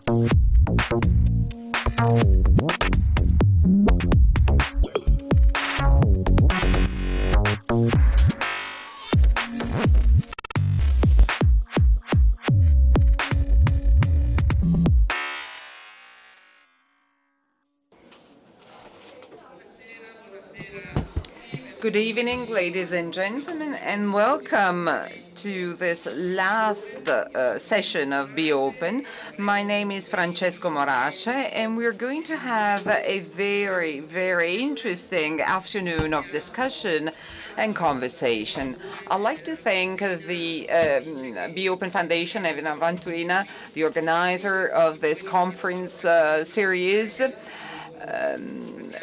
Good evening, ladies and gentlemen, and welcome to this last session of Be Open. My name is Francesco Morace, and we're going to have a very, very interesting afternoon of discussion and conversation. I'd like to thank the Be Open Foundation, Elena Vanturina, the organizer of this conference series.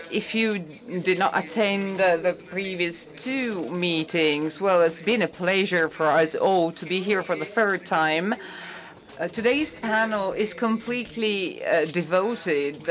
If you did not attend the previous two meetings, well, it's been a pleasure for us all to be here for the third time. Today's panel is completely devoted,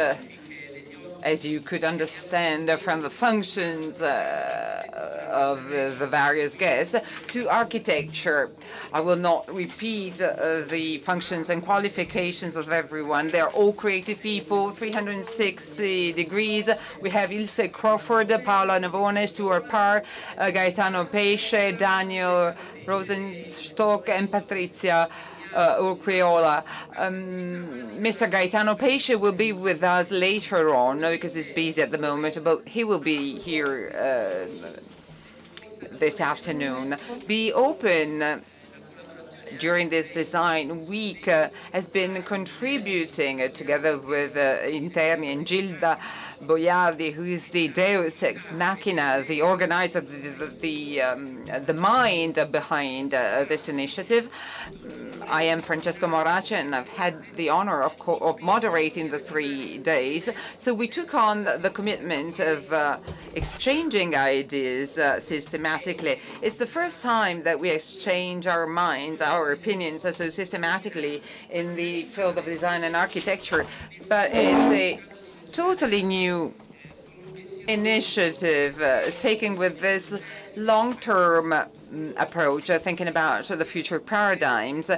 as you could understand from the functions of the various guests, to architecture. I will not repeat the functions and qualifications of everyone. They're all creative people, 360 degrees. We have Ilse Crawford, Paola Navone, Stuart Parr, Gaetano Pesce, Daniel Rosenstock, and Patrizia Urquiola. Mr. Gaetano Pesce will be with us later on because he's busy at the moment, but he will be here this afternoon. Be Open during this design week has been contributing together with Interni and Gilda Boiardi, who is the Deus Ex Machina, the organizer, the mind behind this initiative. I am Francesco Morace, and I've had the honor of moderating the 3 days. So we took on the commitment of exchanging ideas systematically. It's the first time that we exchange our minds, our opinions, so systematically in the field of design and architecture. But it's a totally new initiative taken with this long-term approach, thinking about the future paradigms,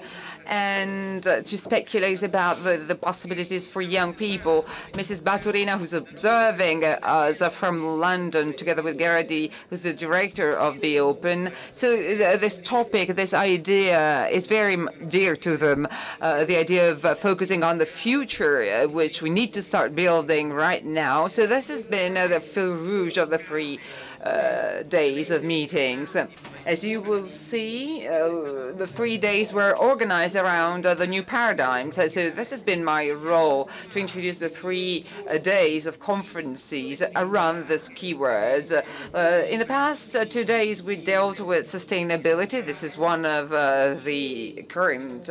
and to speculate about the possibilities for young people. Mrs. Baturina, who's observing us from London, together with Gerardi, who's the director of Be Open. So this topic, this idea is very dear to them, the idea of focusing on the future, which we need to start building right now. So this has been the fil rouge of the 3 days of meetings. As you will see, the 3 days were organized around the new paradigms. So this has been my role, to introduce the 3 days of conferences around these keywords. In the past 2 days, we dealt with sustainability. This is one of the current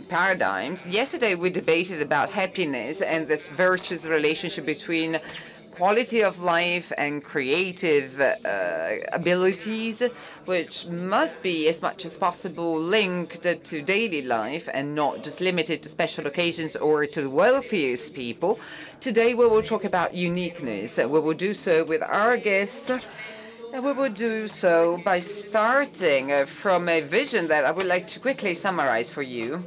paradigms. Yesterday, we debated about happiness and this virtuous relationship between quality of life and creative abilities, which must be as much as possible linked to daily life and not just limited to special occasions or to the wealthiest people. Today we will talk about uniqueness. We will do so with our guests, and we will do so by starting from a vision that I would like to quickly summarize for you.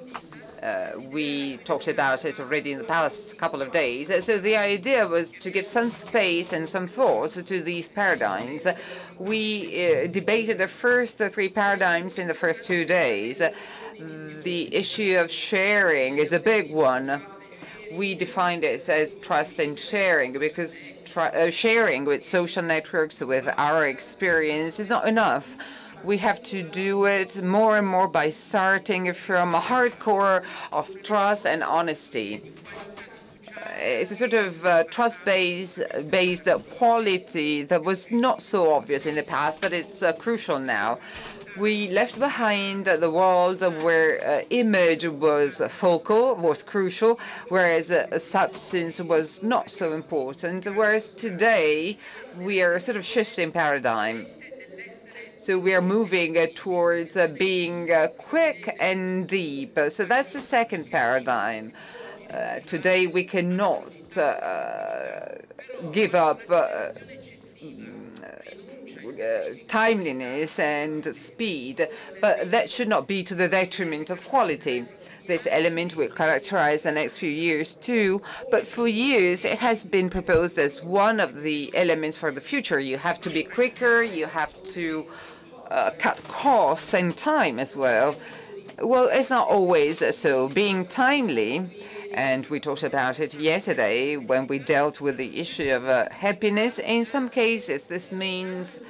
We talked about it already in the past couple of days. So the idea was to give some space and some thought to these paradigms. We debated the first 3 paradigms in the first 2 days. The issue of sharing is a big one. We defined it as trust and sharing, because sharing with social networks, with our experience, is not enough. We have to do it more and more by starting from a hardcore of trust and honesty. It's a sort of trust-based quality that was not so obvious in the past, but it's crucial now. We left behind the world where image was focal, was crucial, whereas substance was not so important, whereas today we are sort of shifting paradigm. So we are moving towards being quick and deep. So that's the second paradigm. Today we cannot give up timeliness and speed, but that should not be to the detriment of quality. This element will characterize the next few years too, but for years it has been proposed as one of the elements for the future. You have to be quicker, you have to cut costs and time as well. Well, it's not always so. Being timely, and we talked about it yesterday when we dealt with the issue of happiness, in some cases this means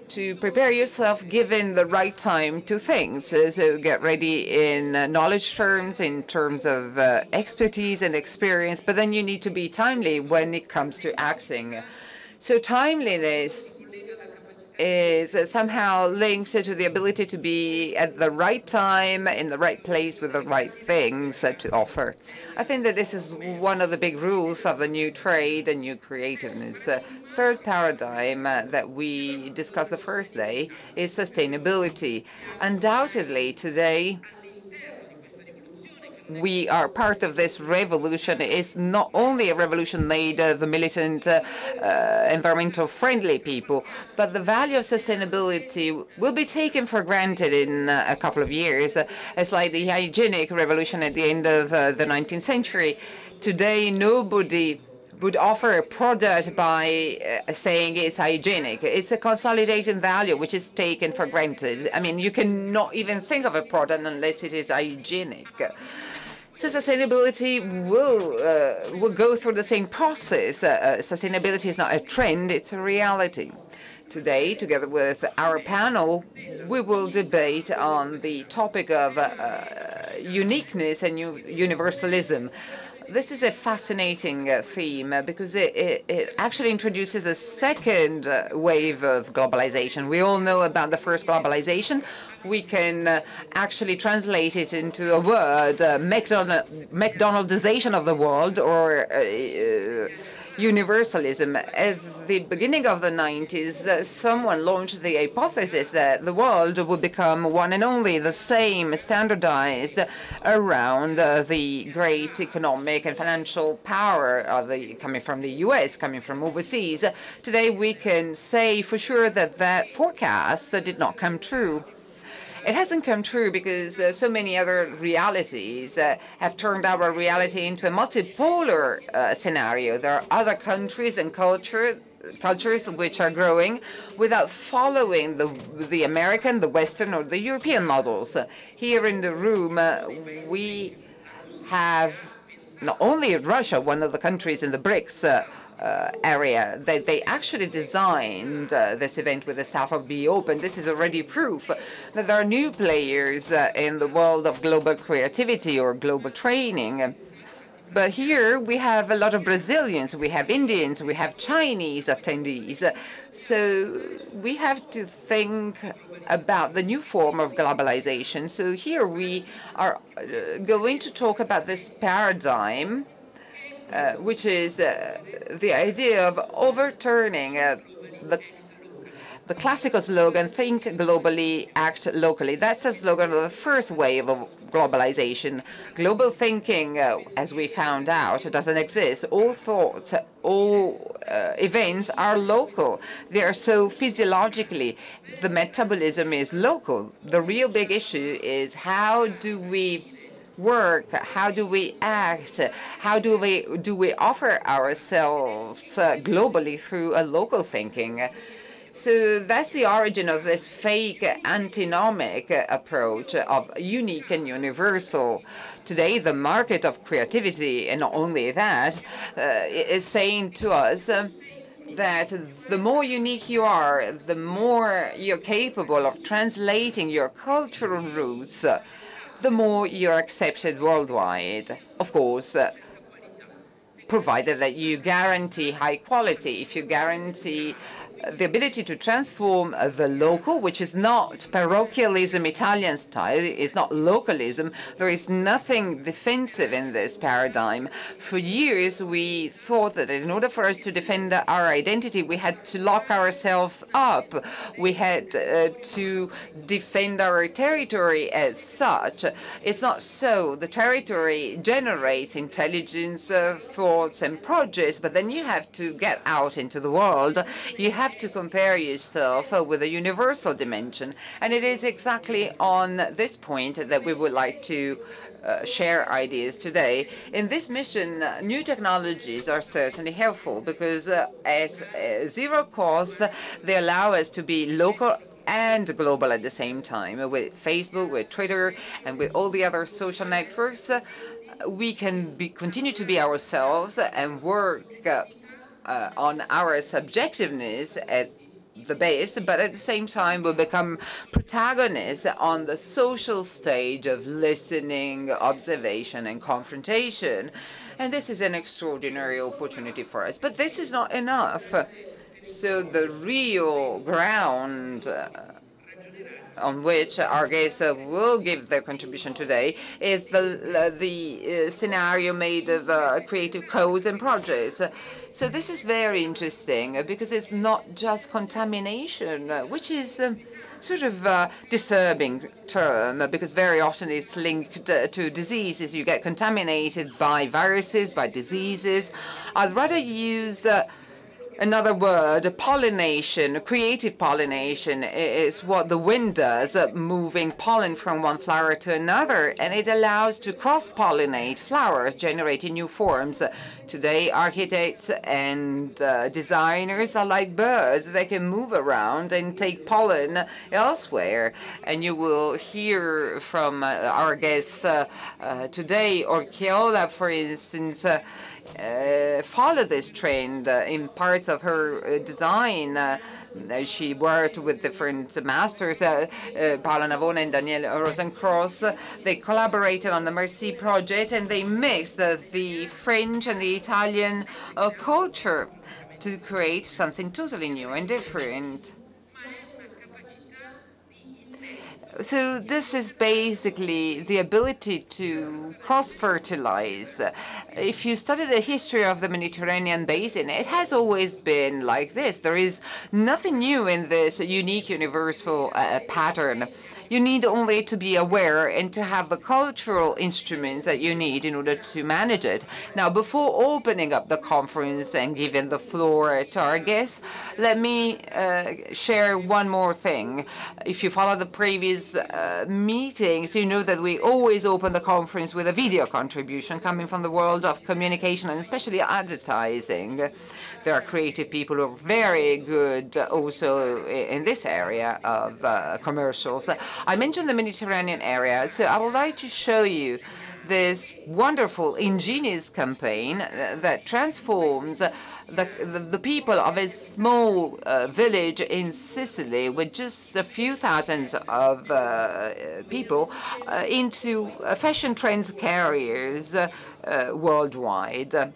to prepare yourself given the right time to things. So get ready in knowledge terms, in terms of expertise and experience, but then you need to be timely when it comes to acting. So timeliness is somehow linked to the ability to be at the right time, in the right place, with the right things to offer. I think that this is one of the big rules of the new trade and new creativeness. Third paradigm that we discussed the first day is sustainability. Undoubtedly, today, we are part of this revolution. It's not only a revolution made of militant, environmental friendly people, but the value of sustainability will be taken for granted in a couple of years. It's like the hygienic revolution at the end of the 19th century. Today, nobody would offer a product by saying it's hygienic. It's a consolidated value which is taken for granted. I mean, you cannot even think of a product unless it is hygienic. So sustainability will go through the same process. Sustainability is not a trend, it's a reality. Today, together with our panel, we will debate on the topic of uniqueness and universalism. This is a fascinating theme because it actually introduces a second wave of globalization. We all know about the first globalization. We can actually translate it into a word, McDonaldization of the world, or universalism. At the beginning of the 90s, someone launched the hypothesis that the world would become one and only the same, standardized around the great economic and financial power coming from the US, coming from overseas. Today, we can say for sure that that forecast did not come true. It hasn't come true because so many other realities have turned our reality into a multipolar scenario. There are other countries and cultures which are growing without following the American, the Western, or the European models. Here in the room, we have not only Russia, one of the countries in the BRICS area. They actually designed this event with the staff of Be Open. This is already proof that there are new players in the world of global creativity or global training. But here we have a lot of Brazilians, we have Indians, we have Chinese attendees. So we have to think about the new form of globalization. So here we are going to talk about this paradigm, which is the idea of overturning the classical slogan, think globally, act locally. That's the slogan of the first wave of globalization. Global thinking, as we found out, doesn't exist. All thoughts, all events are local. They are so physiologically. The metabolism is local. The real big issue is how do we work, how do we act, how do we offer ourselves globally through a local thinking. So that's the origin of this fake antinomic approach of unique and universal. Today, the market of creativity, and not only that, is saying to us that the more unique you are, the more you're capable of translating your cultural roots, the more you're accepted worldwide. Of course, provided that you guarantee high quality, if you guarantee the ability to transform the local, which is not parochialism Italian style, is not localism. There is nothing defensive in this paradigm. For years, we thought that in order for us to defend our identity, we had to lock ourselves up. We had to defend our territory as such. It's not so. The territory generates intelligence, thought, thoughts and projects, but then you have to get out into the world. You have to compare yourself with a universal dimension. And it is exactly on this point that we would like to share ideas today. In this mission, new technologies are certainly helpful because at zero cost, they allow us to be local and global at the same time. With Facebook, with Twitter, and with all the other social networks, we can continue to be ourselves and work on our subjectiveness at the base, but at the same time we become protagonists on the social stage of listening, observation, and confrontation. And this is an extraordinary opportunity for us. But this is not enough. So the real ground on which our guests will give their contribution today is the scenario made of creative codes and projects. So this is very interesting because it's not just contamination, which is sort of a disturbing term because very often it's linked to diseases. You get contaminated by viruses, by diseases. I'd rather use another word, pollination. Creative pollination is what the wind does, moving pollen from one flower to another, and it allows to cross-pollinate flowers, generating new forms. Today, architects and designers are like birds. They can move around and take pollen elsewhere. And you will hear from our guests today, Orchiola, for instance, follow this trend in parts of her design. She worked with different masters, Paola Navona and Daniel Rosencross. They collaborated on the Merci project and they mixed the French and the Italian culture to create something totally new and different. So this is basically the ability to cross-fertilize. If you study the history of the Mediterranean basin, it has always been like this. There is nothing new in this unique universal pattern. You need only to be aware and to have the cultural instruments that you need in order to manage it. Now, before opening up the conference and giving the floor to our guests, let me share one more thing. If you follow the previous meetings, you know that we always open the conference with a video contribution coming from the world of communication and especially advertising. There are creative people who are very good also in this area of commercials. I mentioned the Mediterranean area, so I would like to show you this wonderful, ingenious campaign that transforms the people of a small village in Sicily with just a few thousands of people into fashion trends carriers worldwide.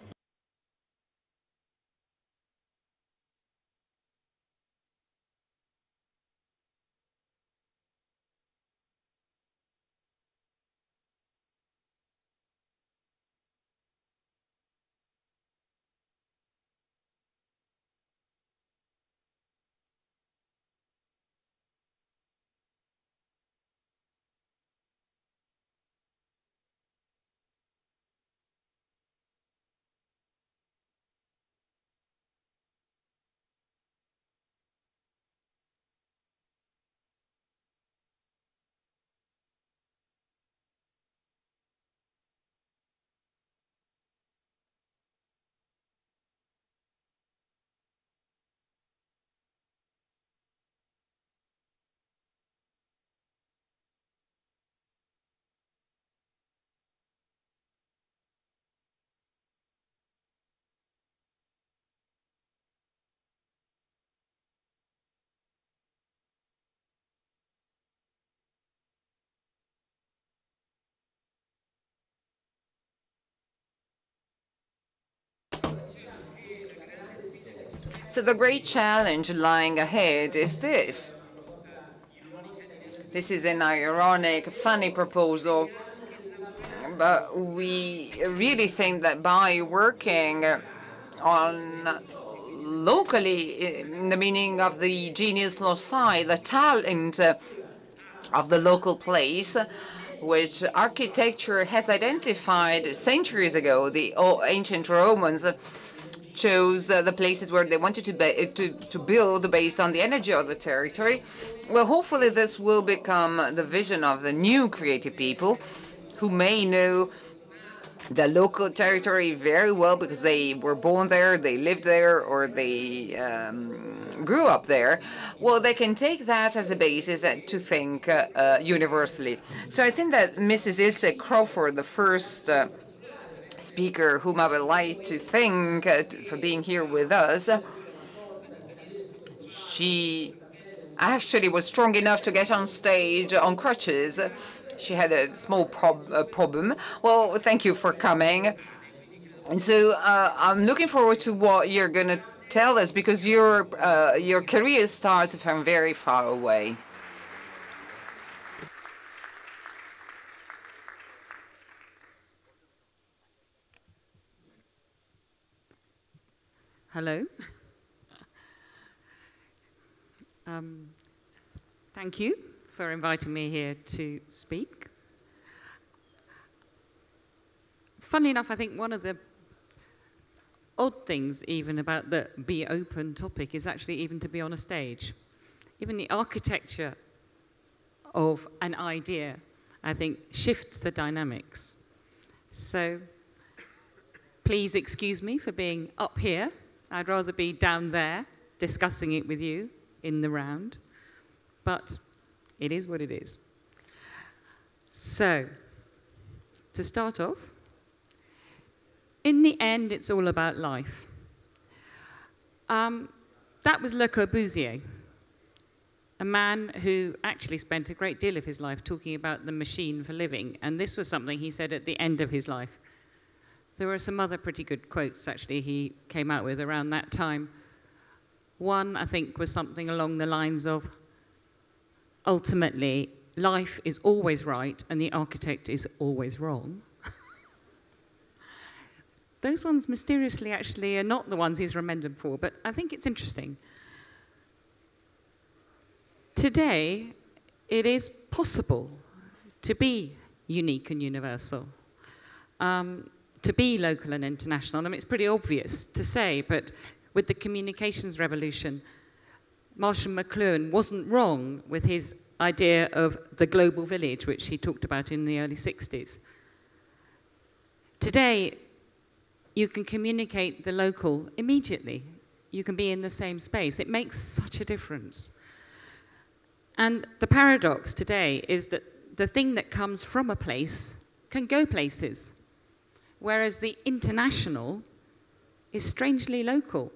So the great challenge lying ahead is this. This is an ironic, funny proposal, but we really think that by working on locally, in the meaning of the genius loci, the talent of the local place, which architecture has identified centuries ago. The ancient Romans chose the places where they wanted to build based on the energy of the territory. Well, hopefully this will become the vision of the new creative people who may know the local territory very well because they were born there, they lived there, or they grew up there. Well, they can take that as a basis to think universally. So I think that Mrs. Ilse Crawford, the first speaker whom I would like to thank for being here with us, she actually was strong enough to get on stage on crutches. She had a small problem. Well, thank you for coming. And so I'm looking forward to what you're going to tell us, because your career starts from very far away. Hello. Thank you for inviting me here to speak. Funnily enough, I think one of the odd things even about the be open topic is actually even to be on a stage. Even the architecture of an idea, I think, shifts the dynamics. So please excuse me for being up here. I'd rather be down there discussing it with you in the round, but it is what it is. So, to start off, in the end, it's all about life. That was Le Corbusier, a man who actually spent a great deal of his life talking about the machine for living, and this was something he said at the end of his life. There were some other pretty good quotes, actually, he came out with around that time. One, I think, was something along the lines of, ultimately, life is always right and the architect is always wrong. Those ones, mysteriously, actually, are not the ones he's remembered for, but I think it's interesting. Today, it is possible to be unique and universal. To be local and international. I mean, it's pretty obvious to say, but with the communications revolution, Marshall McLuhan wasn't wrong with his idea of the global village, which he talked about in the early 60s. Today, you can communicate the local immediately. You can be in the same space. It makes such a difference. And the paradox today is that the thing that comes from a place can go places, whereas the international is strangely local.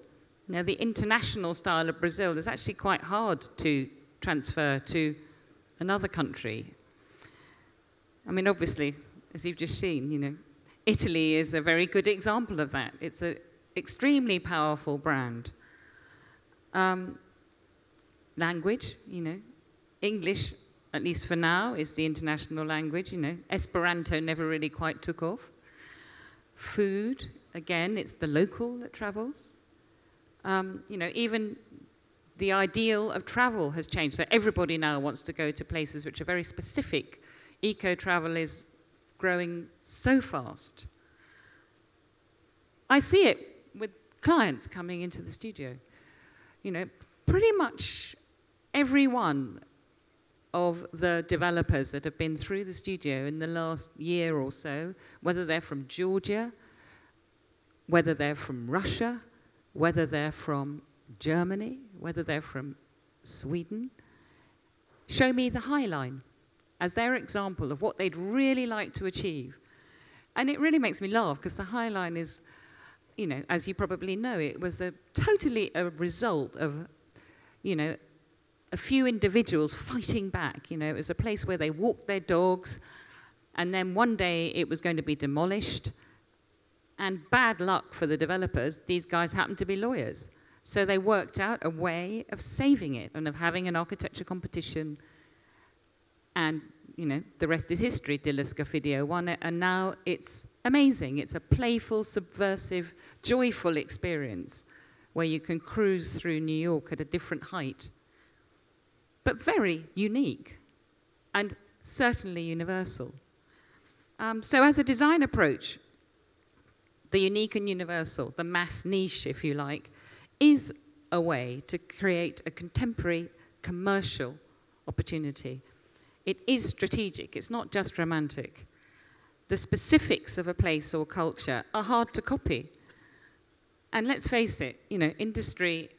Now, the international style of Brazil is actually quite hard to transfer to another country. I mean, obviously, as you've just seen, you know, Italy is a very good example of that. It's an extremely powerful brand. Language, you know, English, at least for now, is the international language, you know. Esperanto never really quite took off. Food, again, it's the local that travels. You know, even the ideal of travel has changed. So everybody now wants to go to places which are very specific. Eco-travel is growing so fast. I see it with clients coming into the studio. You know, pretty much every one of the developers that have been through the studio in the last year or so, whether they're from Georgia, whether they're from Russia, whether they're from Germany, whether they're from Sweden, show me the High Line as their example of what they'd really like to achieve. And it really makes me laugh, because the High Line is, you know, as you probably know, it was totally a result of, you know, a few individuals fighting back. You know, it was a place where they walked their dogs, and then one day it was going to be demolished. And bad luck for the developers, these guys happened to be lawyers. So they worked out a way of saving it and of having an architecture competition. And, you know, the rest is history. Dilla Scofidio won it, and now it's amazing. It's a playful, subversive, joyful experience where you can cruise through New York at a different height, but very unique. And certainly universal. So as a design approach, the unique and universal, the mass niche, if you like, is a way to create a contemporary commercial opportunity. It is strategic, it's not just romantic. The specifics of a place or culture are hard to copy. And let's face it, industry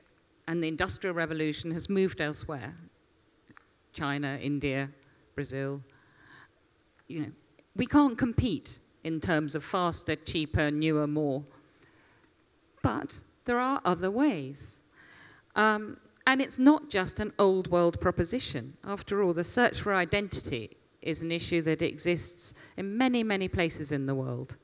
and the Industrial Revolution has moved elsewhere. China, India, Brazil. We can't compete in terms of faster, cheaper, newer, more. But there are other ways. And it's not just an old world proposition. After all, the search for identity is an issue that exists in many, many places in the world.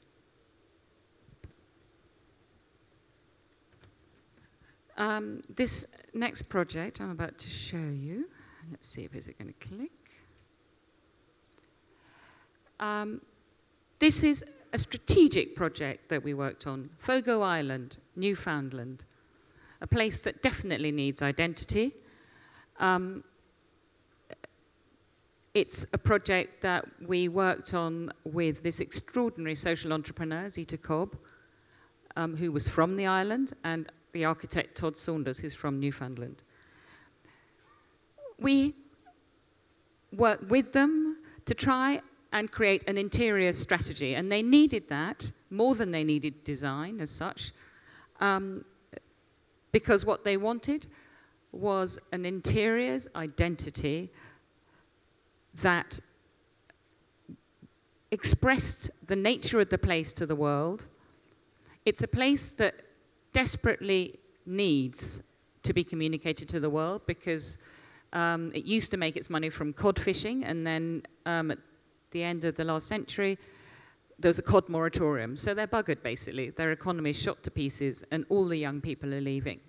This next project I'm about to show you, let's see if it's going to click. This is a strategic project that we worked on, Fogo Island, Newfoundland, a place that definitely needs identity. It's a project that we worked on with this extraordinary social entrepreneur, Zita Cobb, who was from the island, and the architect Todd Saunders, who's from Newfoundland. We worked with them to try and create an interior strategy, and they needed that more than they needed design as such, because what they wanted was an interiors identity that expressed the nature of the place to the world. It's a place that desperately needs to be communicated to the world because it used to make its money from cod fishing, and then at the end of the last century, there was a cod moratorium. So they're buggered, basically. Their economy is shot to pieces, and all the young people are leaving.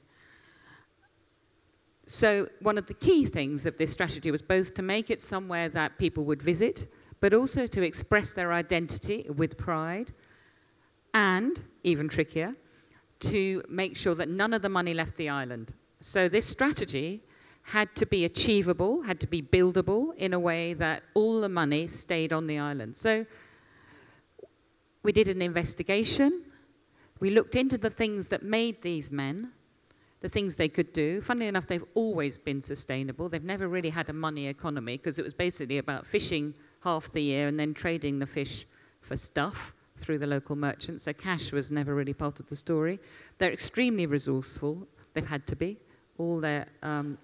So one of the key things of this strategy was both to make it somewhere that people would visit, but also to express their identity with pride, and, even trickier, to make sure that none of the money left the island. So this strategy had to be achievable, had to be buildable in a way that all the money stayed on the island. So we did an investigation. We looked into the things that made these men, the things they could do. Funnily enough, they've always been sustainable. They've never really had a money economy because it was basically about fishing half the year and then trading the fish for stuff through the local merchants. So cash was never really part of the story. They're extremely resourceful. They've had to be. All their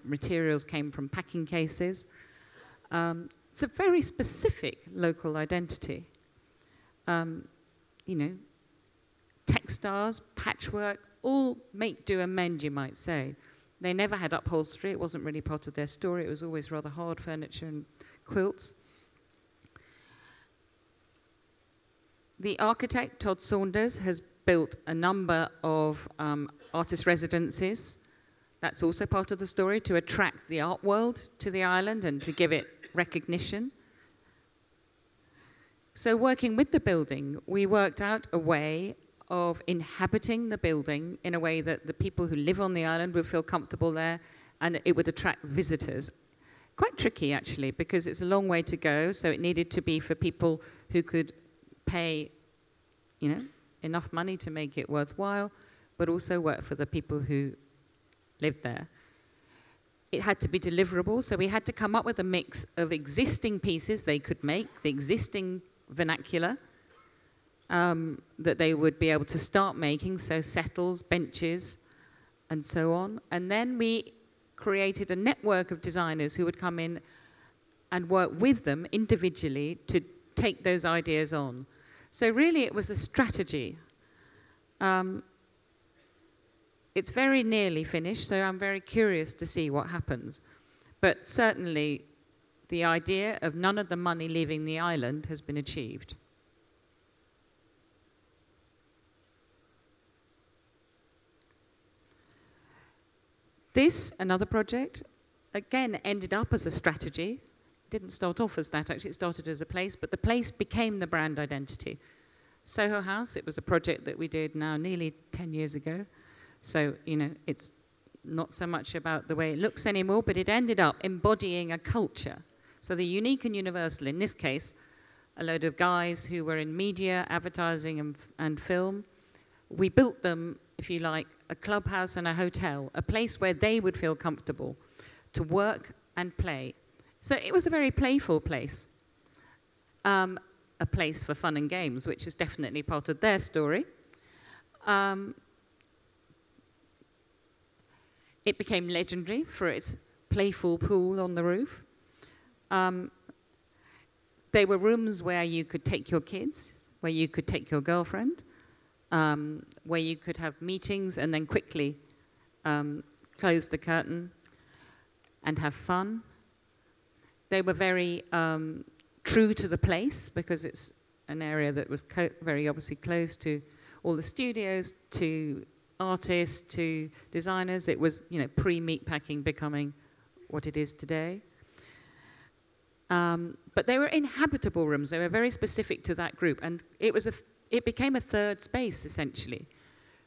materials came from packing cases. It's a very specific local identity. Textiles, patchwork, all make, do, amend, you might say. They never had upholstery. It wasn't really part of their story. It was always rather hard furniture and quilts. The architect, Todd Saunders, has built a number of artist residencies. That's also part of the story, to attract the art world to the island and to give it recognition. So working with the building, we worked out a way of inhabiting the building in a way that the people who live on the island would feel comfortable there and it would attract visitors. Quite tricky, actually, because it's a long way to go, so it needed to be for people who could pay, enough money to make it worthwhile, but also work for the people who lived there. It had to be deliverable, so we had to come up with a mix of existing pieces they could make, the existing vernacular that they would be able to start making, so settles, benches, and so on. And then we created a network of designers who would come in and work with them individually to take those ideas on. So really it was a strategy. It's very nearly finished, so I'm very curious to see what happens. But certainly the idea of none of the money leaving the island has been achieved. This, another project, again ended up as a strategy. Didn't start off as that, actually it started as a place, but the place became the brand identity. Soho House, it was a project that we did now nearly 10 years ago. So, it's not so much about the way it looks anymore, but it ended up embodying a culture. So the unique and universal, in this case, a load of guys who were in media, advertising and film. We built them, if you like, a clubhouse and a hotel, a place where they would feel comfortable to work and play. So it was a very playful place, a place for fun and games, which is definitely part of their story. It became legendary for its playful pool on the roof. There were rooms where you could take your kids, where you could take your girlfriend, where you could have meetings and then quickly close the curtain and have fun. They were very true to the place because it's an area that was very obviously close to all the studios, to artists, to designers. It was, you know, pre-meatpacking becoming what it is today. But they were inhabitable rooms. They were very specific to that group, and it became a third space essentially,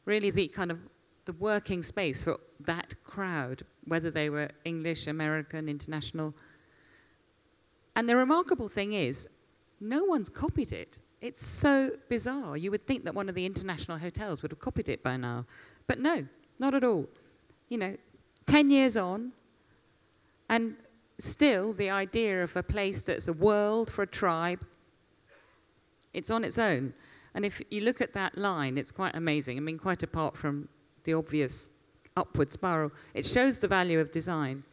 really the kind of the working space for that crowd, whether they were English, American, international. And the remarkable thing is, no one's copied it. It's so bizarre. You would think that one of the international hotels would have copied it by now, but no, not at all. You know, 10 years on, and still the idea of a place that's a world for a tribe, it's on its own. And if you look at that line, it's quite amazing. I mean, quite apart from the obvious upward spiral, it shows the value of design.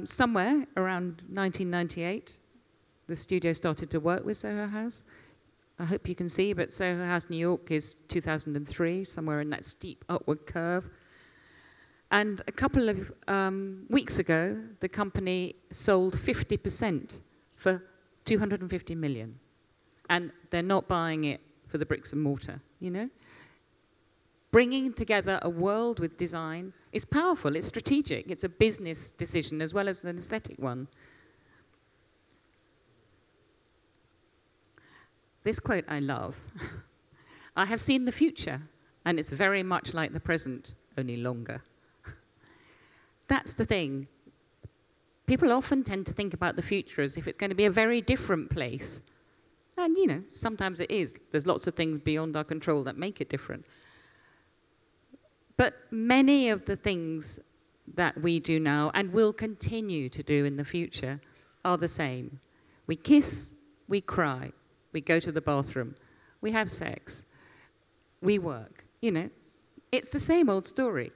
Somewhere around 1998, the studio started to work with Soho House. I hope you can see, but Soho House New York is 2003, somewhere in that steep upward curve. And a couple of weeks ago, the company sold 50% for 250 million. And they're not buying it for the bricks and mortar, you know? Bringing together a world with design is powerful, it's strategic, it's a business decision as well as an aesthetic one. This quote I love. I have seen the future, and it's very much like the present, only longer. That's the thing. People often tend to think about the future as if it's going to be a very different place. And, you know, sometimes it is. There's lots of things beyond our control that make it different. But many of the things that we do now and will continue to do in the future are the same. We kiss, we cry, we go to the bathroom, we have sex, we work. You know, it's the same old story.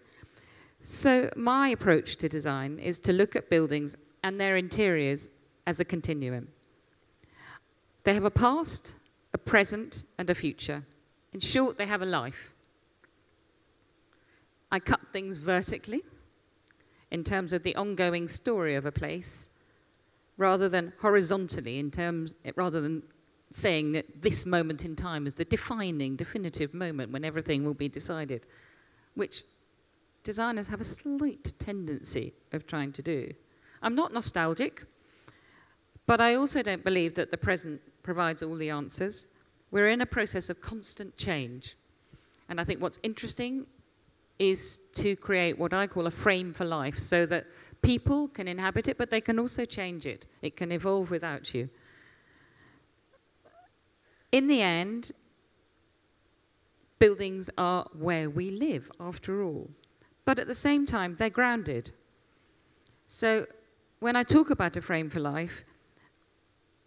So my approach to design is to look at buildings and their interiors as a continuum. They have a past, a present, and a future. In short, they have a life. I cut things vertically in terms of the ongoing story of a place, rather than horizontally rather than saying that this moment in time is the defining, definitive moment when everything will be decided, which designers have a slight tendency of trying to do. I'm not nostalgic, but I also don't believe that the present provides all the answers. We're in a process of constant change. And I think what's interesting is to create what I call a frame for life, so that people can inhabit it, but they can also change it. It can evolve without you. In the end, buildings are where we live, after all. But at the same time, they're grounded. So when I talk about a frame for life,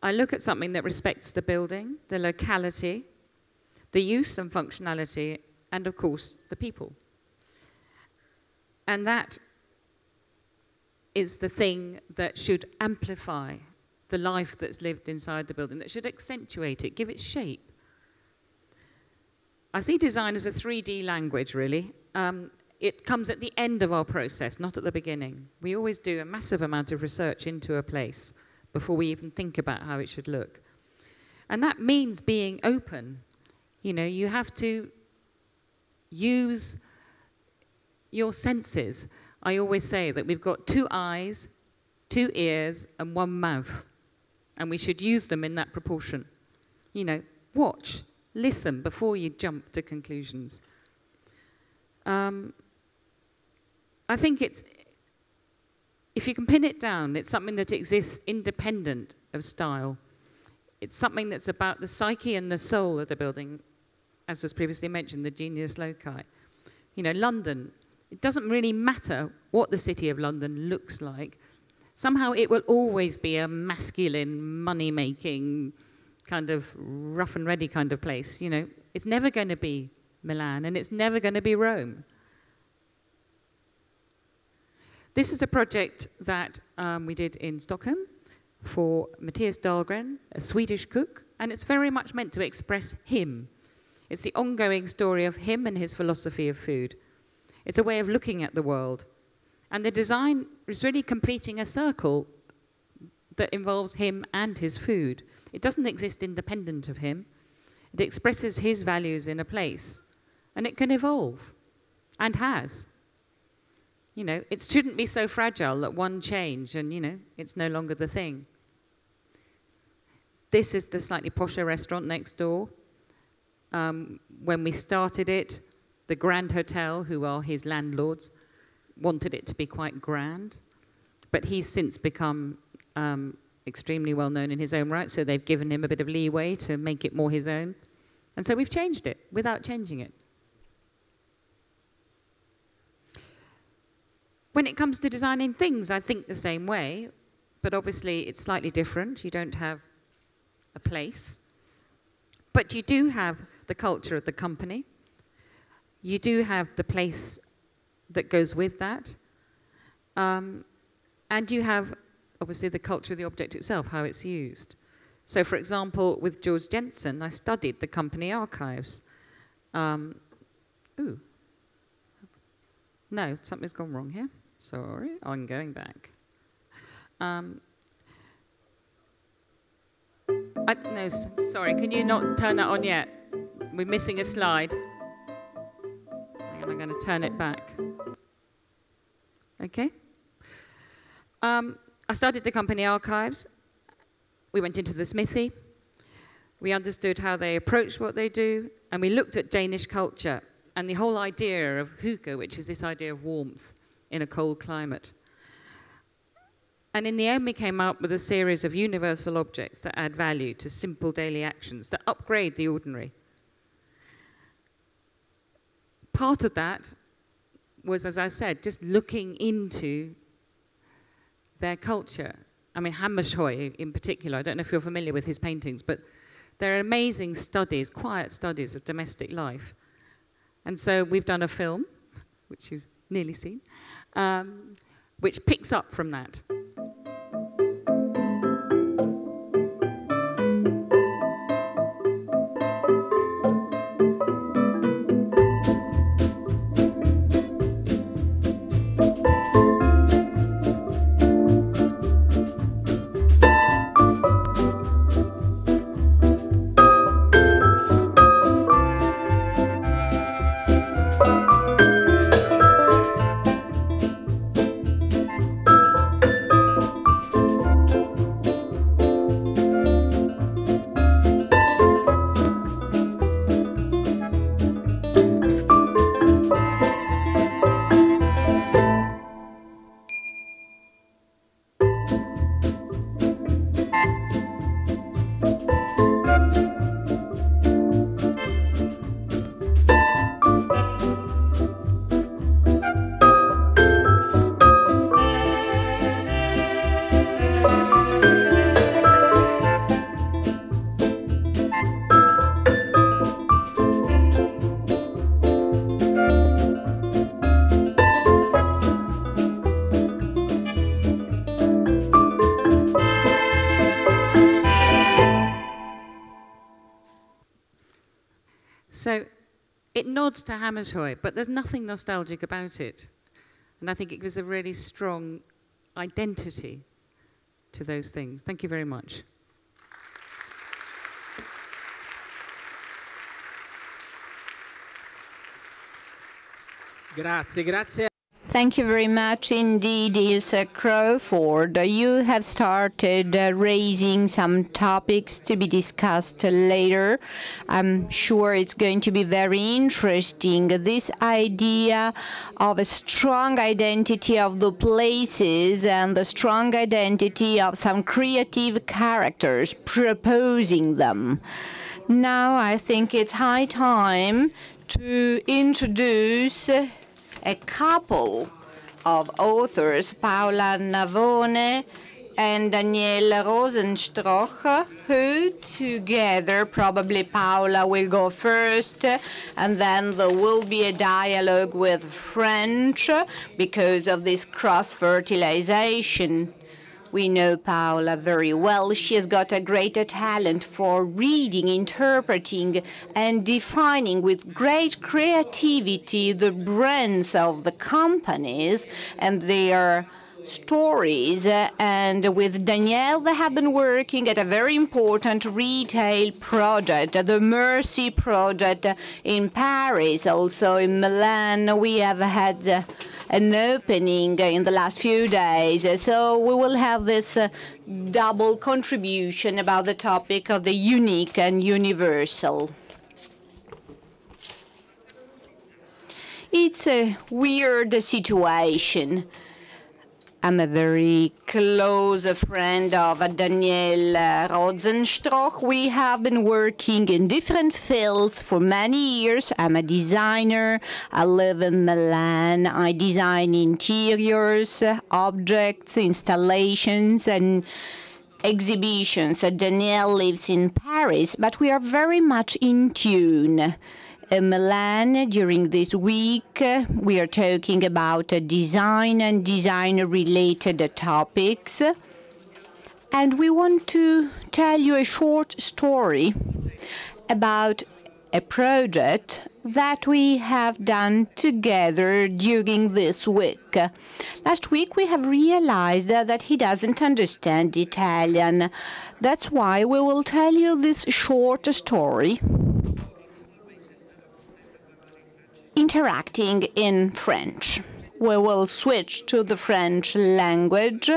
I look at something that respects the building, the locality, the use and functionality, and of course, the people. And that is the thing that should amplify the life that's lived inside the building, that should accentuate it, give it shape. I see design as a 3D language, really. It comes at the end of our process, not at the beginning. We always do a massive amount of research into a place before we even think about how it should look. And that means being open. You know, you have to use your senses. I always say that we've got 2 eyes, 2 ears, and 1 mouth. And we should use them in that proportion. You know, watch, listen before you jump to conclusions. I think if you can pin it down, it's something that exists independent of style. It's something that's about the psyche and the soul of the building, as was previously mentioned, the genius loci. You know, London, it doesn't really matter what the city of London looks like. Somehow it will always be a masculine, money-making, kind of rough and ready kind of place. You know, it's never going to be Milan, and it's never going to be Rome. This is a project that we did in Stockholm for Matthias Dahlgren, a Swedish cook, and it's very much meant to express him. It's the ongoing story of him and his philosophy of food. It's a way of looking at the world. And the design is really completing a circle that involves him and his food. It doesn't exist independent of him. It expresses his values in a place. And it can evolve, and has. You know, it shouldn't be so fragile that one change and, you know, it's no longer the thing. This is the slightly posher restaurant next door. When we started it, the Grand Hotel, who are his landlords, wanted it to be quite grand. But he's since become extremely well known in his own right, so they've given him a bit of leeway to make it more his own. And so we've changed it without changing it. When it comes to designing things, I think the same way, but obviously it's slightly different. You don't have a place, but you do have the culture of the company. You do have the place that goes with that. And you have, obviously, the culture of the object itself, how it's used. So, for example, with George Jensen, I studied the company archives. Ooh. No, something's gone wrong here. Sorry, I'm going back. No, sorry, can you not turn that on yet? We're missing a slide. Hang on, I'm going to turn it back. Okay. I studied the company archives. We went into the smithy. We understood how they approach what they do, and we looked at Danish culture and the whole idea of hygge, which is this idea of warmth in a cold climate. And in the end, we came up with a series of universal objects that add value to simple daily actions, that upgrade the ordinary. Part of that was, as I said, just looking into their culture. I mean, Hammershøi in particular, I don't know if you're familiar with his paintings, but they're amazing studies, quiet studies of domestic life. And so we've done a film, which you've nearly seen, which picks up from that. So it nods to Hammershøi, but there's nothing nostalgic about it. And I think it gives a really strong identity to those things. Thank you very much. Grazie, grazie. Thank you very much indeed, Ilse Crawford. You have started raising some topics to be discussed later. I'm sure it's going to be very interesting. This idea of a strong identity of the places and the strong identity of some creative characters, proposing them. Now I think it's high time to introduce a couple of authors, Paola Navone and Danielle Rosenstoch, who together, probably Paola will go first, and then there will be a dialogue with French because of this cross-fertilization. We know Paola very well. She has got a greater talent for reading, interpreting, and defining with great creativity the brands of the companies and their stories. And with Danielle, they have been working at a very important retail project, the Mercy project in Paris, also in Milan. We have had an opening in the last few days. So we will have this double contribution about the topic of the unique and universal. It's a weird situation. I'm a very close friend of Danielle Rosenstoch. We have been working in different fields for many years. I'm a designer. I live in Milan. I design interiors, objects, installations, and exhibitions. Danielle lives in Paris, but we are very much in tune. In Milan, during this week, we are talking about design and design-related topics. And we want to tell you a short story about a project that we have done together during this week. Last week, we have realized that he doesn't understand Italian. That's why we will tell you this short story, interacting in French. We will switch to the French language.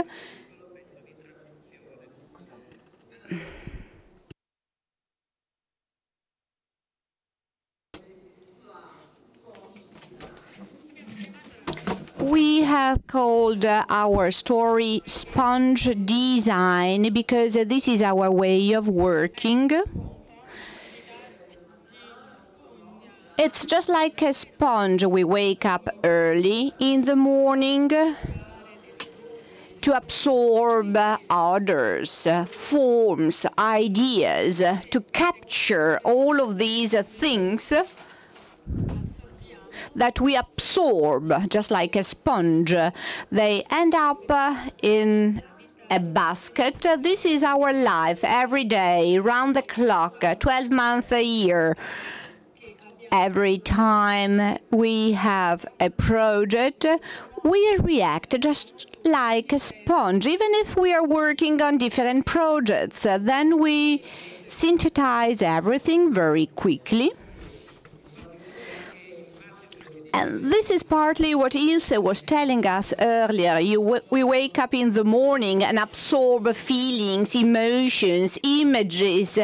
We have called our story Sponge Design because this is our way of working. It's just like a sponge. We wake up early in the morning to absorb odors, forms, ideas, to capture all of these things that we absorb, just like a sponge. They end up in a basket. This is our life every day, round the clock, 12 months a year. Every time we have a project, we react just like a sponge, even if we are working on different projects. Then we synthesize everything very quickly. And this is partly what Ilse was telling us earlier. We wake up in the morning and absorb feelings, emotions, images,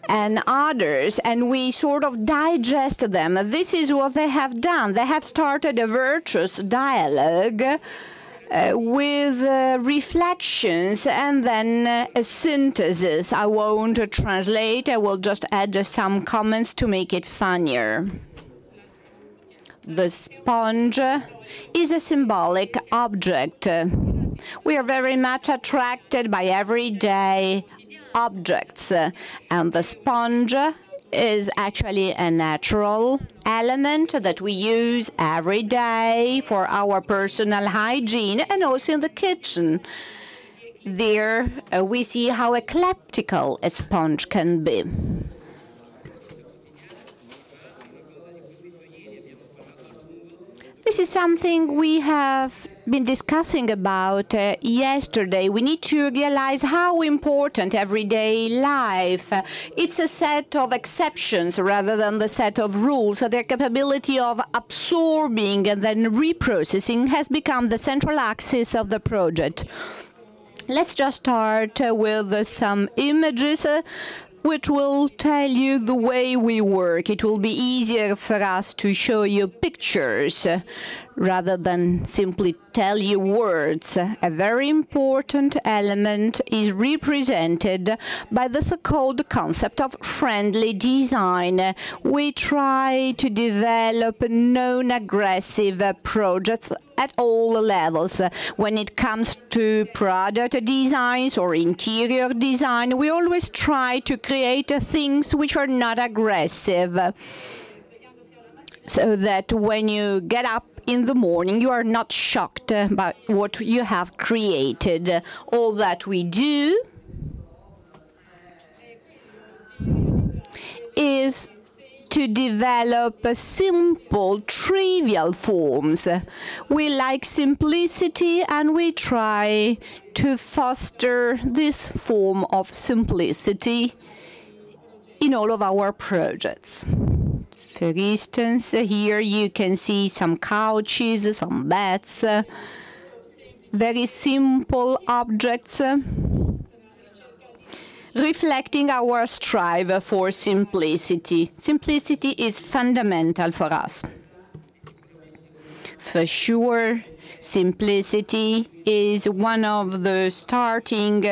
and others, and we sort of digest them. This is what they have done. They have started a virtuous dialogue with reflections and then a synthesis. I won't translate. I will just add some comments to make it funnier. The sponge is a symbolic object. We are very much attracted by everyday objects, and the sponge is actually a natural element that we use every day for our personal hygiene and also in the kitchen. There we see how eclectical a sponge can be. This is something we have been discussing about yesterday. We need to realize how important everyday life. It's a set of exceptions rather than the set of rules. So their capability of absorbing and then reprocessing has become the central axis of the project. Let's just start with some images which will tell you the way we work. It will be easier for us to show you pictures rather than simply tell you words. A very important element is represented by the so-called concept of friendly design. We try to develop non-aggressive projects at all levels. When it comes to product designs or interior design, we always try to create things which are not aggressive, so that when you get up in the morning, you are not shocked by what you have created. All that we do is to develop simple, trivial forms. We like simplicity, and we try to foster this form of simplicity in all of our projects. For instance, here you can see some couches, some beds, very simple objects, reflecting our strive for simplicity. Simplicity is fundamental for us. For sure, simplicity is one of the starting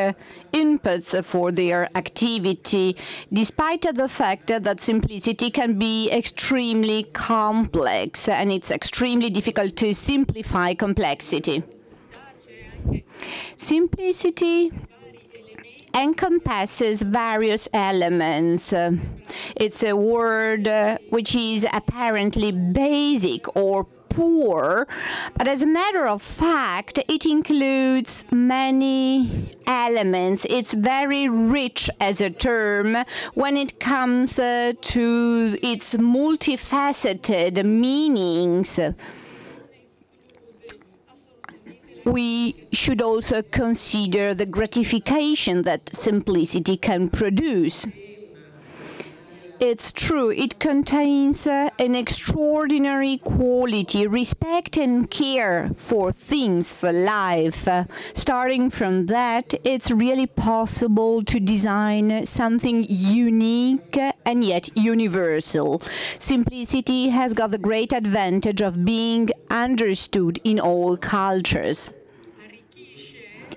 inputs for their activity, despite the fact that simplicity can be extremely complex, and it's extremely difficult to simplify complexity. Simplicity encompasses various elements. It's a word which is apparently basic or poor, but as a matter of fact, it includes many elements. It's very rich as a term when it comes to its multifaceted meanings. We should also consider the gratification that simplicity can produce. It's true, it contains an extraordinary quality, respect and care for things, for life. Starting from that, it's really possible to design something unique and yet universal. Simplicity has got the great advantage of being understood in all cultures.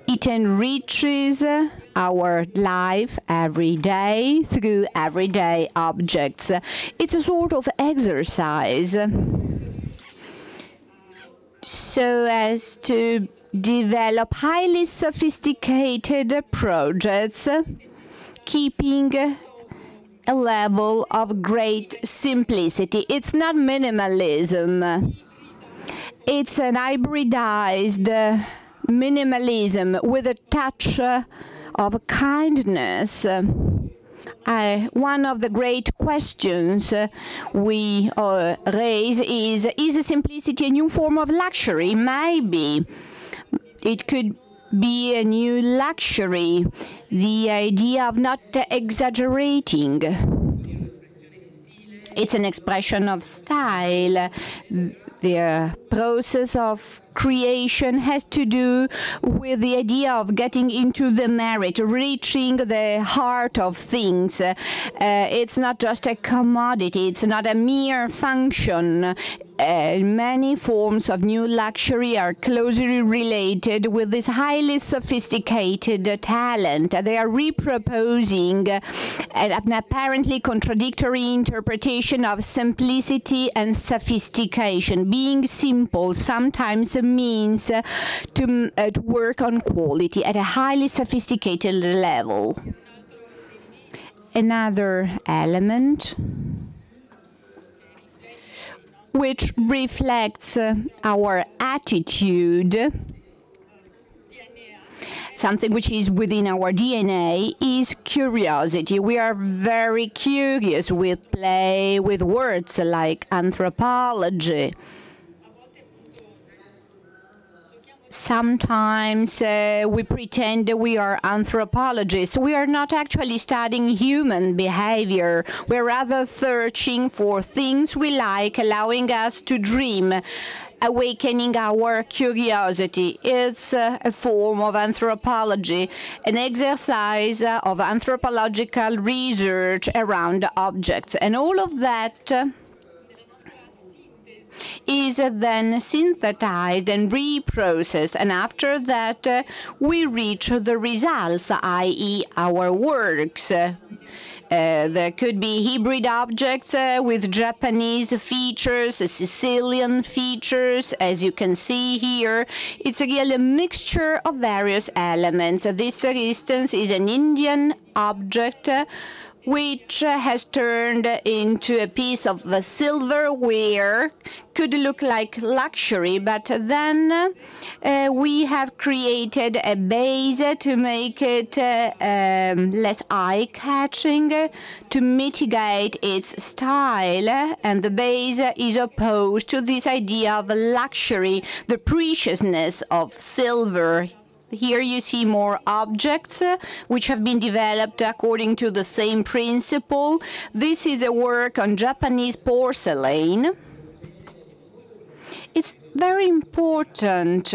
It enriches our life every day through everyday objects. It's a sort of exercise so as to develop highly sophisticated projects, keeping a level of great simplicity. It's not minimalism. It's an hybridized minimalism with a touch of kindness. One of the great questions we raise is simplicity a new form of luxury? Maybe. It could be a new luxury, the idea of not exaggerating. It's an expression of style. The process of creation has to do with the idea of getting into the merit, reaching the heart of things. It's not just a commodity, it's not a mere function. Many forms of new luxury are closely related with this highly sophisticated talent. They are reproposing an apparently contradictory interpretation of simplicity and sophistication. Being simple sometimes means to work on quality at a highly sophisticated level. Another element which reflects our attitude, something which is within our DNA, is curiosity. We are very curious with play, with words like anthropology. sometimes we pretend we are anthropologists. We are not actually studying human behavior. We're rather searching for things we like, allowing us to dream, awakening our curiosity. It's a form of anthropology, an exercise of anthropological research around objects. And all of that is then synthesized and reprocessed, and after that we reach the results, i.e. our works. There could be hybrid objects with Japanese features, Sicilian features, as you can see here. It's really a mixture of various elements. This, for instance, is an Indian object which has turned into a piece of silverware. Could look like luxury, but then we have created a base to make it less eye-catching, to mitigate its style, and the base is opposed to this idea of luxury, the preciousness of silver. Here you see more objects which have been developed according to the same principle. This is a work on Japanese porcelain. It's very important.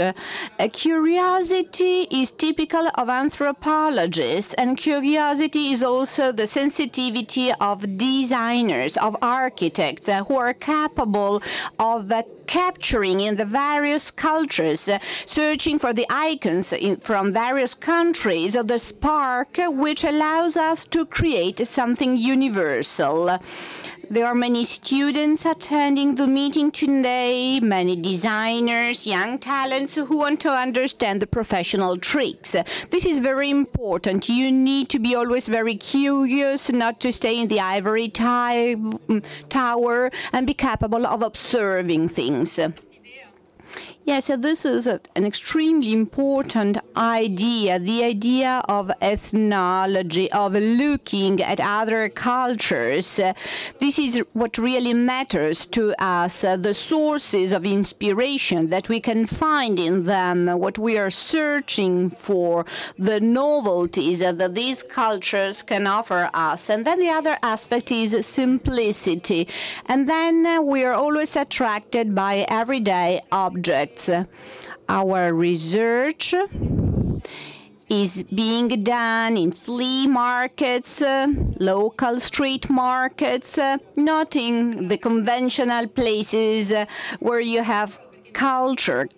Curiosity is typical of anthropologists, and curiosity is also the sensitivity of designers, of architects, who are capable of capturing in the various cultures, searching for the icons from various countries, the spark which allows us to create something universal. There are many students attending the meeting today, many designers, young talents who want to understand the professional tricks. This is very important. You need to be always very curious, not to stay in the ivory tower, and be capable of observing things. Yeah, so this is an extremely important idea, the idea of ethnology, of looking at other cultures. This is what really matters to us, the sources of inspiration that we can find in them, what we are searching for, the novelties that these cultures can offer us. And then the other aspect is simplicity. And then we are always attracted by everyday objects. Our research is being done in flea markets, local street markets, not in the conventional places where you have culture.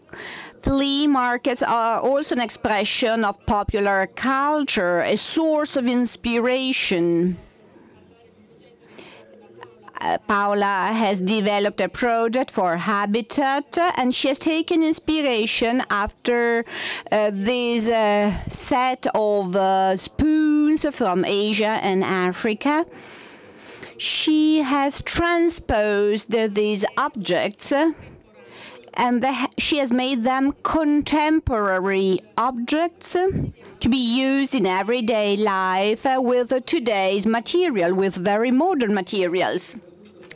Flea markets are also an expression of popular culture, a source of inspiration. Paola has developed a project for Habitat, and she has taken inspiration after this set of spoons from Asia and Africa. She has transposed these objects, and she has made them contemporary objects to be used in everyday life with today's material, with very modern materials.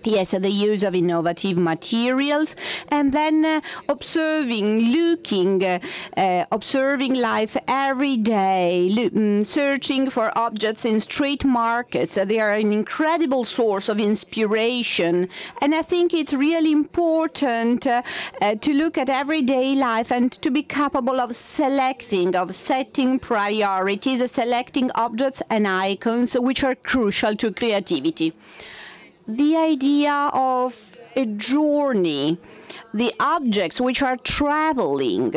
Yes, the use of innovative materials, and then observing, looking, observing life every day, searching for objects in street markets. They are an incredible source of inspiration, and I think it's really important to look at everyday life and to be capable of selecting, of setting priorities, selecting objects and icons which are crucial to creativity. The idea of a journey, the objects which are traveling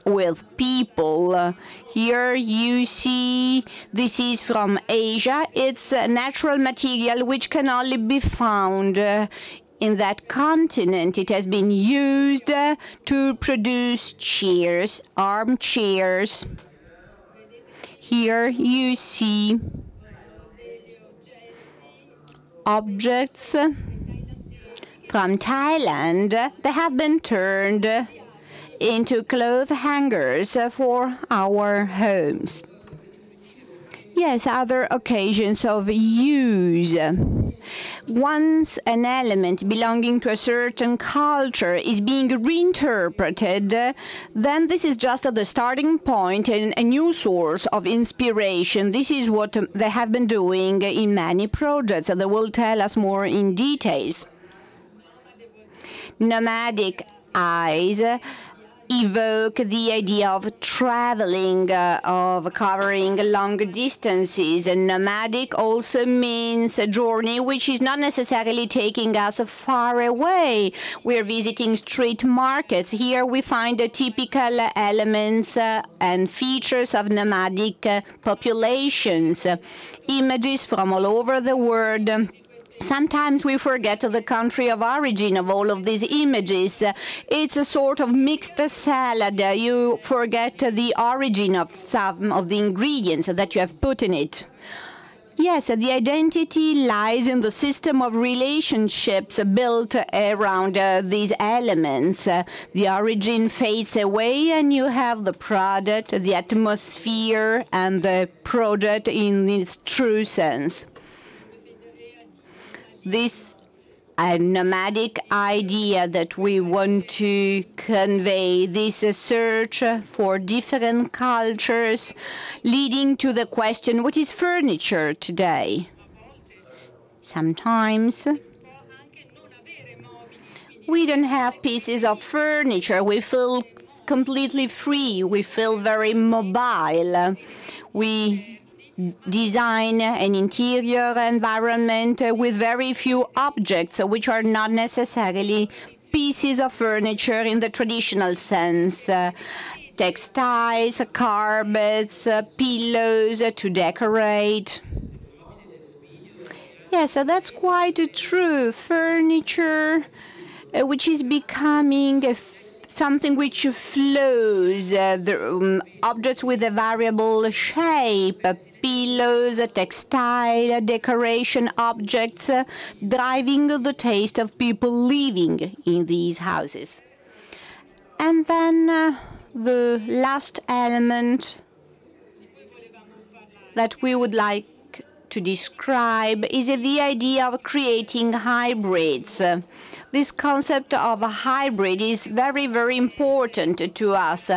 with people. Here you see this is from Asia. It's a natural material which can only be found in that continent. It has been used to produce chairs, armchairs. Here you see objects from Thailand that have been turned into cloth hangers for our homes. Yes, other occasions of use. once an element belonging to a certain culture is being reinterpreted, then this is just the starting point and a new source of inspiration. This is what they have been doing in many projects, and they will tell us more in details. Nomadic eyes evoke the idea of traveling, of covering long distances. And nomadic also means a journey which is not necessarily taking us far away. We're visiting street markets. Here we find the typical elements and features of nomadic populations. Images from all over the world. Sometimes we forget the country of origin of all of these images. It's a sort of mixed salad. You forget the origin of some of the ingredients that you have put in it. Yes, the identity lies in the system of relationships built around these elements. The origin fades away and you have the product, the atmosphere, and the project in its true sense. This nomadic idea that we want to convey, this search for different cultures, leading to the question, what is furniture today? Sometimes we don't have pieces of furniture. We feel completely free. We feel very mobile. We design an interior environment with very few objects, which are not necessarily pieces of furniture in the traditional sense. Textiles, carpets, pillows to decorate. Yes, that's quite true. Furniture, which is becoming something which flows, objects with a variable shape, pillows, textile, decoration objects, driving the taste of people living in these houses. And then the last element that we would like to describe is the idea of creating hybrids. This concept of a hybrid is very, very important to us.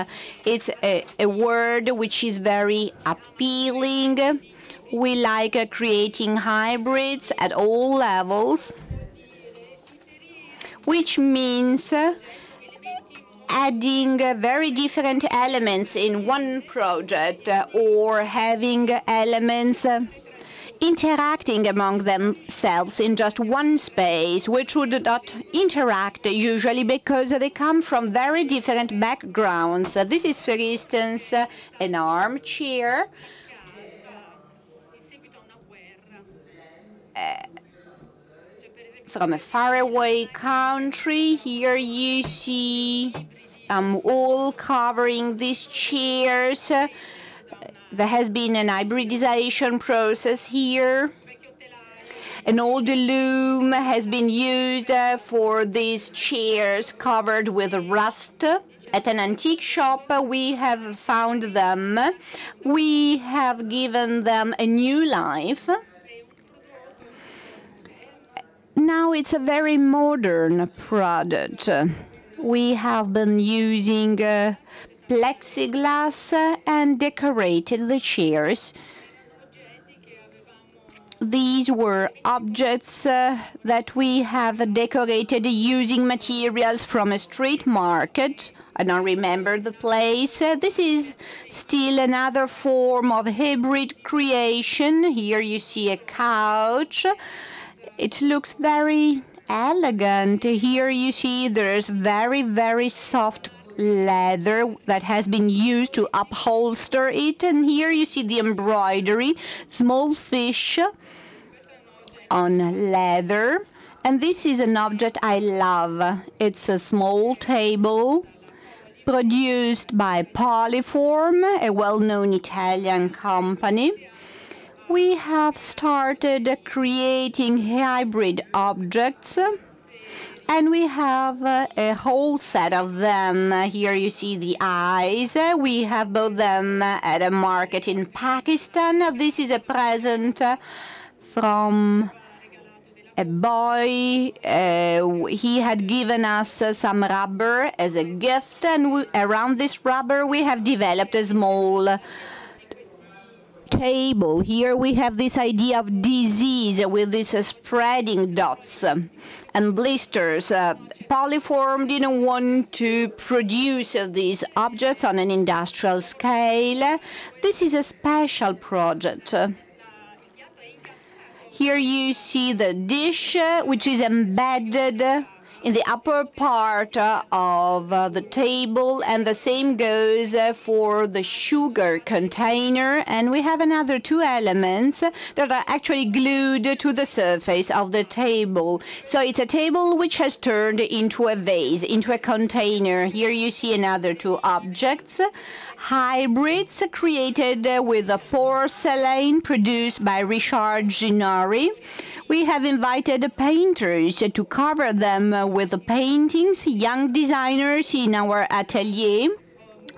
It's a word which is very appealing. We like creating hybrids at all levels, which means adding very different elements in one project or having elements interacting among themselves in just one space, which would not interact usually because they come from very different backgrounds. This is, for instance, an armchair. From a faraway country. Here you see wool covering these chairs. There has been an hybridization process here. An old loom has been used for these chairs covered with rust. At an antique shop, we have found them. We have given them a new life. Now it's a very modern product. We have been using plexiglass and decorated the chairs. These were objects that we have decorated using materials from a street market. I don't remember the place. This is still another form of hybrid creation. Here you see a couch. It looks very elegant. Here you see there's very, very soft leather that has been used to upholster it. And here you see the embroidery, small fish on leather. And this is an object I love. It's a small table produced by Polyform, a well-known Italian company. We have started creating hybrid objects, and we have a whole set of them. Here you see the eyes. We have bought them at a market in Pakistan. This is a present from a boy, he had given us some rubber as a gift, and around this rubber we have developed a small table. Here we have this idea of disease with these spreading dots and blisters. Polyform didn't want to produce these objects on an industrial scale. This is a special project. Here you see the dish, which is embedded in the upper part of the table, and the same goes for the sugar container. And we have another two elements that are actually glued to the surface of the table. So it's a table which has turned into a vase, into a container. Here you see another two objects, hybrids created with a porcelain produced by Richard Ginori. We have invited painters to cover them with paintings, young designers in our atelier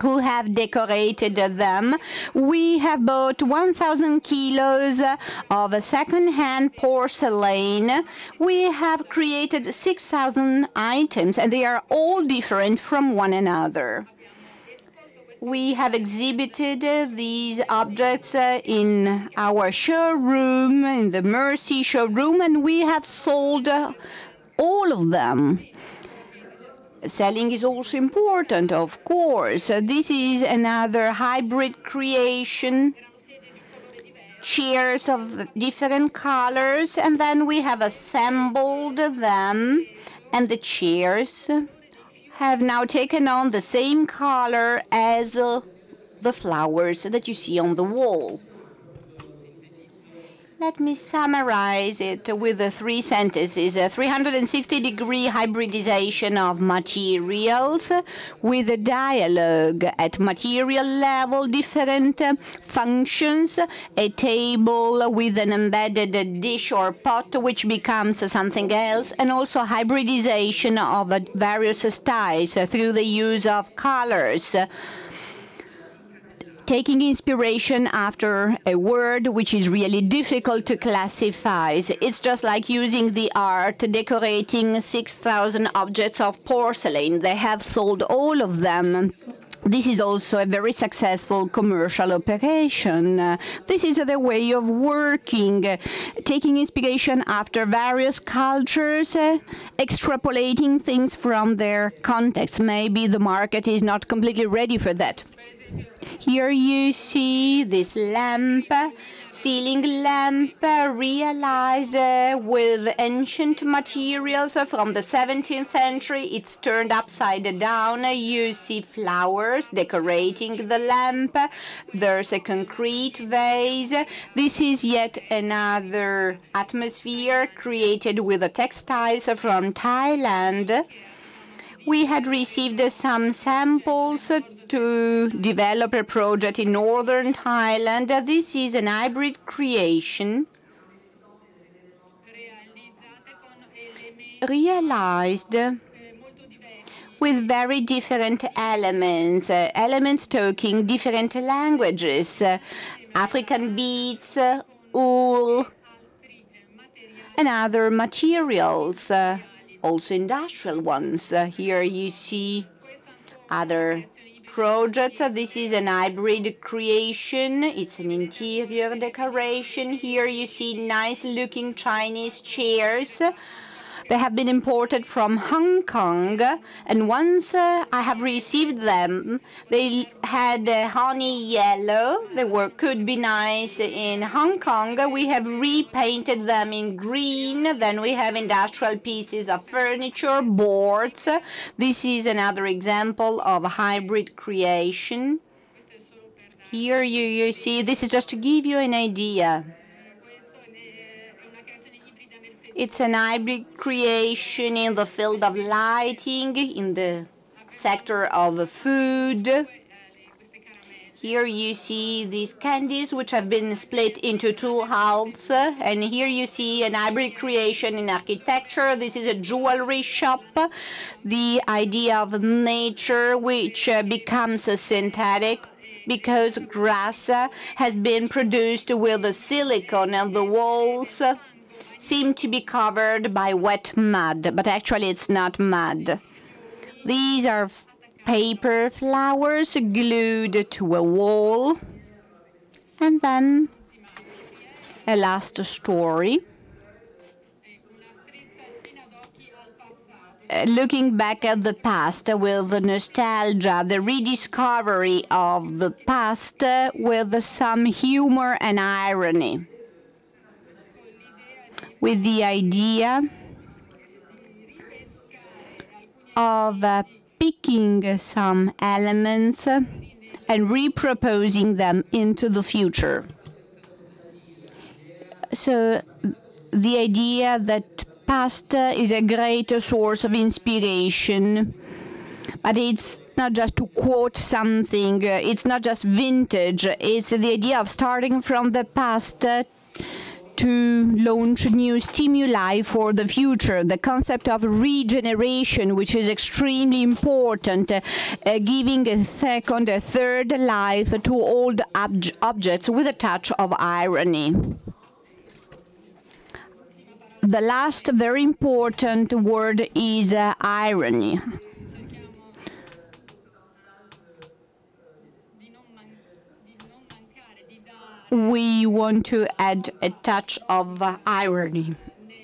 who have decorated them. We have bought 1,000 kilos of second-hand porcelain. We have created 6,000 items, and they are all different from one another. We have exhibited these objects in our showroom, in the Mercy showroom, and we have sold all of them. Selling is also important, of course. This is another hybrid creation, chairs of different colors, and then we have assembled them, and the chairs have now taken on the same color as the flowers that you see on the wall. Let me summarize it with the three sentences. A 360-degree hybridization of materials with a dialogue at material level, different functions, a table with an embedded dish or pot which becomes something else, and also hybridization of various styles through the use of colors, taking inspiration after a word which is really difficult to classify. It's just like using the art, decorating 6,000 objects of porcelain. They have sold all of them. This is also a very successful commercial operation. This is the way of working, taking inspiration after various cultures, extrapolating things from their context. Maybe the market is not completely ready for that. Here you see this lamp, ceiling lamp, realized with ancient materials from the 17th century. It's turned upside down. You see flowers decorating the lamp. There's a concrete vase. This is yet another atmosphere created with the textiles from Thailand. We had received some samples to develop a project in northern Thailand. This is an hybrid creation realized with very different elements, elements talking different languages, African beads, wool, and other materials, also industrial ones. Here you see other projects. This is an hybrid creation. It's an interior decoration. Here you see nice-looking Chinese chairs. They have been imported from Hong Kong, and once I have received them, they had honey yellow. They could be nice in Hong Kong. We have repainted them in green. Then we have industrial pieces of furniture, boards. This is another example of hybrid creation. Here you see, this is just to give you an idea. It's an hybrid creation in the field of lighting, in the sector of food. Here you see these candies which have been split into two halves. And here you see an hybrid creation in architecture. This is a jewelry shop. The idea of nature which becomes synthetic because grass has been produced with the silicone on the walls. seem to be covered by wet mud, but actually it's not mud. These are paper flowers glued to a wall. And then a last story. Looking back at the past with the nostalgia, the rediscovery of the past with some humor and irony. With the idea of picking some elements and reproposing them into the future. So the idea that past is a great source of inspiration, but it's not just to quote something, it's not just vintage, it's the idea of starting from the past to launch new stimuli for the future. The concept of regeneration, which is extremely important, giving a second, a third life to old objects with a touch of irony. The last very important word is irony. We want to add a touch of irony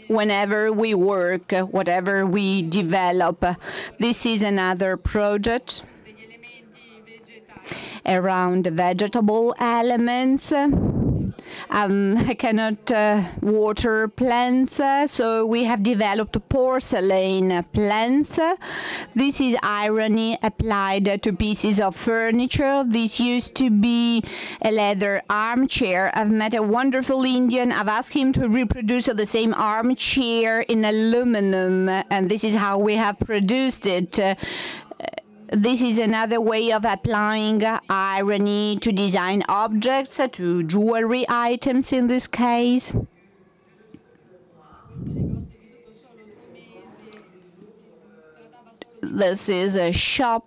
whenever we work, whatever we develop. This is another project around vegetable elements. I cannot water plants, so we have developed porcelain plants. This is irony applied to pieces of furniture. This used to be a leather armchair. I've met a wonderful Indian. I've asked him to reproduce the same armchair in aluminum, and this is how we have produced it. This is another way of applying irony to design objects, to jewelry items in this case. This is a shop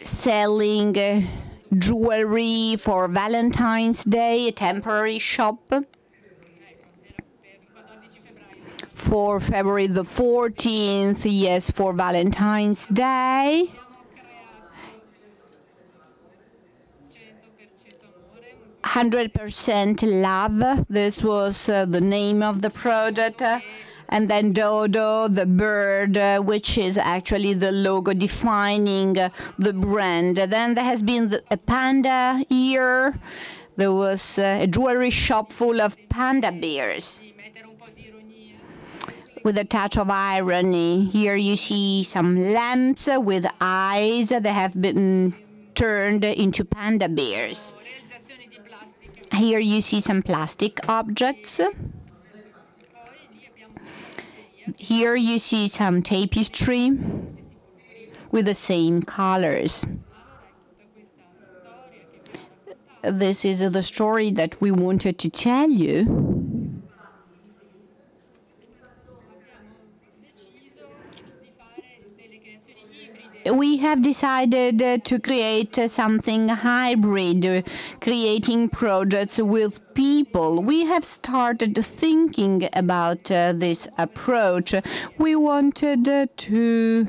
selling jewelry for Valentine's Day, a temporary shop. For February the 14th, yes, for Valentine's Day. "100% love," this was the name of the project. And then Dodo, the bird, which is actually the logo defining the brand. Then there has been a panda year. There was a jewelry shop full of panda bears, with a touch of irony. Here you see some lamps with eyes that have been turned into panda bears. Here you see some plastic objects. Here you see some tapestry with the same colors. This is the story that we wanted to tell you. We have decided to create something hybrid, creating projects with people. We have started thinking about this approach. We wanted to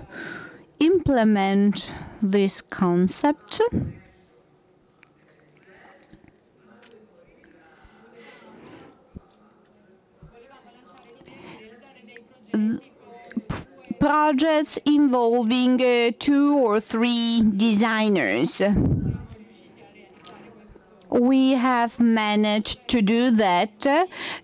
implement this concept projects involving 2 or 3 designers. We have managed to do that.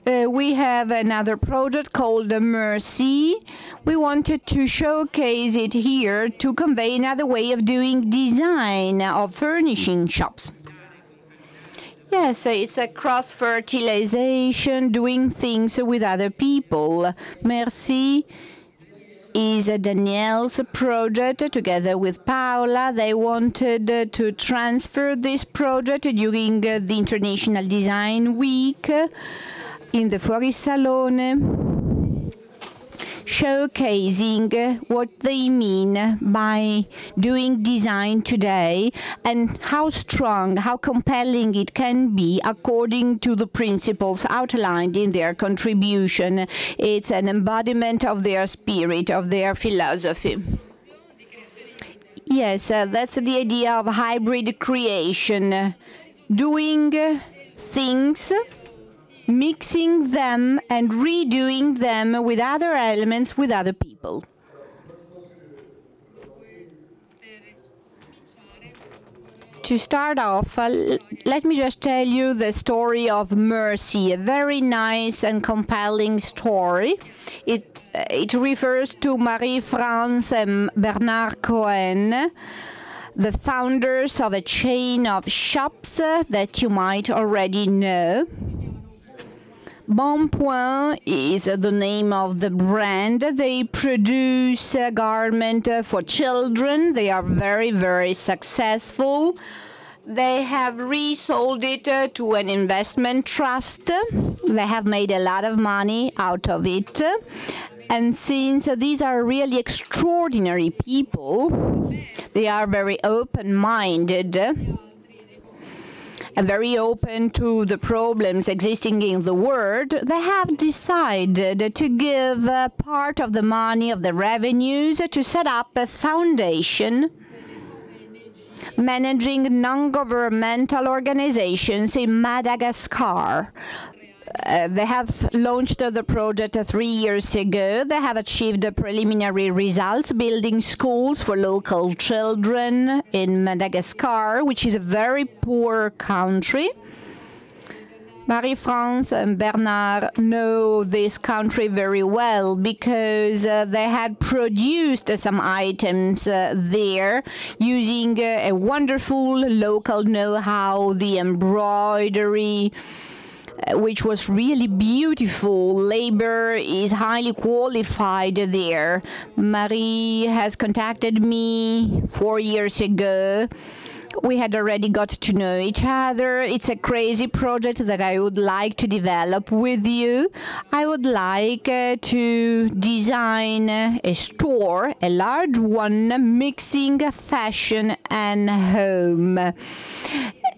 We have another project called Mercy. We wanted to showcase it here to convey another way of doing design of furnishing shops. Yes, it's a cross-fertilization, doing things with other people. Mercy is Danielle's project together with Paola. They wanted to transfer this project during the International Design Week in the Fuorisalone, showcasing what they mean by doing design today and how strong, how compelling it can be according to the principles outlined in their contribution. It's an embodiment of their spirit, of their philosophy. Yes, that's the idea of hybrid creation. Doing things, mixing them and redoing them with other elements, with other people. To start off, let me just tell you the story of Mercy, a very nice and compelling story. It refers to Marie-France and Bernard Cohen, the founders of a chain of shops that you might already know. Bon Point is the name of the brand. They produce a garment for children. They are very, very successful. They have resold it to an investment trust. They have made a lot of money out of it. And since these are really extraordinary people, they are very open-minded, very open to the problems existing in the world, they have decided to give part of the money of the revenues to set up a foundation managing non-governmental organizations in Madagascar. They have launched the project 3 years ago. They have achieved preliminary results, building schools for local children in Madagascar, which is a very poor country. Marie-France and Bernard know this country very well because they had produced some items there using a wonderful local know-how, the embroidery, which was really beautiful. Labor is highly qualified there. Marie has contacted me 4 years ago. We had already got to know each other. It's a crazy project that I would like to develop with you. I would like to design a store, a large one, mixing fashion and home.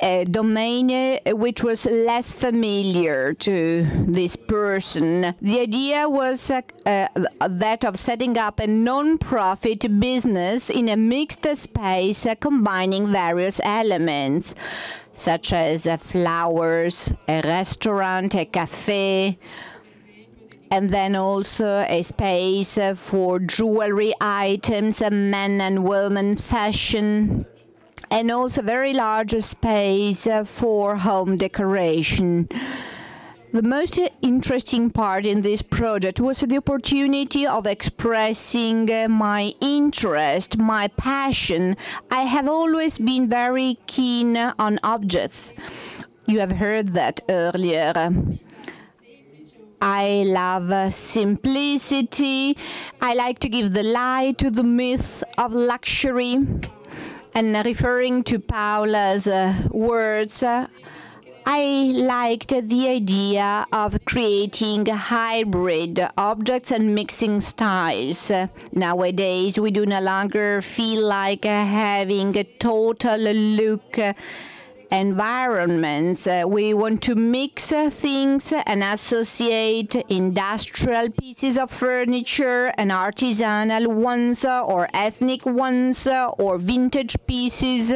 A domain which was less familiar to this person. The idea was that of setting up a non-profit business in a mixed space combining various elements, such as flowers, a restaurant, a cafe, and then also a space for jewelry items, men and women fashion, and also very large space for home decoration. The most interesting part in this project was the opportunity of expressing my interest, my passion. I have always been very keen on objects. You have heard that earlier. I love simplicity. I like to give the lie to the myth of luxury. And referring to Paola's words, I liked the idea of creating hybrid objects and mixing styles. Nowadays, we do no longer feel like having a total look environments. We want to mix things and associate industrial pieces of furniture and artisanal ones or ethnic ones or vintage pieces.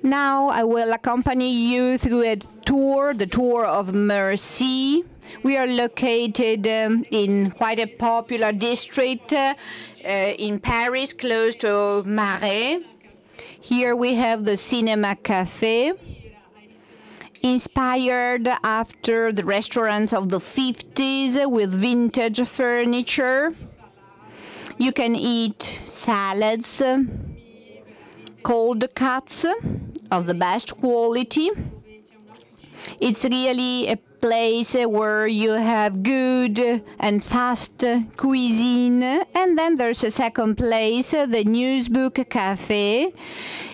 Now I will accompany you through a tour, the tour of Mercy. We are located in quite a popular district in Paris, close to Marais. Here we have the Cinema Cafe, inspired after the restaurants of the 50s with vintage furniture. You can eat salads, cold cuts of the best quality. It's really a place where you have good and fast cuisine. And then there's a second place, the Newsbook Cafe.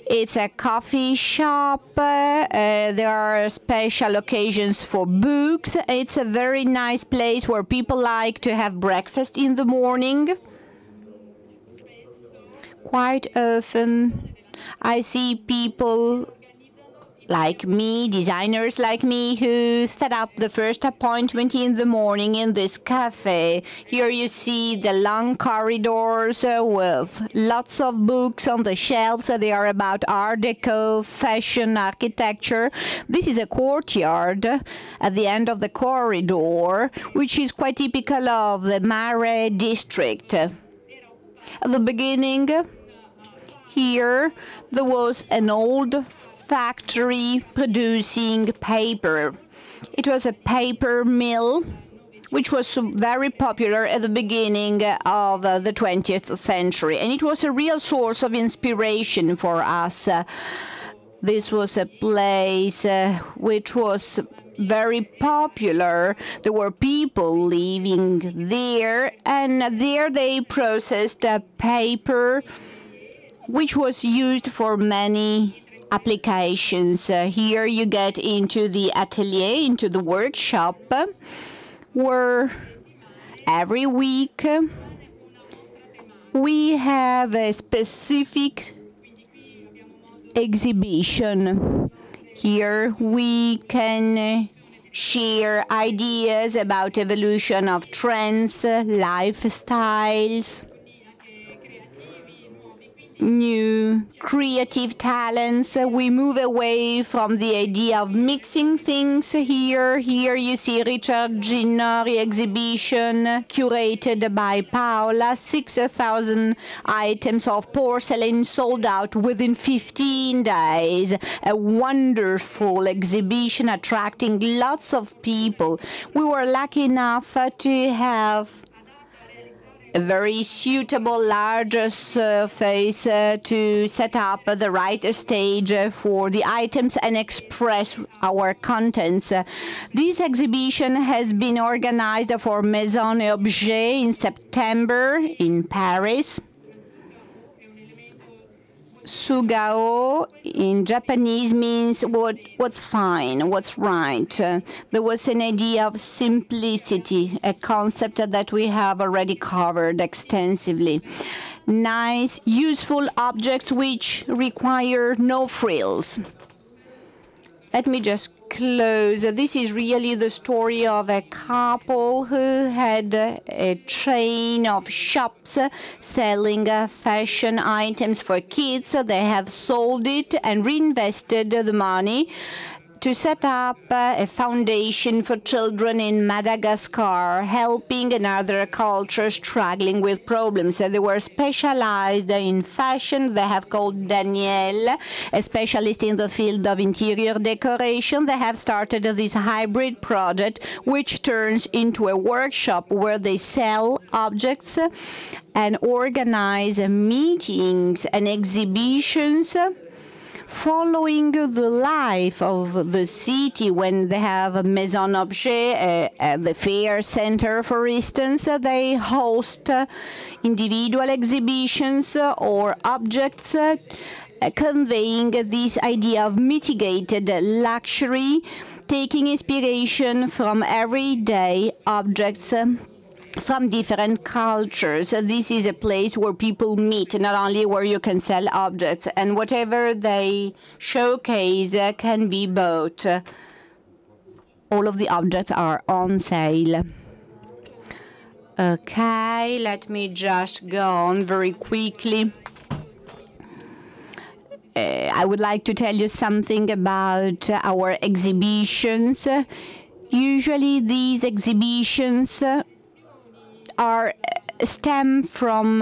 It's a coffee shop. There are special occasions for books. It's a very nice place where people like to have breakfast in the morning. Quite often, I see people like me, designers like me, who set up the first appointment in the morning in this cafe. Here you see the long corridors with lots of books on the shelves. They are about Art Deco, fashion, architecture. This is a courtyard at the end of the corridor, which is quite typical of the Mare district. At the beginning, here, there was an old factory producing paper. It was a paper mill which was very popular at the beginning of the 20th century, and it was a real source of inspiration for us. This was a place which was very popular. There were people living there, and there they processed paper which was used for many applications. Here you get into the atelier, into the workshop, where every week we have a specific exhibition. Here we can share ideas about evolution of trends, lifestyles, new creative talents. We move away from the idea of mixing things here. Here you see Richard Ginori exhibition curated by Paola. 6,000 items of porcelain sold out within 15 days. A wonderful exhibition attracting lots of people. We were lucky enough to have a very suitable large surface to set up the right stage for the items and express our contents. This exhibition has been organized for Maison et Objet in September in Paris. Sugao in Japanese means what's fine, what's right. There was an idea of simplicity, a concept that we have already covered extensively. Nice, useful objects which require no frills. Let me just close. This is really the story of a couple who had a chain of shops selling fashion items for kids. They have sold it and reinvested the money to set up a foundation for children in Madagascar, helping another culture struggling with problems. They were specialized in fashion. They have called Danielle, a specialist in the field of interior decoration. They have started this hybrid project, which turns into a workshop where they sell objects and organize meetings and exhibitions following the life of the city. When they have a Maison Objet, the fair center, for instance, they host individual exhibitions or objects conveying this idea of mitigated luxury, taking inspiration from everyday objects from different cultures. This is a place where people meet, not only where you can sell objects, and whatever they showcase can be bought. All of the objects are on sale. Okay, let me just go on very quickly. I would like to tell you something about our exhibitions. Usually these exhibitions stem from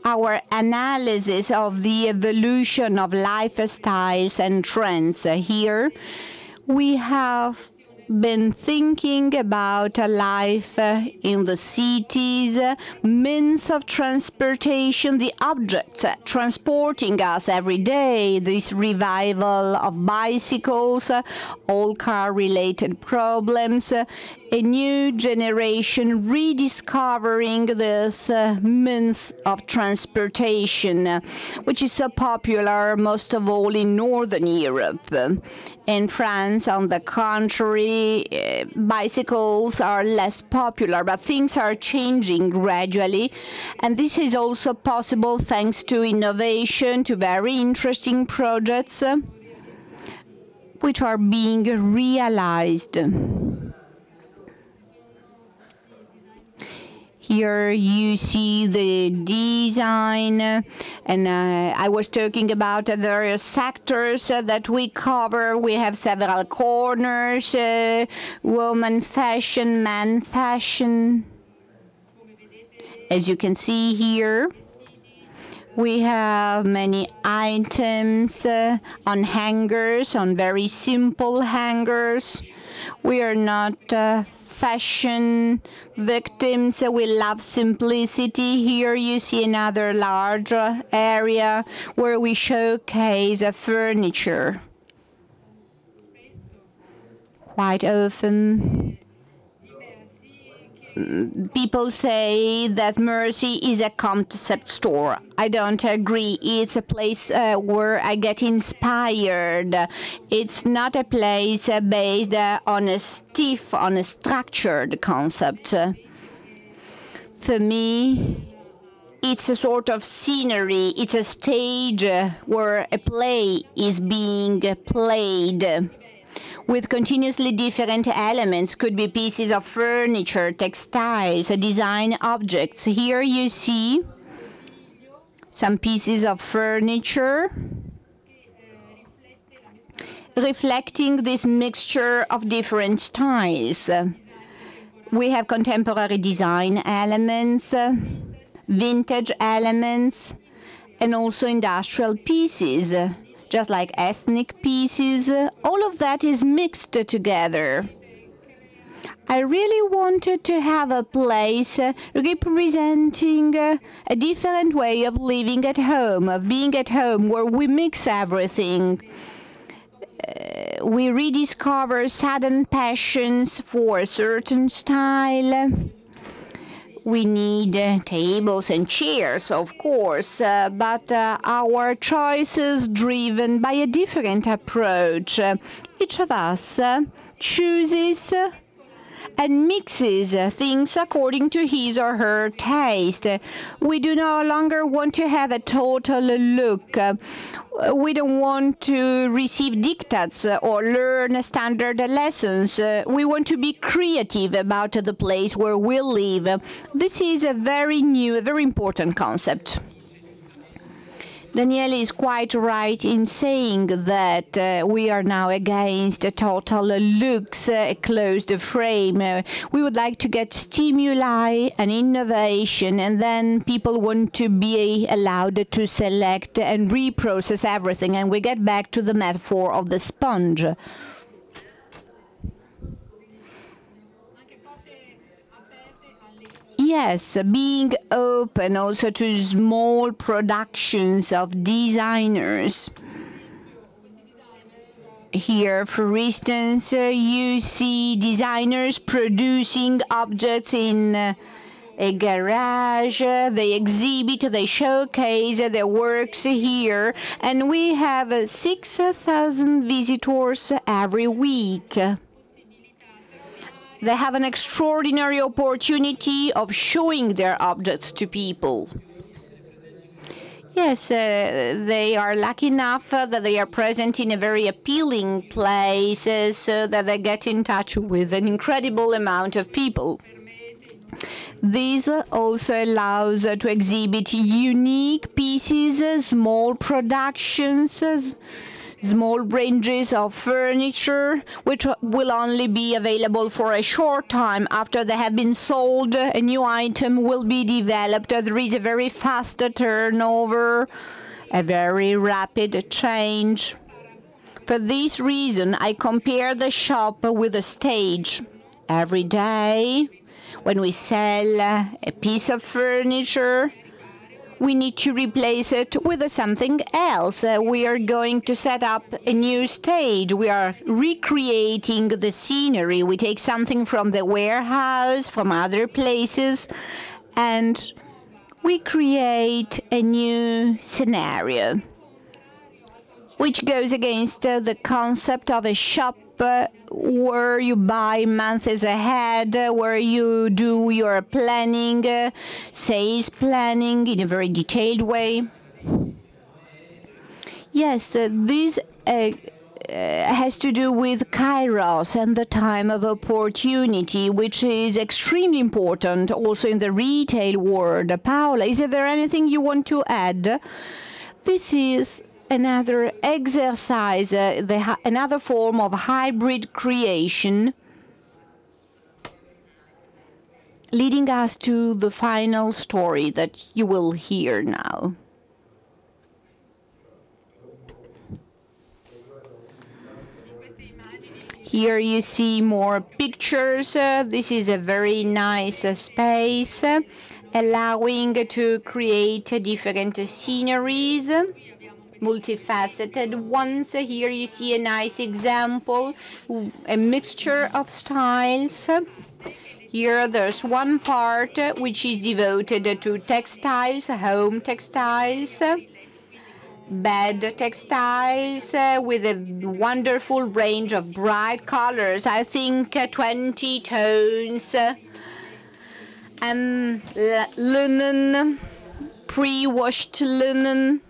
our analysis of the evolution of lifestyles and trends. Here we have been thinking about a life in the cities, means of transportation, the objects transporting us every day, this revival of bicycles, all car-related problems, a new generation rediscovering this means of transportation, which is so popular most of all in Northern Europe. In France, on the contrary, bicycles are less popular, but things are changing gradually, and this is also possible thanks to innovation, to very interesting projects which are being realized. Here you see the design, and I was talking about the various sectors that we cover. We have several corners, woman fashion, man fashion. As you can see here, we have many items on hangers, on very simple hangers. We are not fashion victims. We love simplicity. Here you see another large area where we showcase furniture. Quite often, people say that Mercy is a concept store. I don't agree. It's a place where I get inspired. It's not a place based on a stiff, on a structured concept. For me, it's a sort of scenery. It's a stage where a play is being played, with continuously different elements. Could be pieces of furniture, textiles, design objects. Here you see some pieces of furniture reflecting this mixture of different styles. We have contemporary design elements, vintage elements, and also industrial pieces, just like ethnic pieces. All of that is mixed together. I really wanted to have a place representing a different way of living at home, of being at home, where we mix everything. We rediscover sudden passions for a certain style. We need tables and chairs, of course, but our choice is driven by a different approach. Each of us chooses and mixes things according to his or her taste. We do no longer want to have a total look. We don't want to receive diktats or learn standard lessons. We want to be creative about the place where we live. This is a very new, a very important concept. Daniele is quite right in saying that we are now against total looks, a closed frame. We would like to get stimuli and innovation, and then people want to be allowed to select and reprocess everything, and we get back to the metaphor of the sponge. Yes, being open also to small productions of designers. Here, for instance, you see designers producing objects in a garage. They exhibit, they showcase their works here, and we have 6,000 visitors every week. They have an extraordinary opportunity of showing their objects to people. Yes, they are lucky enough that they are present in a very appealing place, so that they get in touch with an incredible amount of people. This also allows to exhibit unique pieces, small productions, small ranges of furniture, which will only be available for a short time. After they have been sold, a new item will be developed. There is a very fast turnover, a very rapid change. For this reason, I compare the shop with a stage. Every day, when we sell a piece of furniture, we need to replace it with something else. We are going to set up a new stage. We are recreating the scenery. We take something from the warehouse, from other places, and we create a new scenario, which goes against the concept of a shop where you buy months ahead, where you do your planning, sales planning in a very detailed way. Yes, this has to do with kairos and the time of opportunity, which is extremely important also in the retail world. Paola, is there anything you want to add? This is another exercise, another form of hybrid creation, leading us to the final story that you will hear now. Here you see more pictures. This is a very nice space, allowing to create different sceneries, multifaceted ones. Here you see a nice example, a mixture of styles. Here there's one part which is devoted to textiles, home textiles, bed textiles, with a wonderful range of bright colors, I think 20 tones, and linen, pre-washed linen.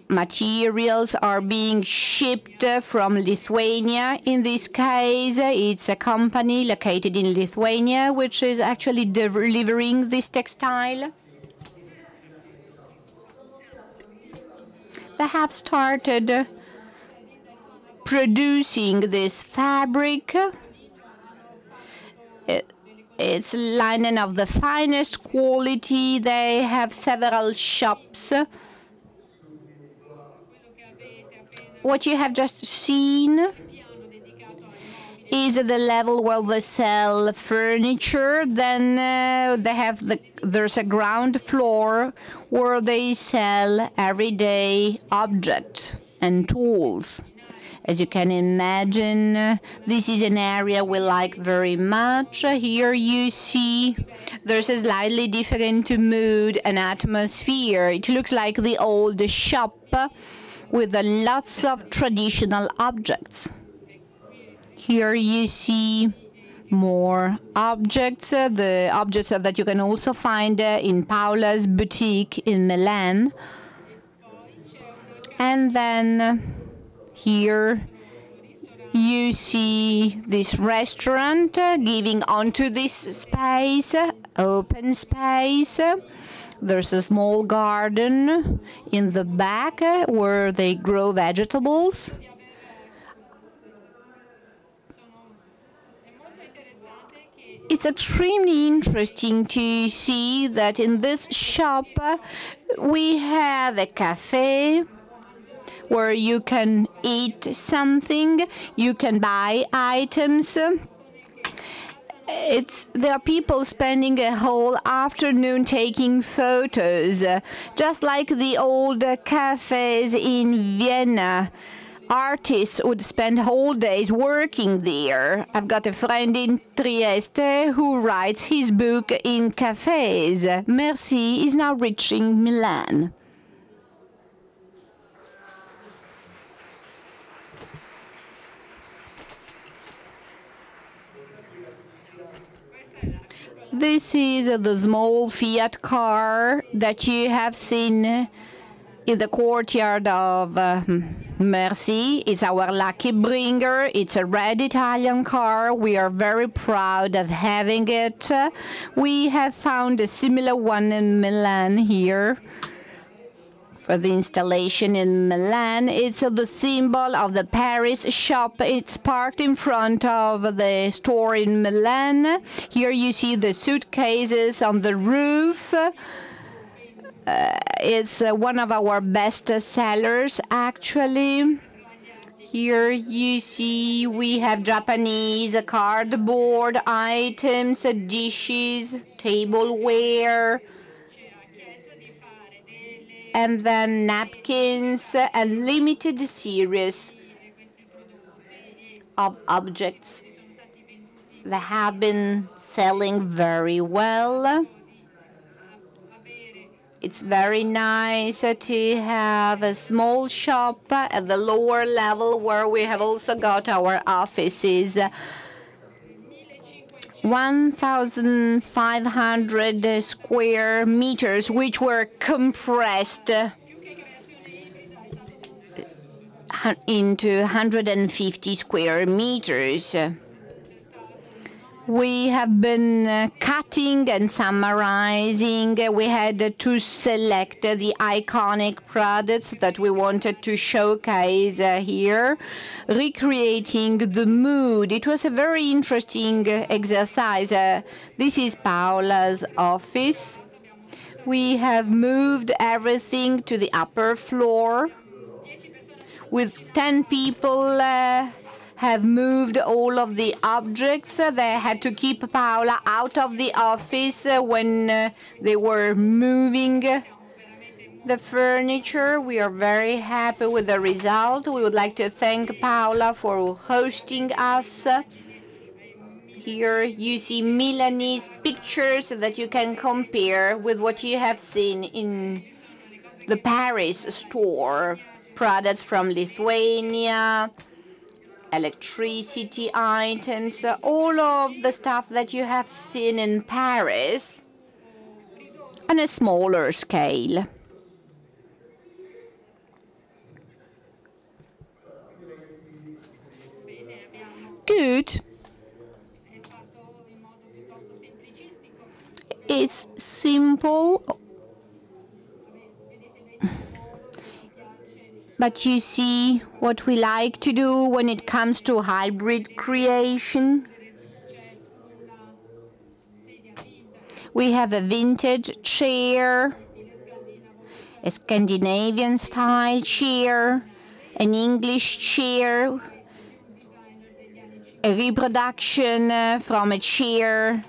Materials are being shipped from Lithuania. In this case, it's a company located in Lithuania which is actually delivering this textile. They have started producing this fabric. It's linen of the finest quality. They have several shops. What you have just seen is the level where they sell furniture. Then there's a ground floor where they sell everyday objects and tools. As you can imagine, this is an area we like very much. Here you see there's a slightly different mood and atmosphere. It looks like the old shop with lots of traditional objects. Here you see more objects, the objects that you can also find in Paola's boutique in Milan. And then here you see this restaurant giving onto this space, open space. There's a small garden in the back where they grow vegetables. It's extremely interesting to see that in this shop we have a cafe where you can eat something, you can buy items. There are people spending a whole afternoon taking photos, just like the old cafes in Vienna. Artists would spend whole days working there. I've got a friend in Trieste who writes his book in cafes. Merci is now reaching Milan. This is the small Fiat car that you have seen in the courtyard of Merci. It's our lucky bringer. It's a red Italian car. We are very proud of having it. We have found a similar one in Milan here. For the installation in Milan, it's the symbol of the Paris shop. It's parked in front of the store in Milan. Here you see the suitcases on the roof. It's one of our best sellers, actually. Here you see we have Japanese cardboard items, dishes, tableware, and then napkins, a limited series of objects that have been selling very well. It's very nice to have a small shop at the lower level where we have also got our offices. 1,500 square meters, which were compressed into 150 square meters. We have been cutting and summarizing. We had to select the iconic products that we wanted to showcase here, recreating the mood. It was a very interesting exercise. This is Paola's office. We have moved everything to the upper floor. With 10 people have moved all of the objects. They had to keep Paola out of the office when they were moving the furniture. We are very happy with the result. We would like to thank Paola for hosting us. Here you see Milanese pictures that you can compare with what you have seen in the Paris store. Products from Lithuania, electricity items, all of the stuff that you have seen in Paris on a smaller scale. Good. It's simple. But you see what we like to do when it comes to hybrid creation. We have a vintage chair, a Scandinavian style chair, an English chair, a reproduction from a chair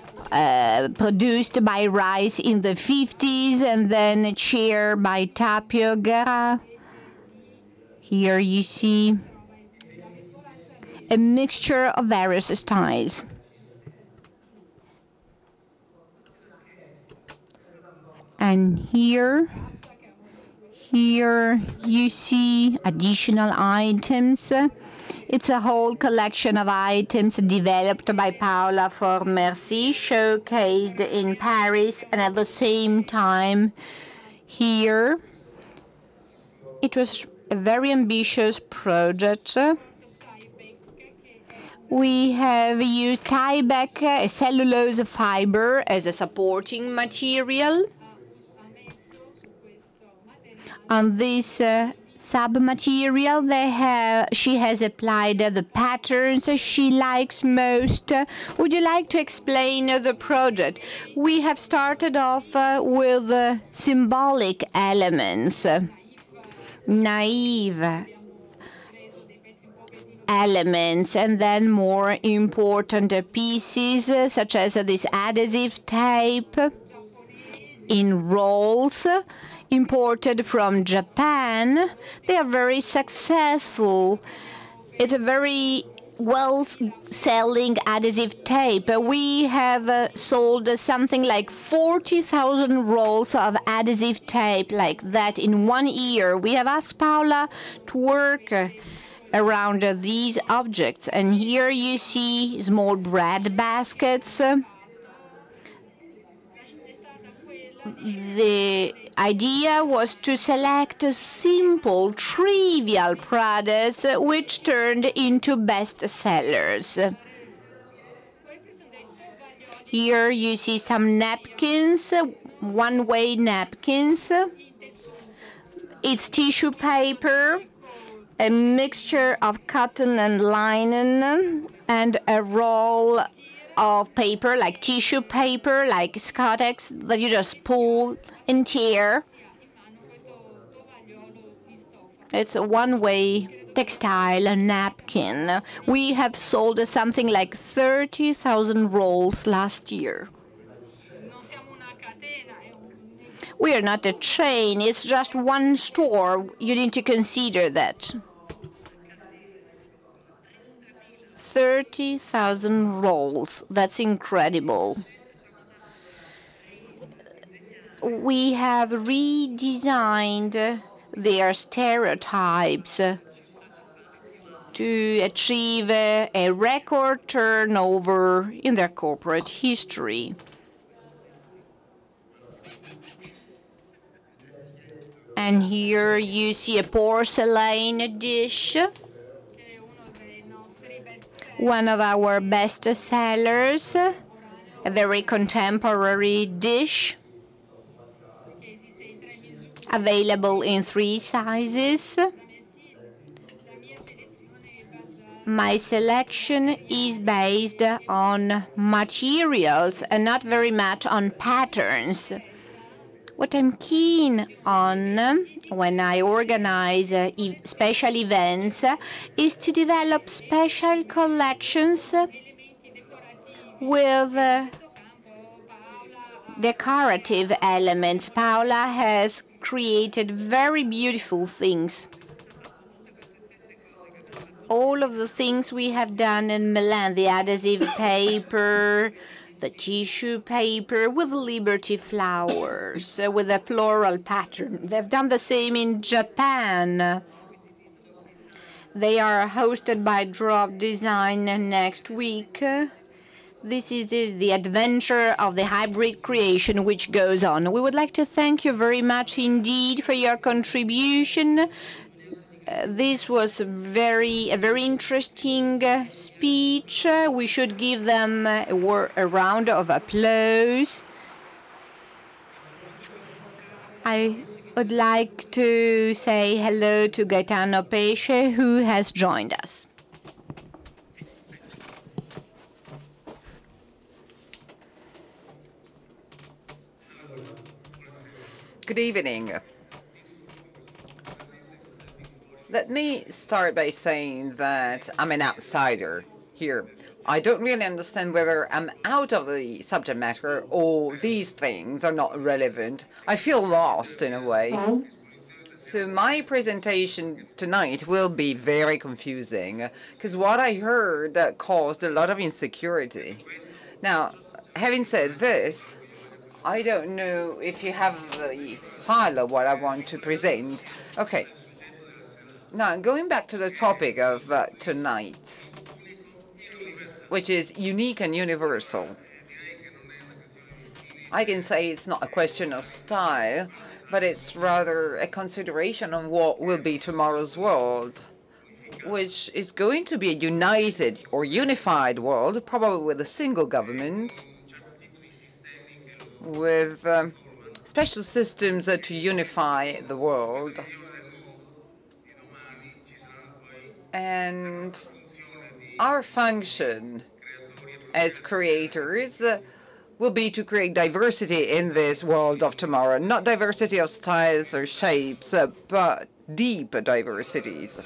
produced by Rice in the 50s, and then a chair by Tapio Guerra. Here you see a mixture of various styles. And here you see additional items. It's a whole collection of items developed by Paola for Merci, showcased in Paris, and at the same time here. It was a very ambitious project. We have used Tyvek, a cellulose fiber, as a supporting material. On this sub-material, she has applied the patterns she likes most. Would you like to explain the project? We have started off with symbolic elements, naive elements, and then more important pieces such as this adhesive tape in rolls imported from Japan. They are very successful. It's a very well-selling adhesive tape. We have sold something like 40,000 rolls of adhesive tape like that in 1 year. We have asked Paola to work around these objects. And here you see small bread baskets. The idea was to select simple, trivial products which turned into bestsellers. Here you see some napkins, one-way napkins. It's tissue paper, a mixture of cotton and linen, and a roll of paper, like tissue paper, like Scottex, that you just pull and tear. It's a one-way textile napkin. We have sold something like 30,000 rolls last year. We are not a chain, it's just one store. You need to consider that. 30,000 rolls, that's incredible. We have redesigned their stereotypes to achieve a record turnover in their corporate history. And here you see a porcelain dish, one of our best sellers, a very contemporary dish, available in 3 sizes. My selection is based on materials and not very much on patterns. What I'm keen on when I organize special events is to develop special collections with decorative elements. Paola has created very beautiful things. All of the things we have done in Milan, the adhesive paper, the tissue paper with Liberty flowers, with a floral pattern. They've done the same in Japan. They are hosted by Drop Design next week. This is the adventure of the hybrid creation which goes on. We would like to thank you very much indeed for your contribution. This was a very interesting speech. We should give them a round of applause. I would like to say hello to Gaetano Pesce, who has joined us. Good evening. Let me start by saying that I'm an outsider here. I don't really understand whether I'm out of the subject matter or these things are not relevant. I feel lost in a way. So my presentation tonight will be very confusing because what I heard caused a lot of insecurity. Now, having said this, I don't know if you have the file of what I want to present. Okay. Now, going back to the topic of tonight, which is unique and universal, I can say it's not a question of style, but it's rather a consideration of what will be tomorrow's world, which is going to be a united or unified world, probably with a single government, with special systems to unify the world. And our function as creators will be to create diversity in this world of tomorrow. Not diversity of styles or shapes, but deep diversities.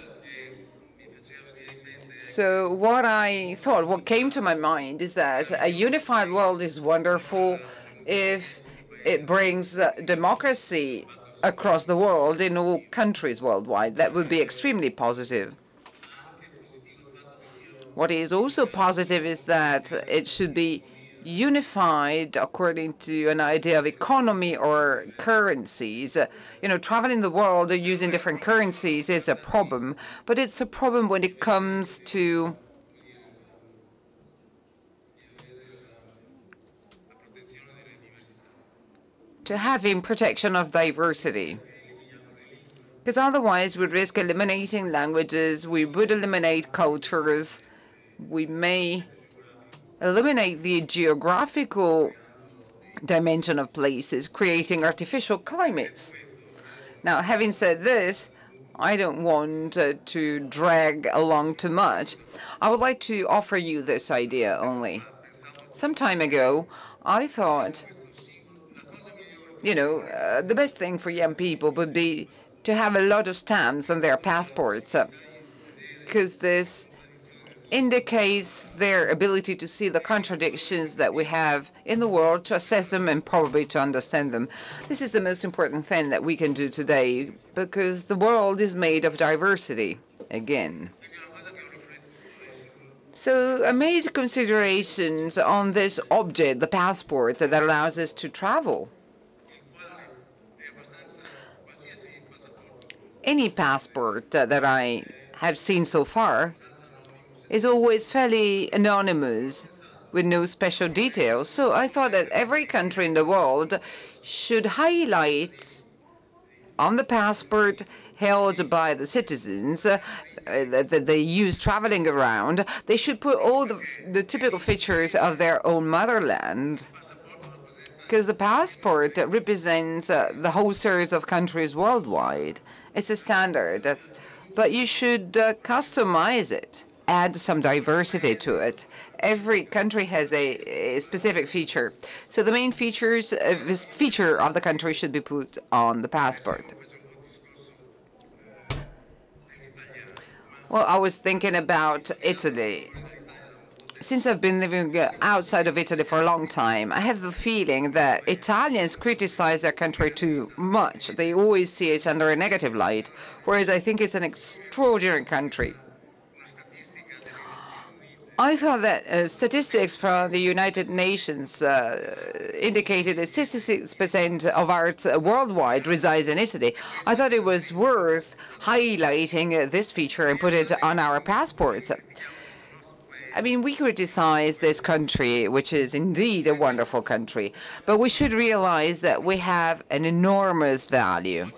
So what came to my mind is that a unified world is wonderful if it brings democracy across the world in all countries worldwide. That would be extremely positive. What is also positive is that it should be unified according to an idea of economy or currencies. Traveling the world using different currencies is a problem, but it's a problem when it comes to having protection of diversity. Because otherwise we'd risk eliminating languages, we would eliminate cultures, we may eliminate the geographical dimension of places, creating artificial climates. Now, having said this, I don't want to drag along too much. I would like to offer you this idea only. Some time ago, I thought, the best thing for young people would be to have a lot of stamps on their passports, because this indicates their ability to see the contradictions that we have in the world, to assess them and probably to understand them. This is the most important thing that we can do today, because the world is made of diversity, again. So I made considerations on this object, the passport, that allows us to travel. Any passport that I have seen so far is always fairly anonymous, with no special details. So I thought that every country in the world should highlight on the passport held by the citizens that they use traveling around, they should put all the typical features of their own motherland, because the passport represents the whole series of countries worldwide. It's a standard, but you should customize it, add some diversity to it. Every country has a specific feature. So the main features, this feature of the country should be put on the passport. Well, I was thinking about Italy. Since I've been living outside of Italy for a long time, I have the feeling that Italians criticize their country too much. They always see it under a negative light, whereas I think it's an extraordinary country. I thought that statistics from the United Nations indicated that 66% of arts worldwide resides in Italy. I thought it was worth highlighting this feature and put it on our passports. I mean, we criticize this country, which is indeed a wonderful country, but we should realize that we have an enormous value.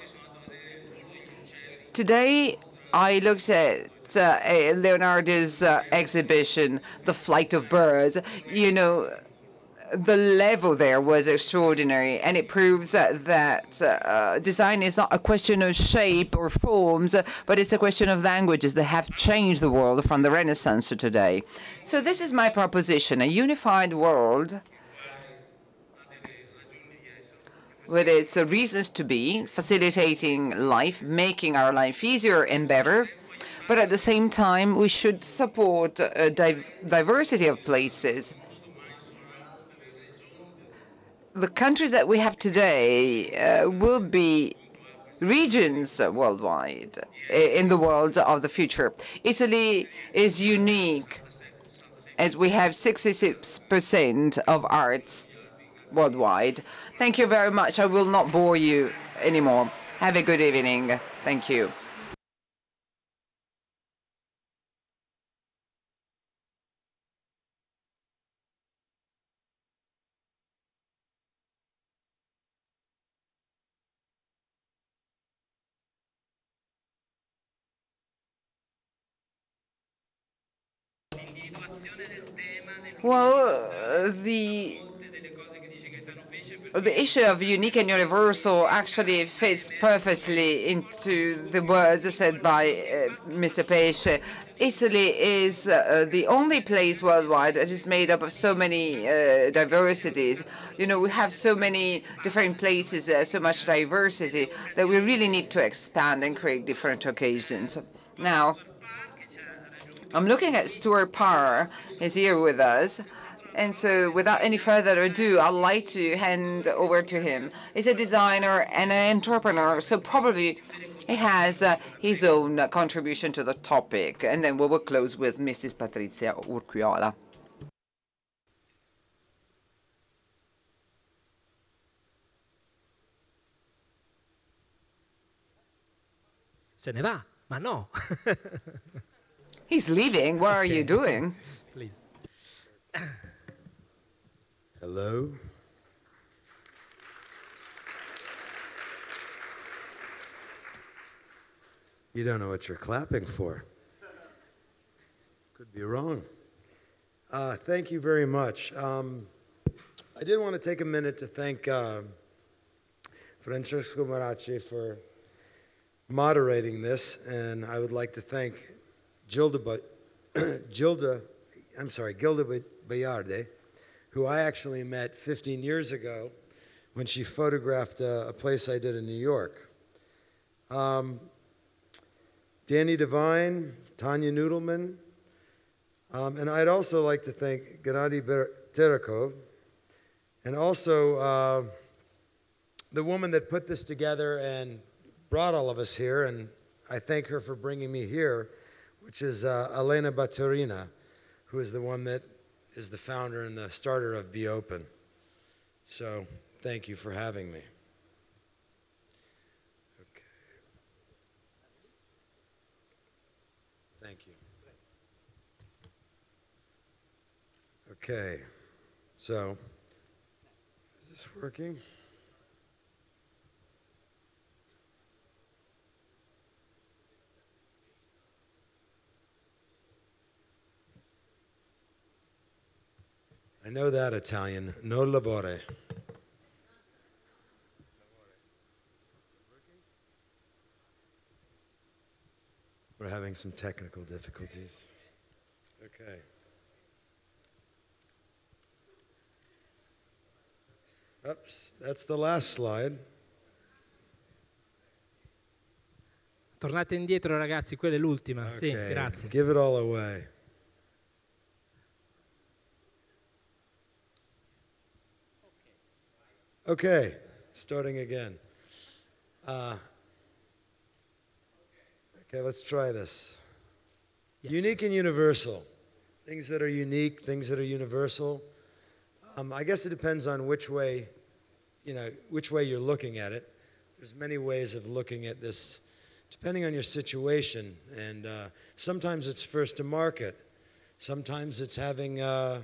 Today, I looked at Leonardo's exhibition, The Flight of Birds. You know, the level there was extraordinary, and it proves that design is not a question of shape or forms, but it's a question of languages that have changed the world from the Renaissance to today. So this is my proposition: a unified world with its reasons to be, facilitating life, making our life easier and better. But at the same time, we should support a diversity of places. The countries that we have today will be regions worldwide, in the world of the future. Italy is unique, as we have 66% of arts worldwide. Thank you very much. I will not bore you anymore. Have a good evening. Thank you. Well, the issue of unique and universal actually fits perfectly into the words said by Mr. Pesce. Italy is the only place worldwide that is made up of so many diversities. You know, we have so many different places, so much diversity, that we really need to expand and create different occasions. Now, I'm looking at Stuart Parr. He's here with us. And so without any further ado, I'd like to hand over to him. He's a designer and an entrepreneur, so probably he has his own contribution to the topic. And then we will close with Mrs. Patrizia Urquiola. Se ne va, ma no. He's leaving. What are you doing? Please. Hello. You don't know what you're clapping for. Could be wrong. Thank you very much. I did want to take a minute to thank Francesco Maracci for moderating this, and I would like to thank Gilda Bayarde, who I actually met 15 years ago when she photographed a place I did in New York. Danny Devine, Tanya Noodleman, and I'd also like to thank Gennady Terekov, and also the woman that put this together and brought all of us here, and I thank her for bringing me here, which is Elena Baturina, who is the one that is the founder and the starter of Be Open. So thank you for having me. Okay. Thank you. Okay, so is this working? I know that Italian, no lavore. We're having some technical difficulties. Okay. Oops, that's the last slide. Tornate indietro ragazzi, quella è l'ultima. Okay. Sì, grazie. Give it all away. Okay, starting again. Okay, let's try this. Yes. Unique and universal. Things that are unique, things that are universal. I guess it depends on which way you're looking at it. There's many ways of looking at this, depending on your situation. And sometimes it's first to market. Sometimes it's having a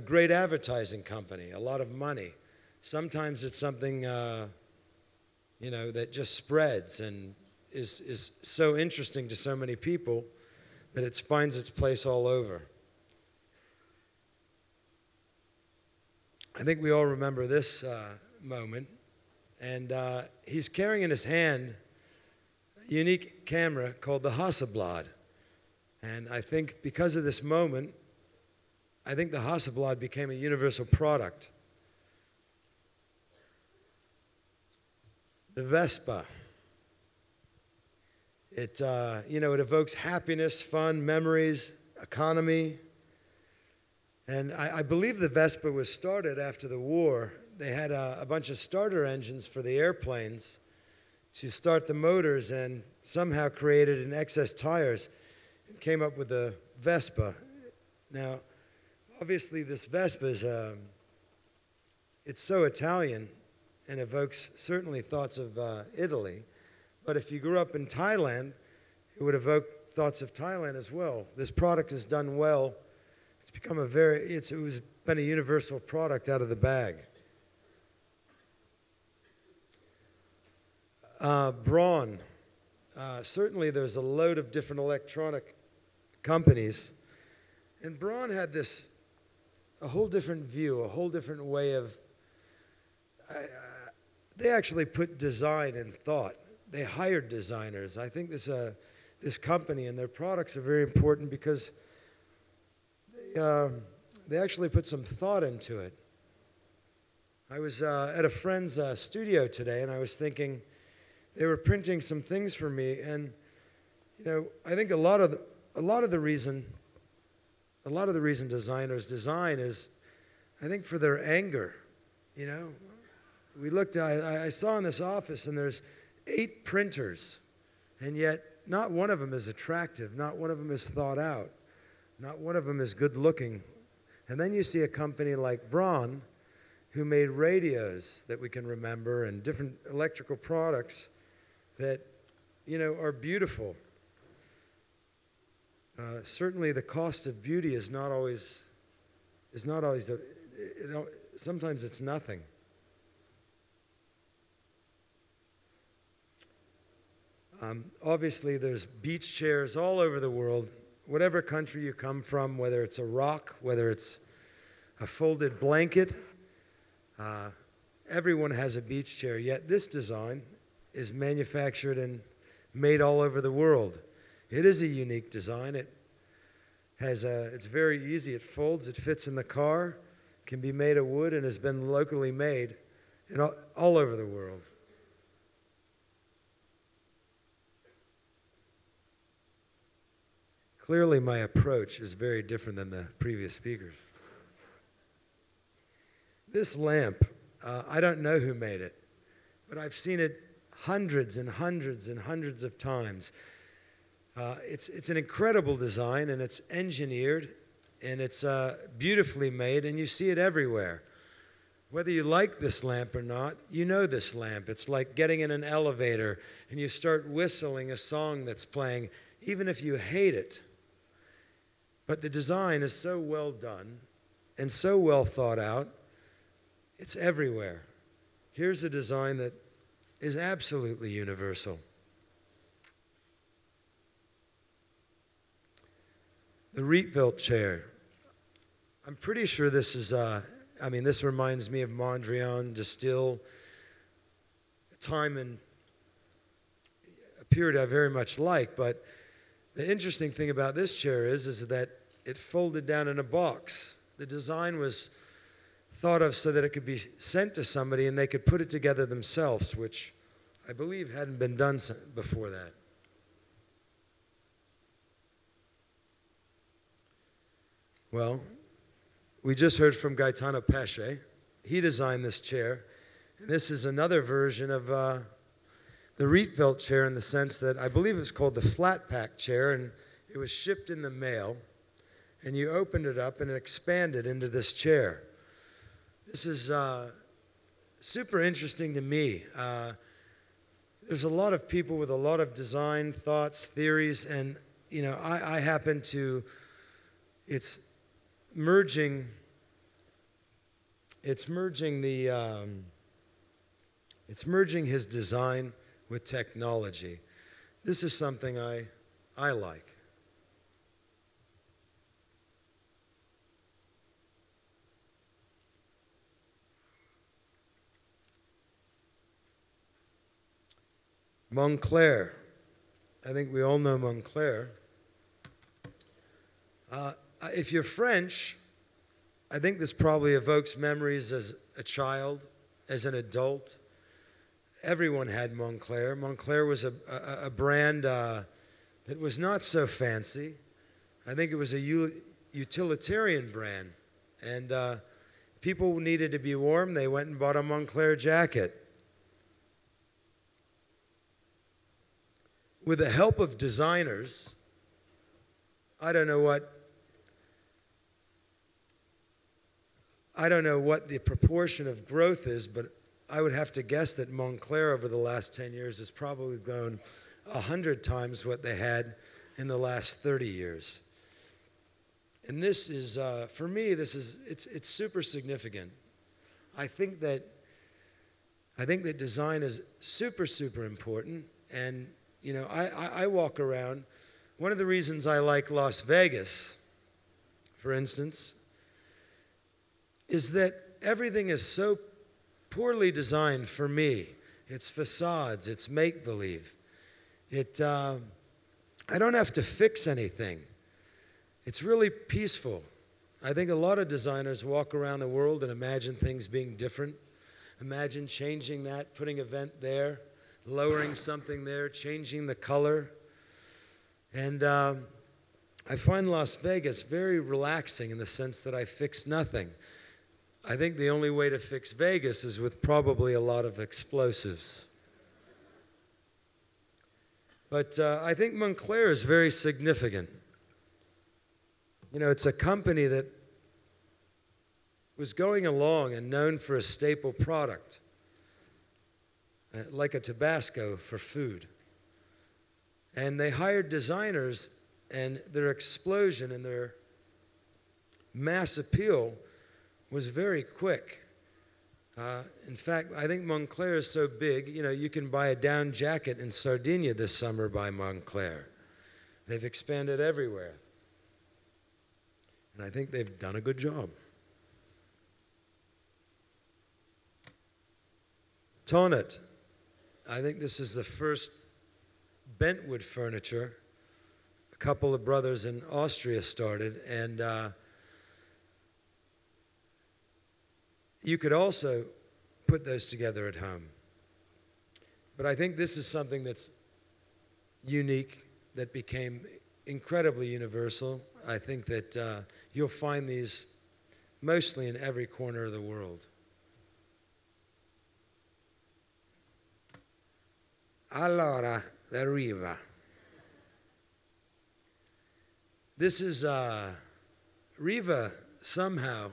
great advertising company, a lot of money. Sometimes it's something, that just spreads and is so interesting to so many people that it finds its place all over. I think we all remember this moment. And he's carrying in his hand a unique camera called the Hasselblad. And I think because of this moment, I think the Hasselblad became a universal product. The Vespa. It evokes happiness, fun, memories, economy. And I believe the Vespa was started after the war. They had a bunch of starter engines for the airplanes to start the motors and somehow created an excess tires and came up with the Vespa. Now, obviously this Vespa is, it's so Italian and evokes certainly thoughts of Italy. But if you grew up in Thailand, it would evoke thoughts of Thailand as well. This product has done well. It's become been a universal product out of the bag. Braun. Certainly there's a load of different electronic companies. And Braun had a whole different view, a whole different way of, they actually put design in thought. They hired designers. I think this company and their products are very important because they actually put some thought into it. I was at a friend's studio today, and I was thinking, they were printing some things for me, and I think a lot of the reason designers design is, I think, for their anger. We looked. I saw in this office, and there's 8 printers, and yet not one of them is attractive. Not one of them is thought out. Not one of them is good looking. And then you see a company like Braun, who made radios that we can remember and different electrical products that, are beautiful. Certainly the cost of beauty is not always sometimes it's nothing. Obviously there's beach chairs all over the world, whatever country you come from, whether it's a rock, whether it's a folded blanket, everyone has a beach chair, yet this design is manufactured and made all over the world. It is a unique design. It's very easy. It folds, it fits in the car, can be made of wood, and has been locally made all over the world. Clearly my approach is very different than the previous speakers. This lamp, I don't know who made it, but I've seen it hundreds and hundreds and hundreds of times. It's an incredible design, and it's engineered, and it's beautifully made, and you see it everywhere. Whether you like this lamp or not, you know this lamp. It's like getting in an elevator and you start whistling a song that's playing, even if you hate it. But the design is so well done and so well thought out, it's everywhere. Here's a design that is absolutely universal. The Rietveld chair. I'm pretty sure this is, this reminds me of Mondrian, Distill, a time and a period I very much like. But the interesting thing about this chair is that it folded down in a box. The design was thought of so that it could be sent to somebody and they could put it together themselves, which I believe hadn't been done before that. Well, we just heard from Gaetano Pesce. He designed this chair. And this is another version of the Rietveld chair, in the sense that I believe it's called the flat pack chair, and it was shipped in the mail, and you opened it up and it expanded into this chair. This is super interesting to me. There's a lot of people with a lot of design thoughts, theories, and I happen to, it's merging his design with technology. This is something I like. Montclair. I think we all know Montclair. If you're French, I think this probably evokes memories as a child, as an adult. Everyone had Montclair. Montclair was a brand that was not so fancy. I think it was a utilitarian brand. And people needed to be warm. They went and bought a Montclair jacket. With the help of designers, I don't know what the proportion of growth is, but I would have to guess that Montclair over the last 10 years has probably grown 100 times what they had in the last 30 years. And this is, for me, it's super significant. I think that design is super, super important. And I walk around. One of the reasons I like Las Vegas, for instance, is that everything is so poorly designed for me. It's facades, it's make-believe. I don't have to fix anything. It's really peaceful. I think a lot of designers walk around the world and imagine things being different. Imagine changing that, putting a vent there, lowering something there, changing the color. And I find Las Vegas very relaxing in the sense that I fix nothing. I think the only way to fix Vegas is with probably a lot of explosives. But I think Montclair is very significant. It's a company that was going along and known for a staple product, like a Tabasco for food. And they hired designers, and their explosion and their mass appeal was very quick. In fact, I think Montclair is so big, you can buy a down jacket in Sardinia this summer by Montclair. They've expanded everywhere. And I think they've done a good job. Tonnet. I think this is the first bentwood furniture a couple of brothers in Austria started, and you could also put those together at home. But I think this is something that's unique, that became incredibly universal. I think that you'll find these mostly in every corner of the world. Allora, the Riva. This is Riva somehow.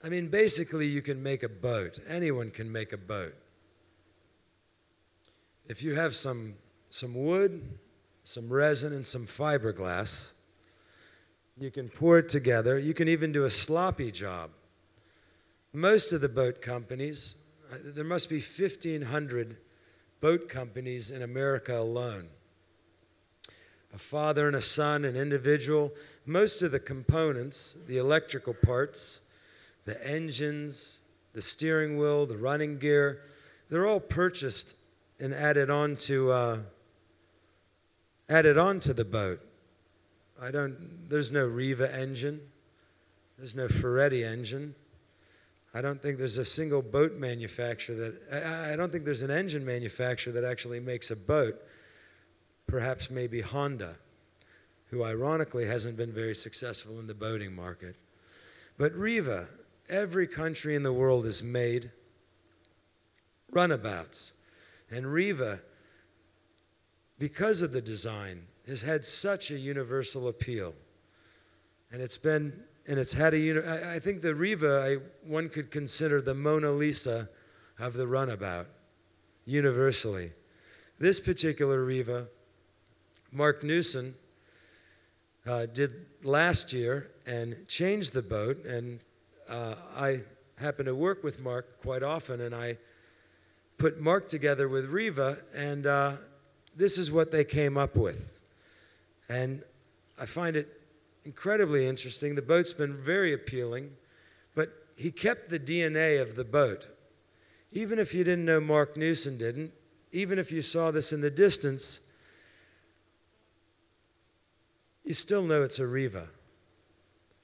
I mean, basically, you can make a boat. Anyone can make a boat. If you have some wood, some resin, and some fiberglass, you can pour it together. You can even do a sloppy job. Most of the boat companies, there must be 1,500 boat companies in America alone. A father and a son, an individual. Most of the components, the electrical parts, the engines, the steering wheel, the running gear, they're all purchased and added on to the boat. There's no Riva engine. There's no Ferretti engine. I don't think there's a single boat manufacturer I don't think there's an engine manufacturer that actually makes a boat. Perhaps maybe Honda, who ironically hasn't been very successful in the boating market. But Riva, every country in the world has made runabouts. And Riva, because of the design, has had such a universal appeal. And it's had I think the Riva, one could consider the Mona Lisa of the runabout, universally. This particular Riva, Mark Newson did last year and changed the boat, and I happen to work with Mark quite often, and I put Mark together with Riva, and this is what they came up with. And I find it incredibly interesting. The boat's been very appealing, but he kept the DNA of the boat. Even if you didn't know Mark Newson didn't, even if you saw this in the distance, you still know it's a Riva.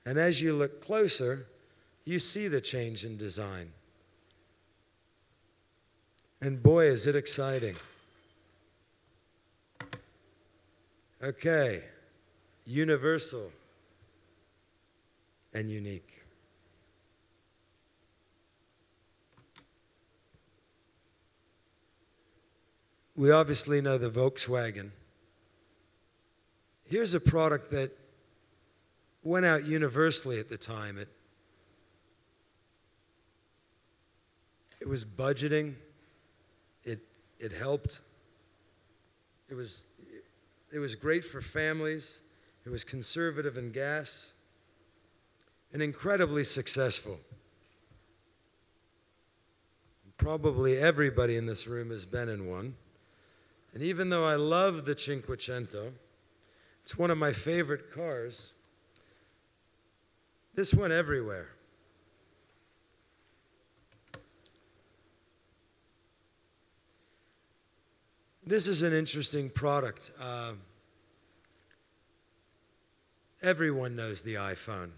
And as you look closer, you see the change in design. And boy, is it exciting. Okay, universal and unique. We obviously know the Volkswagen. Here's a product that went out universally at the time. It was budgeting. It helped. It was great for families. It was conservative in gas and incredibly successful. Probably everybody in this room has been in one. And even though I love the Cinquecento, it's one of my favorite cars, this went everywhere. This is an interesting product. Everyone knows the iPhone.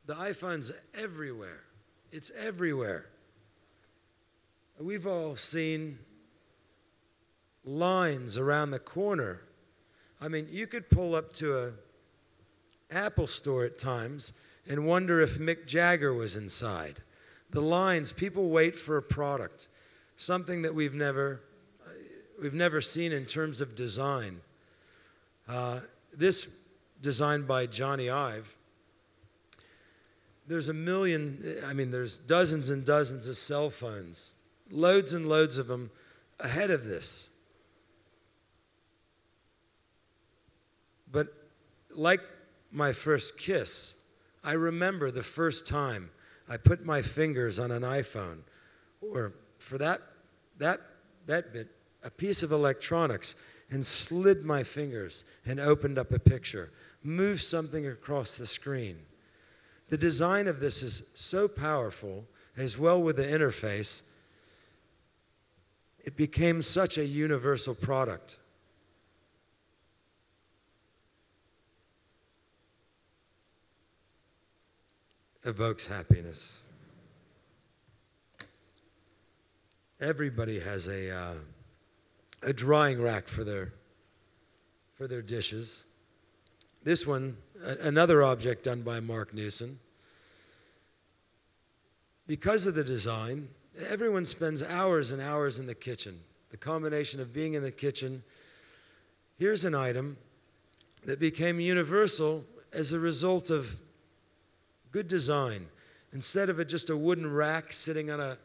The iPhone's everywhere. It's everywhere. We've all seen lines around the corner. I mean, you could pull up to an Apple store at times and wonder if Mick Jagger was inside. The lines, people wait for a product, something that we've never seen in terms of design. This designed by Johnny Ive. There's there's dozens and dozens of cell phones, loads and loads of them ahead of this. But like my first kiss, I remember the first time I put my fingers on an iPhone, or for that bit, a piece of electronics, and slid my fingers and opened up a picture, moved something across the screen. The design of this is so powerful, as well with the interface, it became such a universal product. evokes happiness. Everybody has a drying rack for their dishes. This one, another object done by Mark Newson. Because of the design, everyone spends hours and hours in the kitchen. The combination of being in the kitchen. Here's an item that became universal as a result of good design. Instead of just a wooden rack sitting on a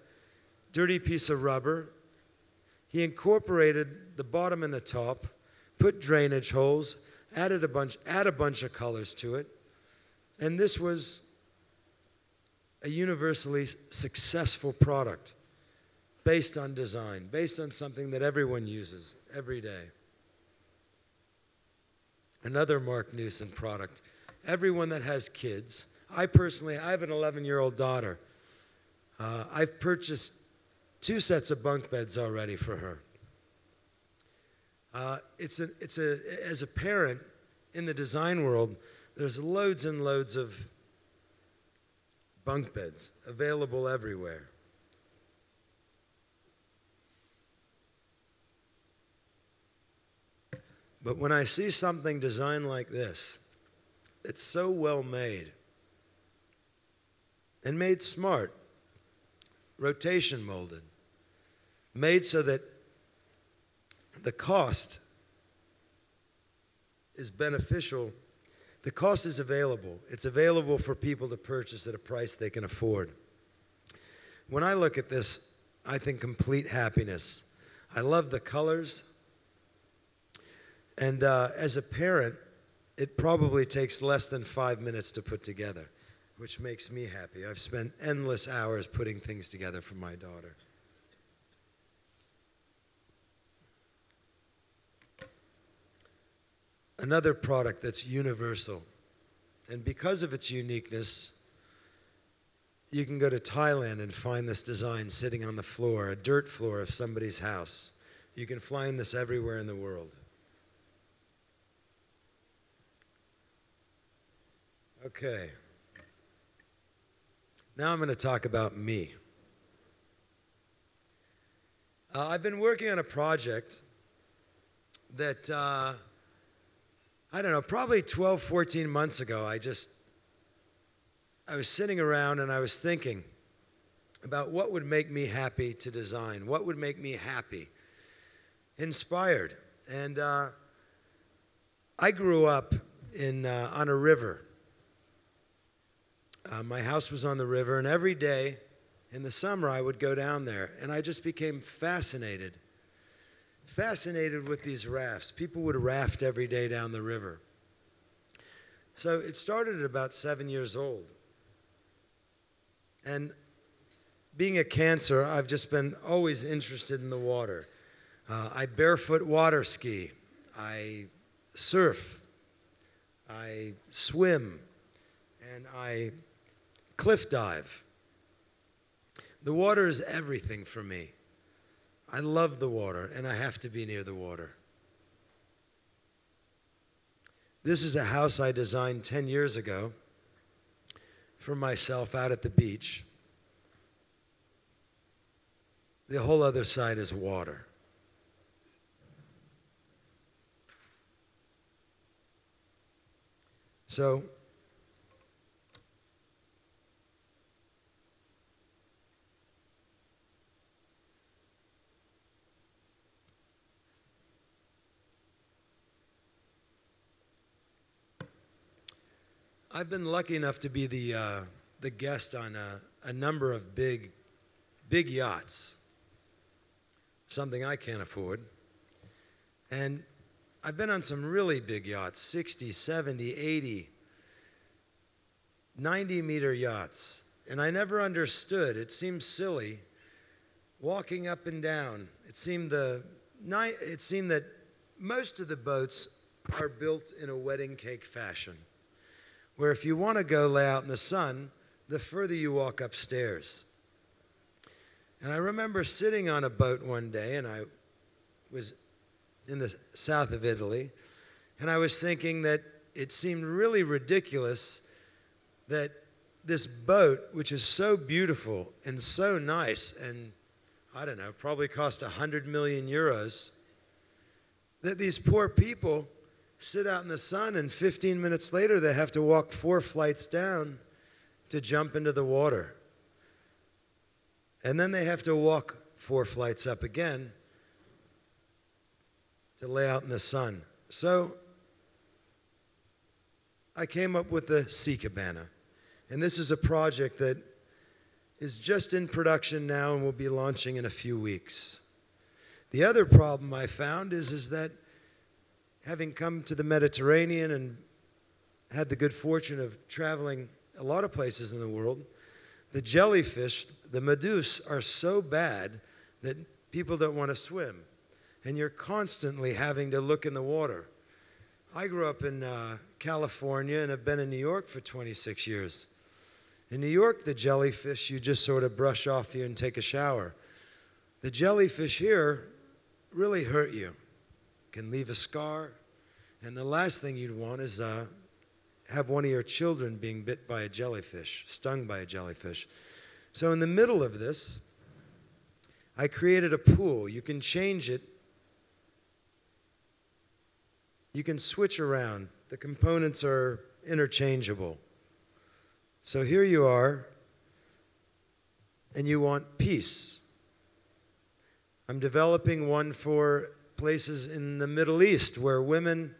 dirty piece of rubber, he incorporated the bottom and the top, put drainage holes, add a bunch of colors to it, and this was a universally successful product based on design, based on something that everyone uses every day. Another Mark Newson product. Everyone that has kids, I have an 11-year-old daughter. I've purchased 2 sets of bunk beds already for her. As a parent in the design world, there's loads and loads of bunk beds available everywhere. But when I see something designed like this, it's so well made and made smart, rotation molded, made so that the cost is beneficial. The cost is available. It's available for people to purchase at a price they can afford. When I look at this, I think complete happiness. I love the colors. And as a parent, it probably takes less than 5 minutes to put together, which makes me happy. I've spent endless hours putting things together for my daughter. Another product that's universal, and because of its uniqueness, you can go to Thailand and find this design sitting on the floor, a dirt floor of somebody's house. You can find this everywhere in the world. Okay. Now I'm going to talk about me. I've been working on a project that, I don't know, probably 12, 14 months ago, I was sitting around and I was thinking about what would make me happy to design, what would make me happy, inspired. And I grew up on a river. My house was on the river, and every day in the summer I would go down there, and I just became fascinated with these rafts. People would raft every day down the river. So it started at about 7 years old. And being a Cancer, I've just been always interested in the water. I barefoot water ski. I surf. I swim. And I cliff dive. The water is everything for me. I love the water, and I have to be near the water. This is a house I designed 10 years ago for myself out at the beach. The whole other side is water. So, I've been lucky enough to be the guest on a number of big yachts, something I can't afford. And I've been on some really big yachts, 60, 70, 80, 90-meter yachts. And I never understood. It seemed silly walking up and down. It seemed that most of the boats are built in a wedding cake fashion, where if you want to go lay out in the sun, the further you walk upstairs. And I remember sitting on a boat one day, and I was in the south of Italy, and I was thinking that it seemed really ridiculous that this boat, which is so beautiful and so nice, and I don't know, probably cost 100 million euros, that these poor people sit out in the sun, and 15 minutes later they have to walk 4 flights down to jump into the water. And then they have to walk 4 flights up again to lay out in the sun. So I came up with the Sea Cabana. And this is a project that is just in production now and will be launching in a few weeks. The other problem I found is that having come to the Mediterranean and had the good fortune of traveling a lot of places in the world, the jellyfish, the meduses, are so bad that people don't want to swim. And you're constantly having to look in the water. I grew up in California and have been in New York for 26 years. In New York, the jellyfish, you just sort of brush off you and take a shower. The jellyfish here really hurt you, can leave a scar. And the last thing you'd want is have one of your children being bit by a jellyfish, stung by a jellyfish. So in the middle of this, I created a pool. You can change it. You can switch around. The components are interchangeable. So here you are, and you want peace. I'm developing one for places in the Middle East where women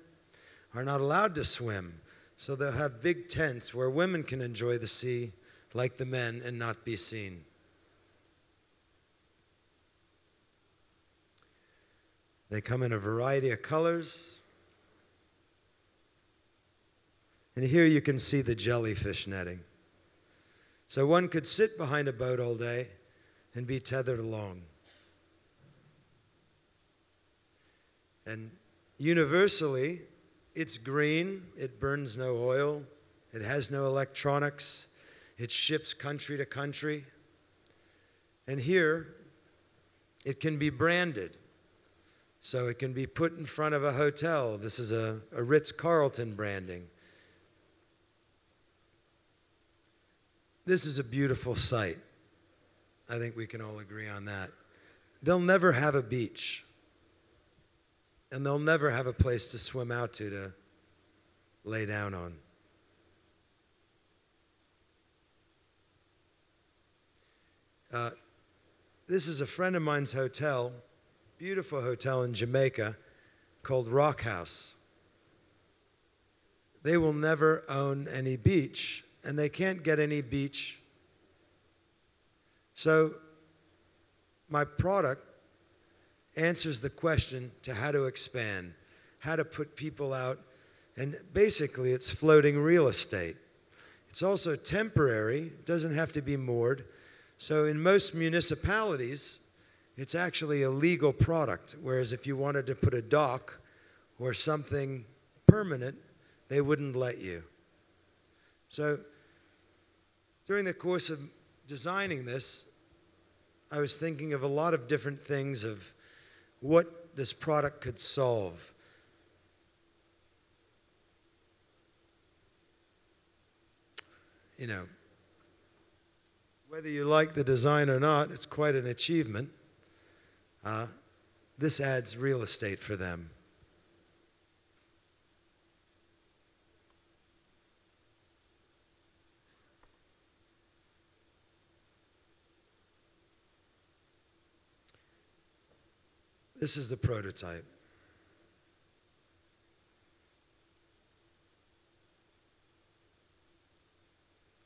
are not allowed to swim. So they'll have big tents where women can enjoy the sea like the men and not be seen. They come in a variety of colors. And here you can see the jellyfish netting. So one could sit behind a boat all day and be tethered along. And universally, it's green, it burns no oil, it has no electronics, it ships country to country. And here, it can be branded. So it can be put in front of a hotel. This is a Ritz-Carlton branding. This is a beautiful sight. I think we can all agree on that. They'll never have a beach. And they'll never have a place to swim out to lay down on. This is a friend of mine's hotel, beautiful hotel in Jamaica called Rock House. They will never own any beach, and they can't get any beach. So my product answers the question to how to expand, how to put people out, and basically it's floating real estate. It's also temporary, it doesn't have to be moored. So in most municipalities, it's actually a legal product, whereas if you wanted to put a dock or something permanent, they wouldn't let you. So during the course of designing this, I was thinking of a lot of different things of what this product could solve. You know, whether you like the design or not, it's quite an achievement. This adds real estate for them. This is the prototype.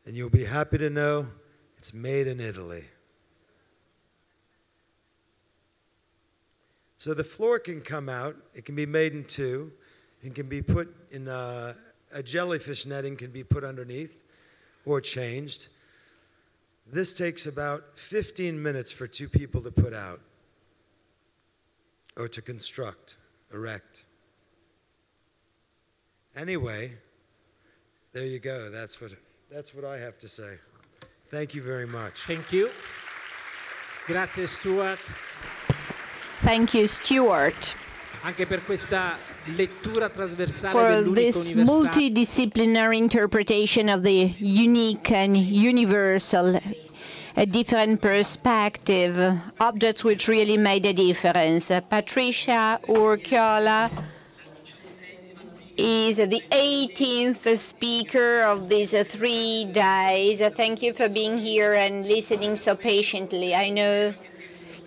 And you'll be happy to know it's made in Italy. So the floor can come out. It can be made in two. It can be put in a jellyfish netting can be put underneath or changed. This takes about 15 minutes for 2 people to put out or to construct, erect. Anyway, there you go. That's what I have to say. Thank you very much. Thank you. Grazie, Stuart. Thank you, Stuart. Anche per questa lettura trasversale For dell'unico this universale. multidisciplinary interpretation of the unique and universal, a different perspective, objects which really made a difference. Patricia Urquiola is the 18th speaker of these 3 days. Thank you for being here and listening so patiently. I know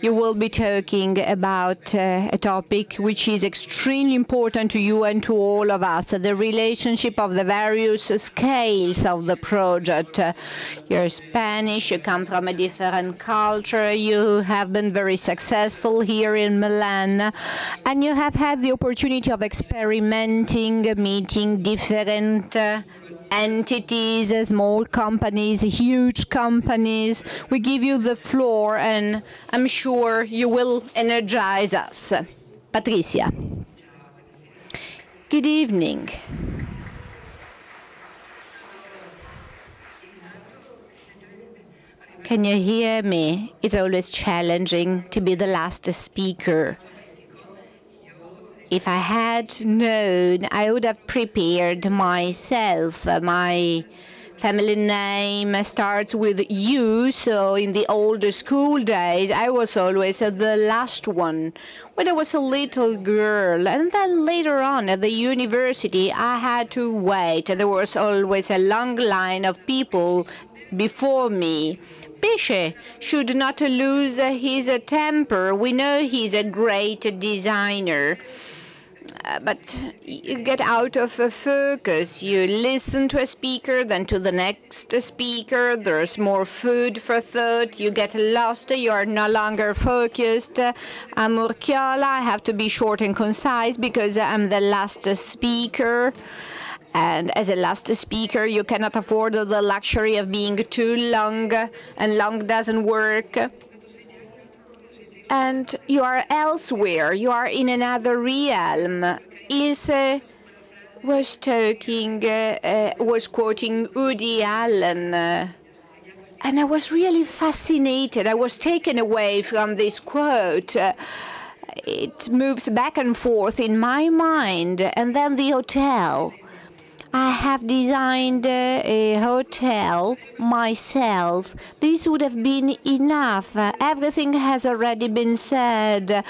you will be talking about a topic which is extremely important to you and to all of us, the relationship of the various scales of the project. You're Spanish, you come from a different culture, you have been very successful here in Milan, and you have had the opportunity of experimenting, meeting different entities, small companies, huge companies. We give you the floor, and I'm sure you will energize us. Patricia. Good evening. Can you hear me? It's always challenging to be the last speaker. If I had known, I would have prepared myself. My family name starts with U, so in the old school days, I was always the last one when I was a little girl. And then later on at the university, I had to wait. There was always a long line of people before me. Pesce should not lose his temper. We know he's a great designer. But you get out of focus. You listen to a speaker, then to the next speaker. There's more food for thought. You get lost. You are no longer focused. I'm Urquiola. I have to be short and concise because I'm the last speaker. And as a last speaker, you cannot afford the luxury of being too long, and long doesn't work. And you are elsewhere. You are in another realm. Ilse was quoting Woody Allen, and I was really fascinated. I was taken away from this quote. It moves back and forth in my mind. And then the hotel. I have designed a hotel myself. This would have been enough. Everything has already been said.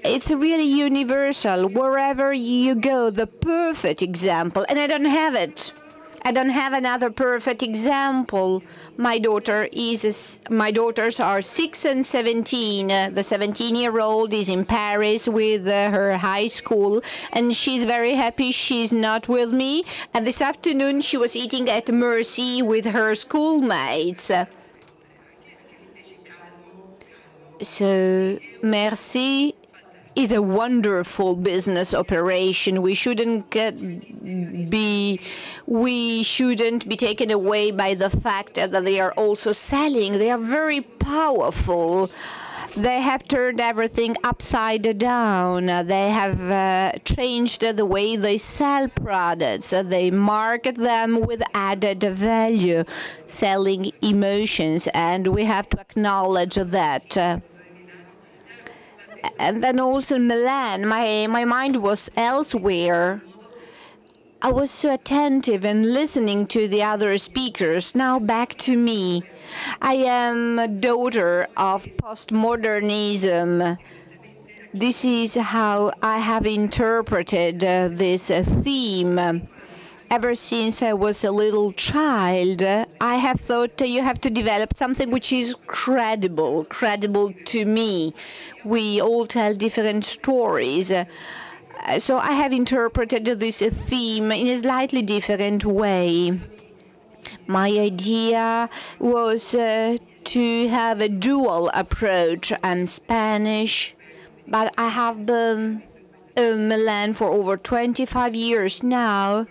It's really universal. Wherever you go, the perfect example, and I don't have it. I don't have another perfect example. My daughters are 6 and 17. The 17-year-old is in Paris with her high school, and she's very happy she's not with me. And this afternoon she was eating at Mercy with her schoolmates. So Merci is a wonderful business operation. We shouldn't be taken away by the fact that they are also selling. They are very powerful. They have turned everything upside down. They have changed the way they sell products. They market them with added value, selling emotions, and we have to acknowledge that. And then also in Milan, my mind was elsewhere. I was so attentive and listening to the other speakers. Now back to me. I am a daughter of postmodernism. This is how I have interpreted this theme. Ever since I was a little child, I have thought you have to develop something which is credible to me. We all tell different stories. So I have interpreted this theme in a slightly different way. My idea was to have a dual approach. I'm Spanish, but I have been in Milan for over 25 years now.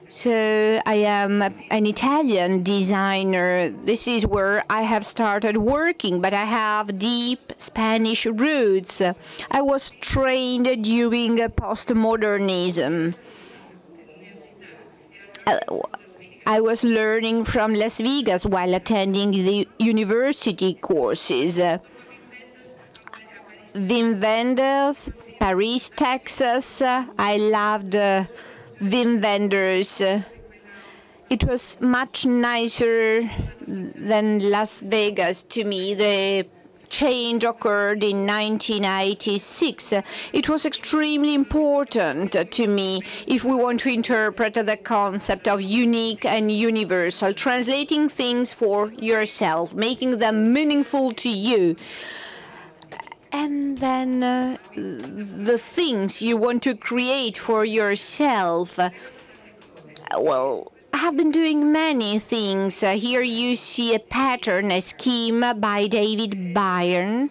So I am an Italian designer. This is where I have started working, but I have deep Spanish roots. I was trained during postmodernism. I was learning from Las Vegas while attending the university courses. Wim Wenders Paris, Texas. I loved Wim Wenders. It was much nicer than Las Vegas to me. The change occurred in 1986. It was extremely important to me if we want to interpret the concept of unique and universal, translating things for yourself, making them meaningful to you. And then the things you want to create for yourself, well, I have been doing many things. Here you see a pattern, a scheme by David Byrne.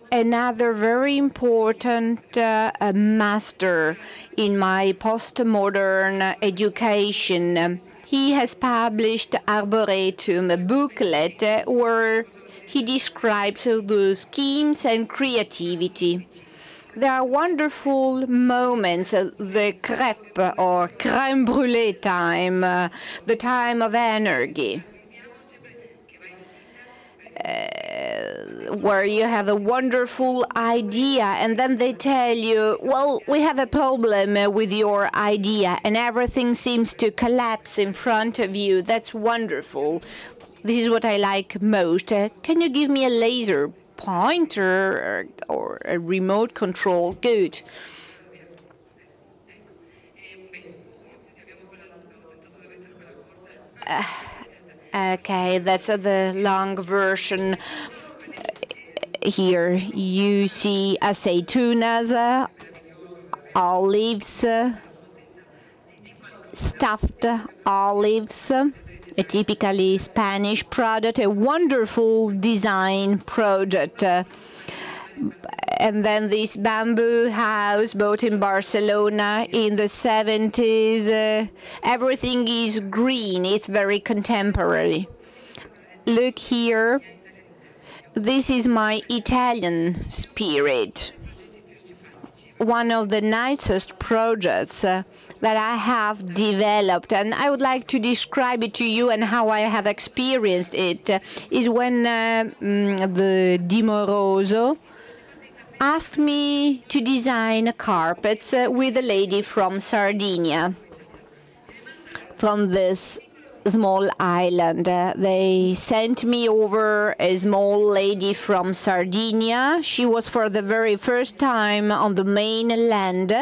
Another very important master in my postmodern education. He has published Arboretum, a booklet where he describes the schemes and creativity. There are wonderful moments, the crêpe or crème brûlée time, the time of energy, where you have a wonderful idea and then they tell you, well, we have a problem with your idea and everything seems to collapse in front of you. That's wonderful. This is what I like most. Can you give me a laser pointer or a remote control? Good. Okay, that's the long version. Here you see aceitunas, olives, stuffed olives, a typically Spanish product, a wonderful design project. And then this bamboo house built in Barcelona in the 70s. Everything is green. It's very contemporary. Look here. This is my Italian spirit. One of the nicest projects that I have developed, and I would like to describe it to you and how I have experienced it, is when the Di Moroso asked me to design carpets with a lady from Sardinia, from this small island. They sent me over a small lady from Sardinia. She was for the very first time on the mainland,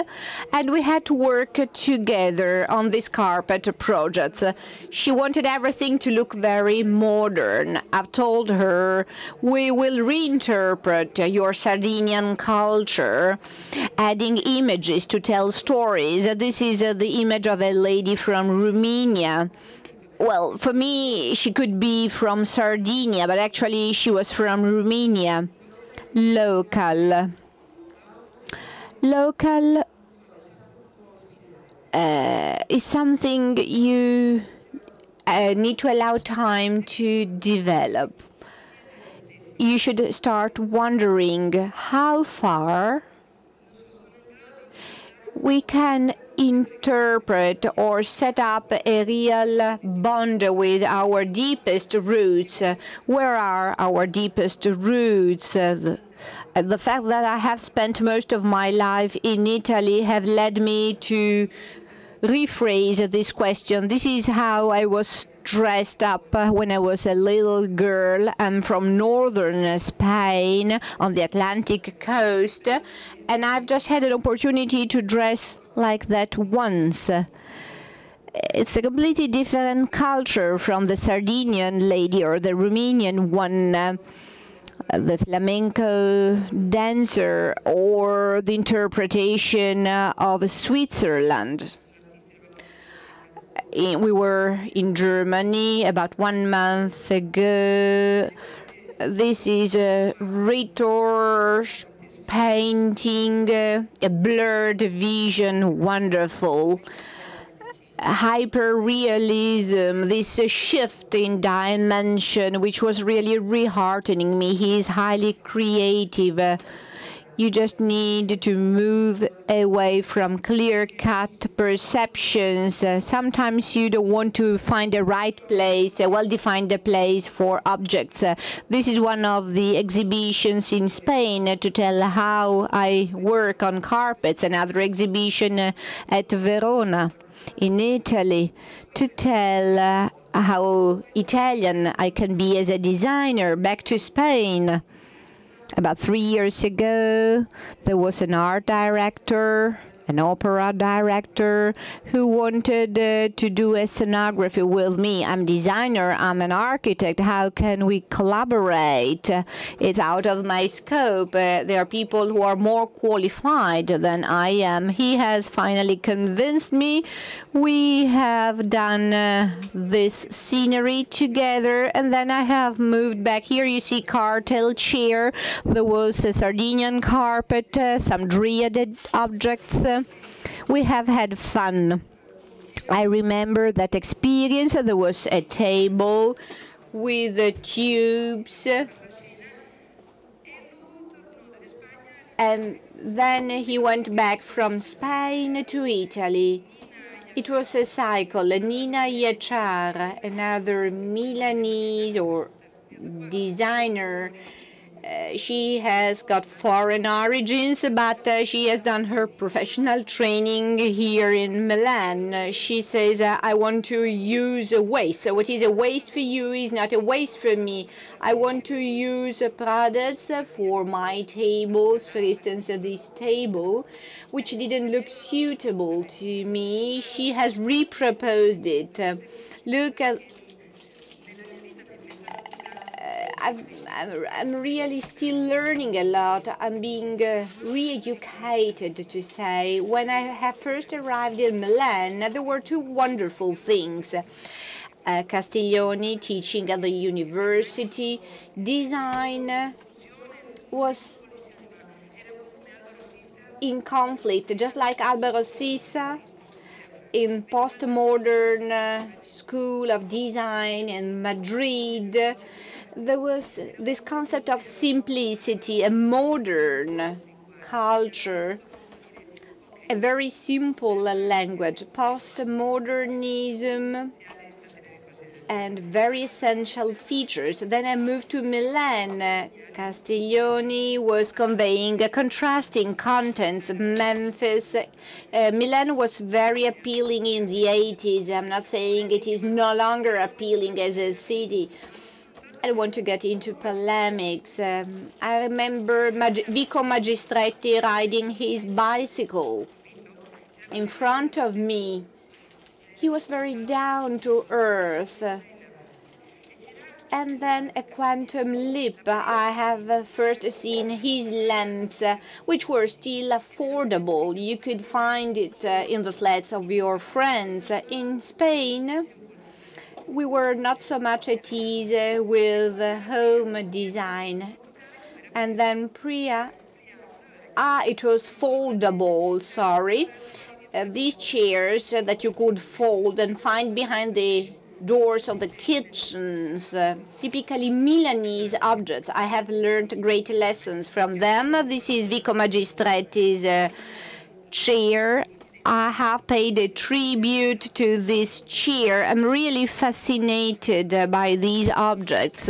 and we had to work together on this carpet project. She wanted everything to look very modern. I've told her, we will reinterpret your Sardinian culture, adding images to tell stories. This is the image of a lady from Romania. Well, for me, she could be from Sardinia, but actually she was from Romania. Local. Local is something you need to allow time to develop. You should start wondering how far we can interpret or set up a real bond with our deepest roots. Where are our deepest roots? The fact that I have spent most of my life in Italy have led me to rephrase this question. This is how I was dressed up when I was a little girl. I'm from northern Spain on the Atlantic coast, and I've just had an opportunity to dress like that once. It's a completely different culture from the Sardinian lady or the Romanian one, the flamenco dancer, or the interpretation of Switzerland. We were in Germany about 1 month ago. This is a retouch painting, a blurred vision, wonderful. Hyper-realism, this shift in dimension, which was really re-heartening me. He is highly creative. You just need to move away from clear-cut perceptions. Sometimes you don't want to find the right place, a well-defined place for objects. This is one of the exhibitions in Spain to tell how I work on carpets. Another exhibition at Verona in Italy to tell how Italian I can be as a designer. Back to Spain. About 3 years ago, there was an art director, an opera director, who wanted to do a scenography with me. I'm a designer, I'm an architect. How can we collaborate? It's out of my scope. There are people who are more qualified than I am. He has finally convinced me. We have done this scenery together, and then I have moved back. Here you see cartel chair. There was a Sardinian carpet, some dryaded objects. We have had fun. I remember that experience. There was a table with tubes. And then he went back from Spain to Italy. It was a cycle. Nina Iachar, another Milanese or designer. She has got foreign origins, but she has done her professional training here in Milan. She says, I want to use a waste. So what is a waste for you is not a waste for me. I want to use products for my tables. For instance, this table, which didn't look suitable to me. She has reproposed it. Look at I'm really still learning a lot. I'm being re-educated, to say. When I have first arrived in Milan, there were two wonderful things. Castiglione teaching at the university. Design was in conflict, just like Albero Sisa in postmodern school of design in Madrid. There was this concept of simplicity, a modern culture, a very simple language, postmodernism, and very essential features. Then I moved to Milan. Castiglione was conveying contrasting contents. Memphis, Milan was very appealing in the 80s. I'm not saying it is no longer appealing as a city. I don't want to get into polemics. I remember Vico Magistretti riding his bicycle in front of me. He was very down to earth. And then a quantum leap. I have first seen his lamps, which were still affordable. You could find it in the flats of your friends. In Spain, we were not so much at ease with home design. And then Priya, it was foldable, sorry. These chairs that you could fold and find behind the doors of the kitchens, typically Milanese objects. I have learned great lessons from them. This is Vico Magistretti's chair. I have paid a tribute to this chair. I'm really fascinated by these objects.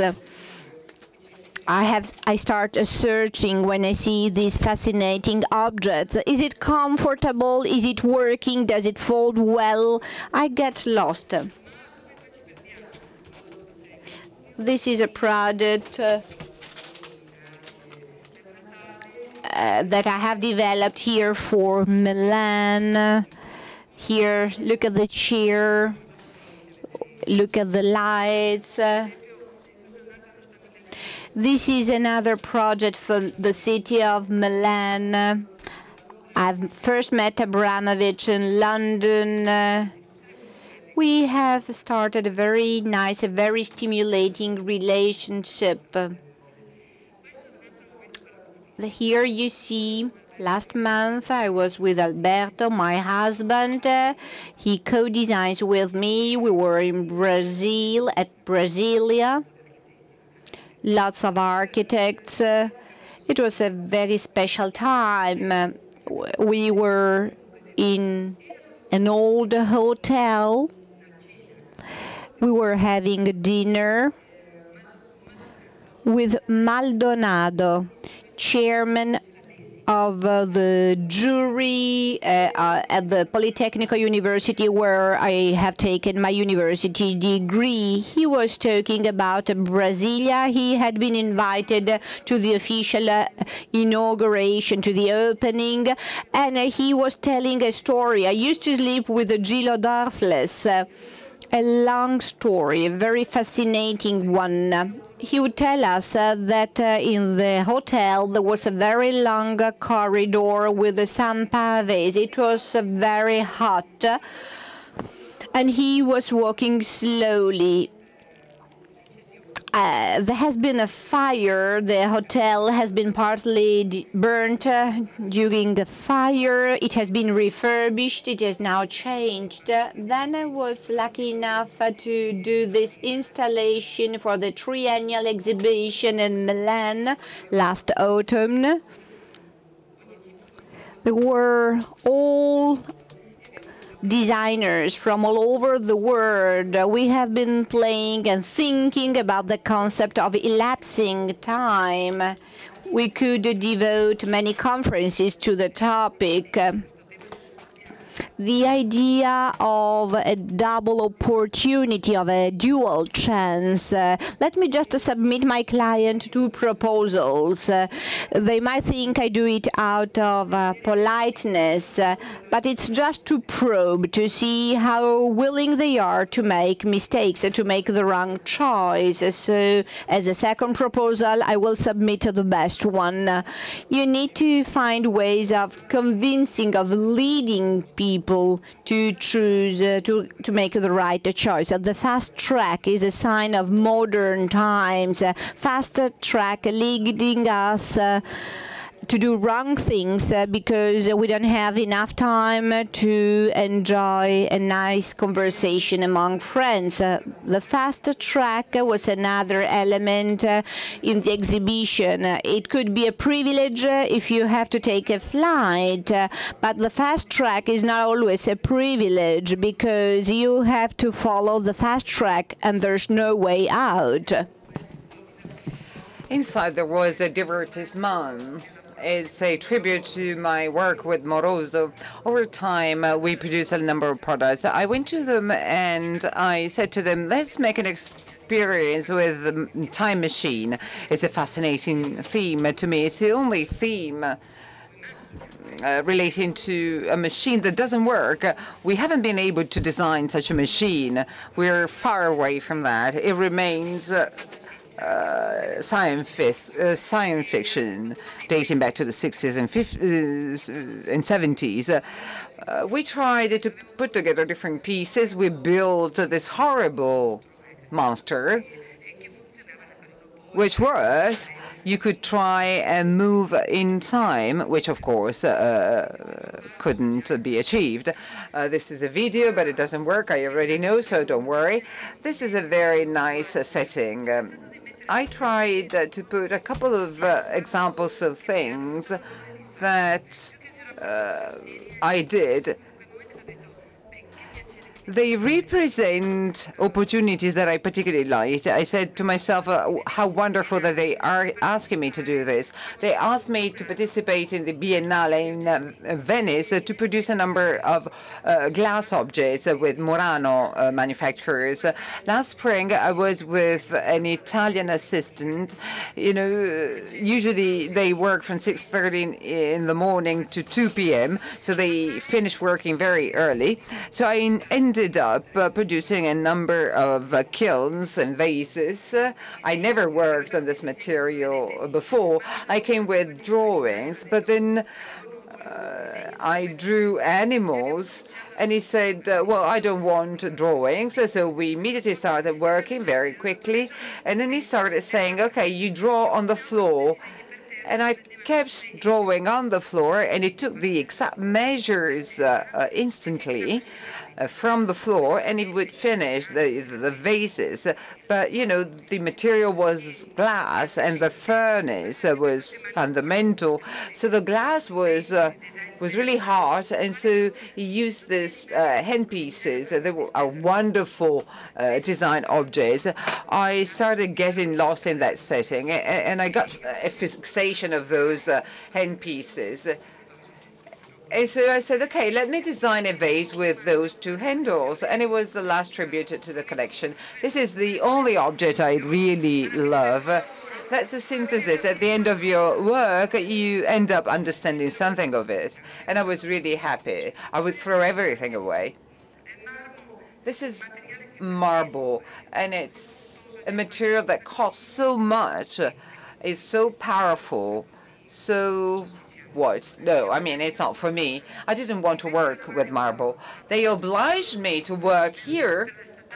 I start searching when I see these fascinating objects. Is it comfortable? Is it working? Does it fold well? I get lost. This is a product that I have developed here for Milan. Here, look at the chair. Look at the lights. This is another project from the city of Milan. I've first met Abramovich in London. We have started a very nice, a very stimulating relationship. Here you see, last month I was with Alberto, my husband. He co-designs with me. We were in Brazil, at Brasilia. Lots of architects. It was a very special time. We were in an old hotel. We were having a dinner with Maldonado, chairman of the jury at the Polytechnical University, where I have taken my university degree. He was talking about Brasilia. He had been invited to the official inauguration, to the opening, and he was telling a story. I used to sleep with Gillo Darfles. A long story, a very fascinating one. He would tell us that in the hotel there was a very long corridor with some paves. It was very hot, and he was walking slowly. There has been a fire. The hotel has been partly burnt during the fire. It has been refurbished. It has now changed. Then I was lucky enough to do this installation for the triennial exhibition in Milan last autumn. There were all designers from all over the world. We have been playing and thinking about the concept of elapsing time. We could devote many conferences to the topic. The idea of a double opportunity, of a dual chance. Let me just submit my client 2 proposals. They might think I do it out of politeness, but it's just to probe, to see how willing they are to make mistakes, to make the wrong choice. So as a second proposal, I will submit the best one. You need to find ways of convincing, of leading people to choose, to make the right choice. The fast track is a sign of modern times. Fast track leading us to do wrong things because we don't have enough time to enjoy a nice conversation among friends. The fast track was another element in the exhibition. It could be a privilege if you have to take a flight, but the fast track is not always a privilege because you have to follow the fast track and there's no way out. Inside there was a divertissement. It's a tribute to my work with Moroso. Over time, we produced a number of products. I went to them and I said to them, let's make an experience with the time machine. It's a fascinating theme to me. It's the only theme relating to a machine that doesn't work. We haven't been able to design such a machine. We're far away from that. It remains science fiction dating back to the 60s and 50s and 70s. We tried to put together different pieces. We built this horrible monster, which was you could try and move in time, which of course couldn't be achieved. This is a video, but it doesn't work. I already know, so don't worry. This is a very nice setting. I tried to put a couple of examples of things that I did. They represent opportunities that I particularly liked. I said to myself, how wonderful that they are asking me to do this. They asked me to participate in the Biennale in Venice to produce a number of glass objects with Murano manufacturers. Last spring, I was with an Italian assistant. You know, usually they work from 6:30 in the morning to 2 p.m., so they finish working very early. So I ended up producing a number of kilns and vases. I never worked on this material before. I came with drawings, but then I drew animals, and he said, well, I don't want drawings. So we immediately started working very quickly, and then he started saying, okay, you draw on the floor. And I kept drawing on the floor, and it took the exact measures instantly. from the floor, and he would finish the vases. But, you know, the material was glass, and the furnace was fundamental. So the glass was really hard, and so he used these hand pieces. They are wonderful design objects. I started getting lost in that setting, and I got a fixation of those hand pieces. And so I said, okay, let me design a vase with those two handles. And it was the last tribute to the collection. This is the only object I really love. That's a synthesis. At the end of your work, you end up understanding something of it. And I was really happy. I would throw everything away. This is marble, and it's a material that costs so much. It's so powerful, so... What? No, I mean, it's not for me. I didn't want to work with marble. They obliged me to work here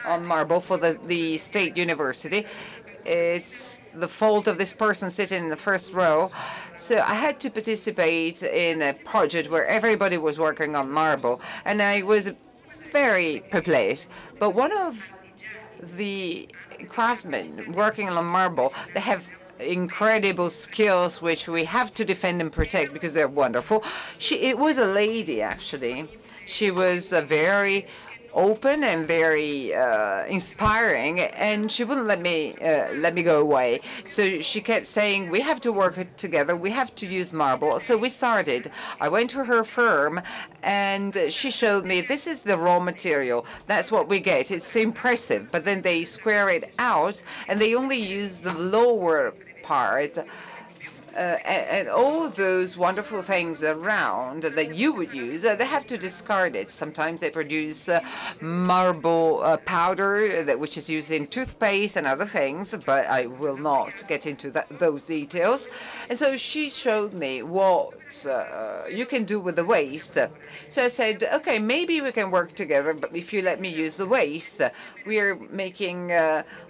on marble for the State University. It's the fault of this person sitting in the first row. So I had to participate in a project where everybody was working on marble, and I was very perplexed. But one of the craftsmen working on marble, they have incredible skills which we have to defend and protect because they're wonderful. It was a lady, actually. She was very open and very inspiring, and she wouldn't let me go away. So she kept saying, we have to work together, we have to use marble. So we started. I went to her firm, and she showed me, this is the raw material. That's what we get. It's impressive. But then they square it out, and they only use the lower part. And all those wonderful things around that you would use, they have to discard it. Sometimes they produce marble powder, which is used in toothpaste and other things, but I will not get into those details. And so she showed me what you can do with the waste. So I said, okay, maybe we can work together, but if you let me use the waste, we are making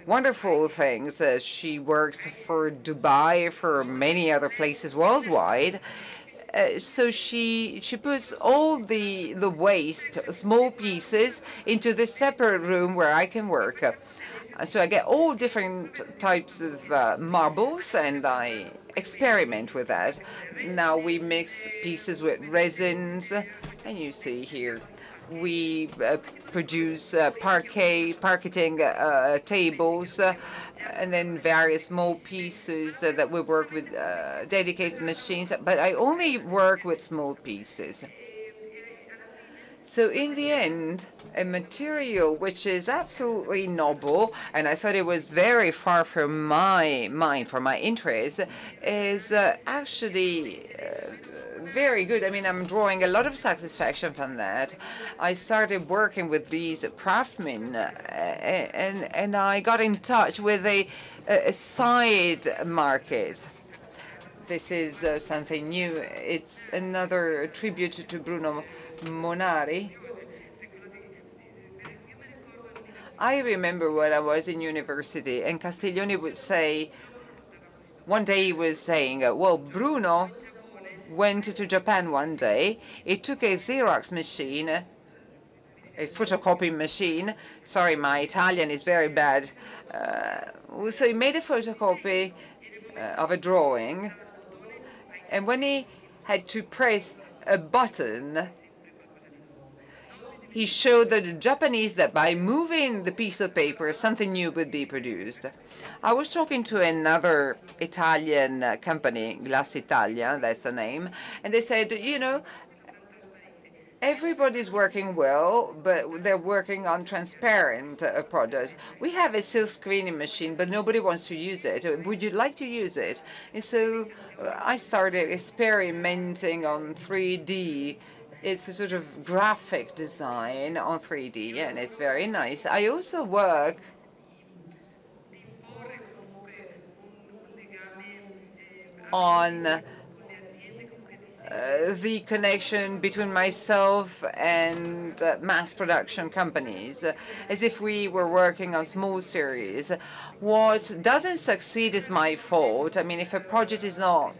wonderful things. She works for Dubai, for many other places worldwide. So she puts all the waste, small pieces, into this separate room where I can work. So I get all different types of marbles, and I experiment with that. Now we mix pieces with resins, and you see here we produce parqueting tables, and then various small pieces that we work with dedicated machines. But I only work with small pieces. So in the end, a material which is absolutely noble, and I thought it was very far from my mind, from my interest, is actually very good. I mean, I'm drawing a lot of satisfaction from that. I started working with these craftsmen, and I got in touch with a side market. This is something new. It's another tribute to Bruno Monari. I remember when I was in university, and Castiglione would say, one day he was saying, well, Bruno went to Japan one day. He took a Xerox machine, a photocopy machine. Sorry, my Italian is very bad. So he made a photocopy of a drawing, and when he had to press a button, he showed the Japanese that by moving the piece of paper, something new would be produced. I was talking to another Italian company, Glass Italia, that's the name, and they said, you know, everybody's working well, but they're working on transparent products. We have a silk screening machine, but nobody wants to use it. Would you like to use it? And so I started experimenting on 3D. It's a sort of graphic design on 3D, and it's very nice. I also work on the connection between myself and mass production companies, as if we were working on small series. What doesn't succeed is my fault. I mean, if a project is not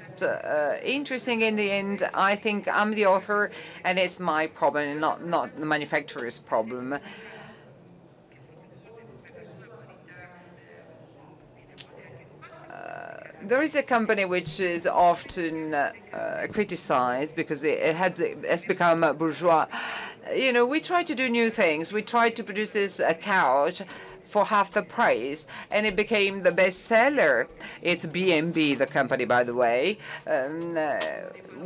interesting in the end, I think I'm the author and it's my problem and not the manufacturer's problem. There is a company which is often criticized because has become bourgeois. You know, we try to do new things. We tried to produce this couch for half the price, and it became the bestseller. It's B&B, the company, by the way.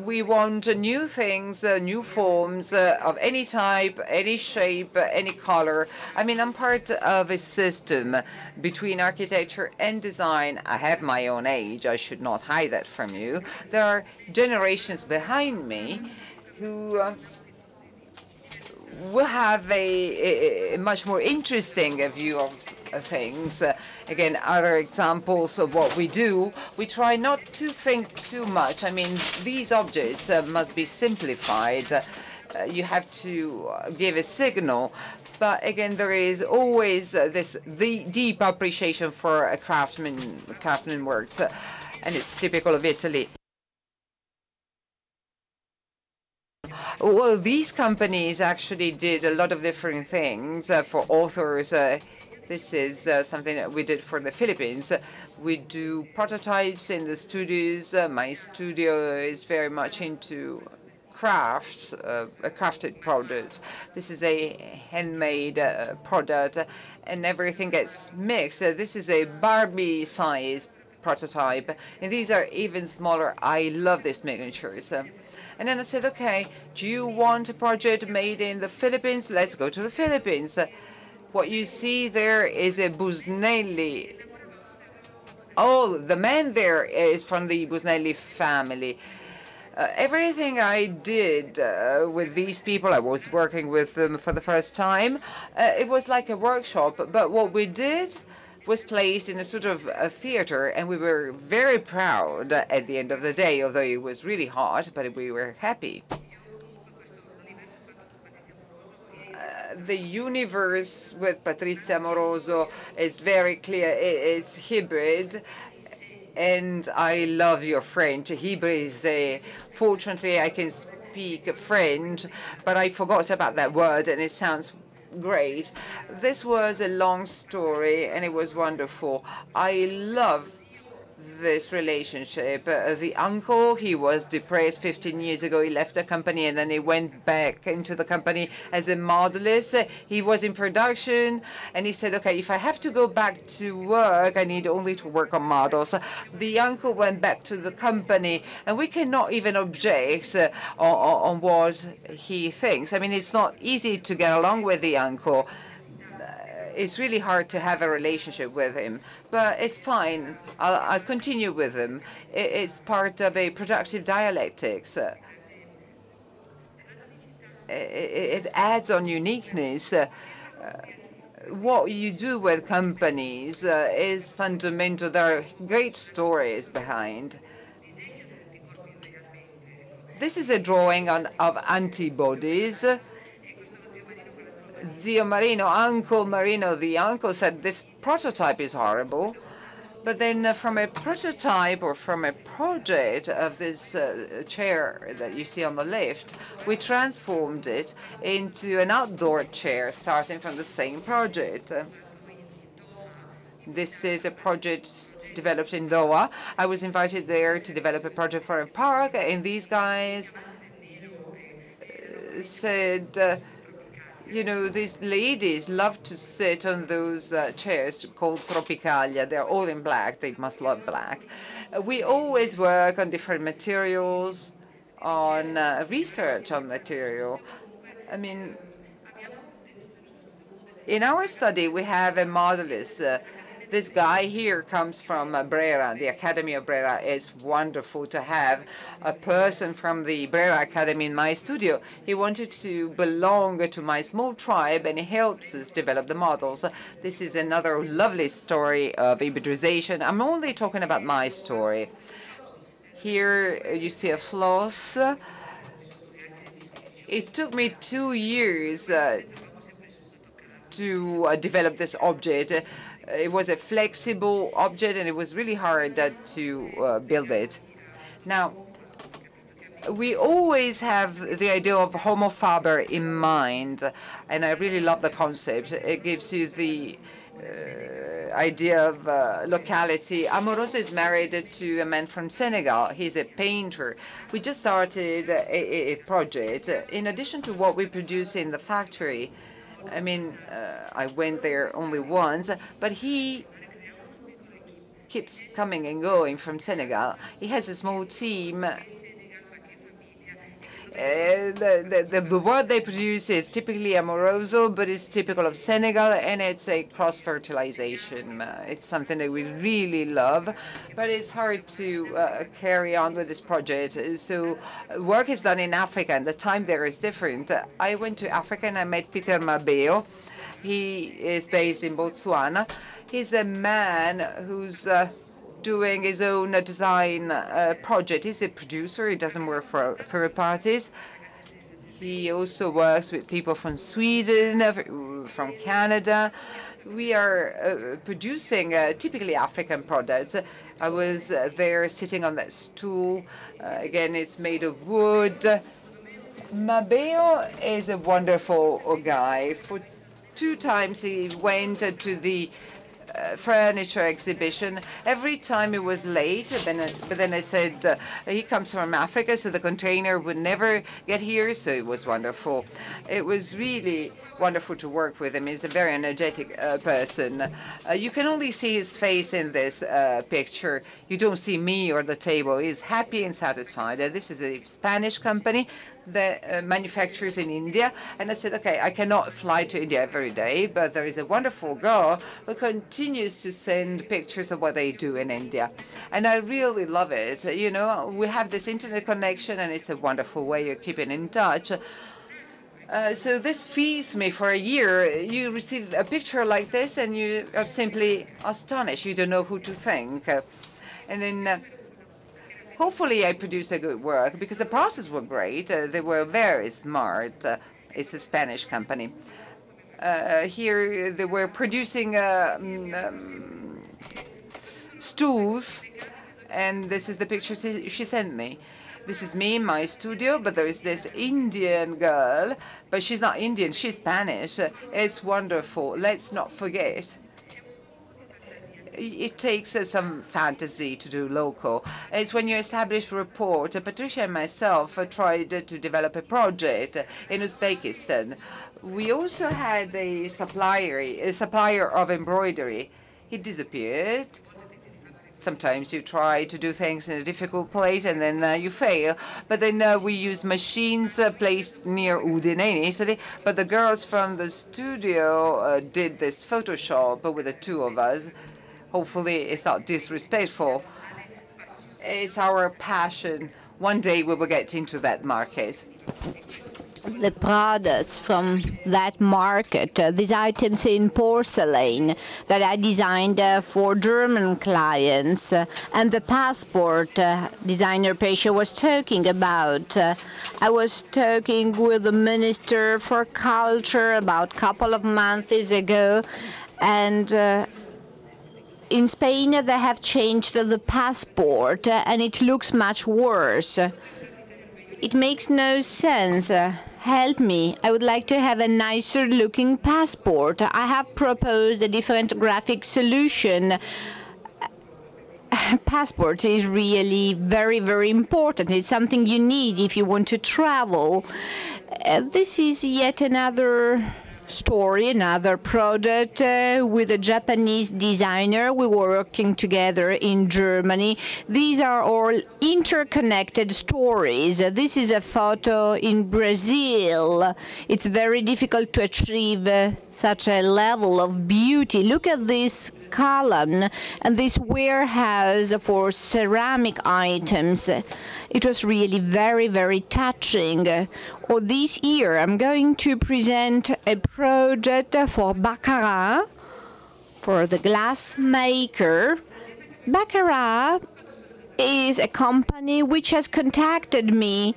We want new things, new forms of any type, any shape, any color. I mean, I'm part of a system between architecture and design. I have my own age. I should not hide that from you. There are generations behind me who will have a much more interesting view of things. Again, other examples of what we do, we try not to think too much. I mean, these objects must be simplified. You have to give a signal. But again, there is always the deep appreciation for a craftsman works, and it's typical of Italy. Well, these companies actually did a lot of different things for authors. This is something that we did for the Philippines. We do prototypes in the studios. My studio is very much into crafts, a crafted product. This is a handmade product, and everything gets mixed. This is a Barbie size prototype, and these are even smaller. I love these miniatures. And then I said, okay, do you want a project made in the Philippines? Let's go to the Philippines. What you see there is a Busnelli. Oh, the man there is from the Busnelli family. Everything I did with these people, I was working with them for the first time. It was like a workshop, but what we did was placed in a sort of a theater, and we were very proud at the end of the day, although it was really hard, but we were happy. The universe with Patrizia Amoroso is very clear. It's hybrid, and I love your French. Hybrid is fortunately I can speak French, but I forgot about that word, and it sounds great. This was a long story, and it was wonderful. I love this relationship. The uncle, he was depressed 15 years ago. He left the company, and then he went back into the company as a modelist. He was in production, and he said, okay, if I have to go back to work, I need only to work on models. The uncle went back to the company, and we cannot even object on what he thinks. I mean, it's not easy to get along with the uncle. It's really hard to have a relationship with him, but it's fine. I'll continue with him. It's part of a productive dialectics. It adds on uniqueness. What you do with companies is fundamental. There are great stories behind. This is a drawing of antibodies. Zio Marino, Uncle Marino, the uncle said this prototype is horrible. But then from a prototype or from a project of this chair that you see on the left, we transformed it into an outdoor chair starting from the same project. This is a project developed in Doha. I was invited there to develop a project for a park, and these guys said, you know, these ladies love to sit on those chairs called Tropicalia. They're all in black. They must love black. We always work on different materials, on research on material. I mean, in our study, we have a modelist. This guy here comes from Brera, the Academy of Brera. It's wonderful to have a person from the Brera Academy in my studio. He wanted to belong to my small tribe, and he helps us develop the models. This is another lovely story of hybridization. I'm only talking about my story. Here you see a floss. It took me 2 years to develop this object. It was a flexible object, and it was really hard to build it. Now, we always have the idea of homo faber in mind, and I really love the concept. It gives you the idea of locality. Amoroso is married to a man from Senegal. He's a painter. We just started a project. In addition to what we produce in the factory, I mean, I went there only once, but he keeps coming and going from Senegal. He has a small team. The word they produce is typically amoroso, but it's typical of Senegal, and it's a cross-fertilization. It's something that we really love, but it's hard to carry on with this project. So work is done in Africa, and the time there is different. I went to Africa, and I met Peter Mabeo. He is based in Botswana. He's a man who's doing his own design project. He's a producer. He doesn't work for third parties. He also works with people from Sweden, from Canada. We are producing typically African products. I was there sitting on that stool. Again, it's made of wood. Mabeo is a wonderful guy. For 2 times he went to the furniture exhibition. Every time he was late, but then I said he comes from Africa, so the container would never get here, so it was wonderful. It was really wonderful to work with him. He's a very energetic person. You can only see his face in this picture. You don't see me or the table. He's happy and satisfied. This is a Spanish company that manufactures in India. And I said, okay, I cannot fly to India every day, but there is a wonderful girl who continues to send pictures of what they do in India. And I really love it. You know, we have this internet connection, and it's a wonderful way of keeping in touch. So this feeds me for a year. You receive a picture like this, and you are simply astonished. You don't know who to thank. And then hopefully I produced a good work, because the process were great. They were very smart. It's a Spanish company. Here they were producing stools, and this is the picture she sent me. This is me in my studio, but there is this Indian girl, but she's not Indian, she's Spanish. It's wonderful. Let's not forget, it takes some fantasy to do local. It's when you establish rapport. Patricia and myself tried to develop a project in Uzbekistan. We also had a supplier of embroidery. He disappeared. Sometimes you try to do things in a difficult place, and then you fail. But then we use machines placed near Udine in Italy. But the girls from the studio did this Photoshop with the 2 of us. Hopefully it's not disrespectful. It's our passion. One day we will get into that market. The products from that market, these items in porcelain that I designed for German clients, and the passport designer Pesce was talking about. I was talking with the Minister for Culture about a couple of months ago, and in Spain they have changed the passport, and it looks much worse. It makes no sense. Help me. I would like to have a nicer looking passport. I have proposed a different graphic solution. Passport is really very, very important. It's something you need if you want to travel. This is yet another story, another project with a Japanese designer. We were working together in Germany. These are all interconnected stories. This is a photo in Brazil. It's very difficult to achieve such a level of beauty. Look at this column and this warehouse for ceramic items. It was really very, very touching. Or this year, I'm going to present a project for Baccarat, for the glass maker. Baccarat is a company which has contacted me.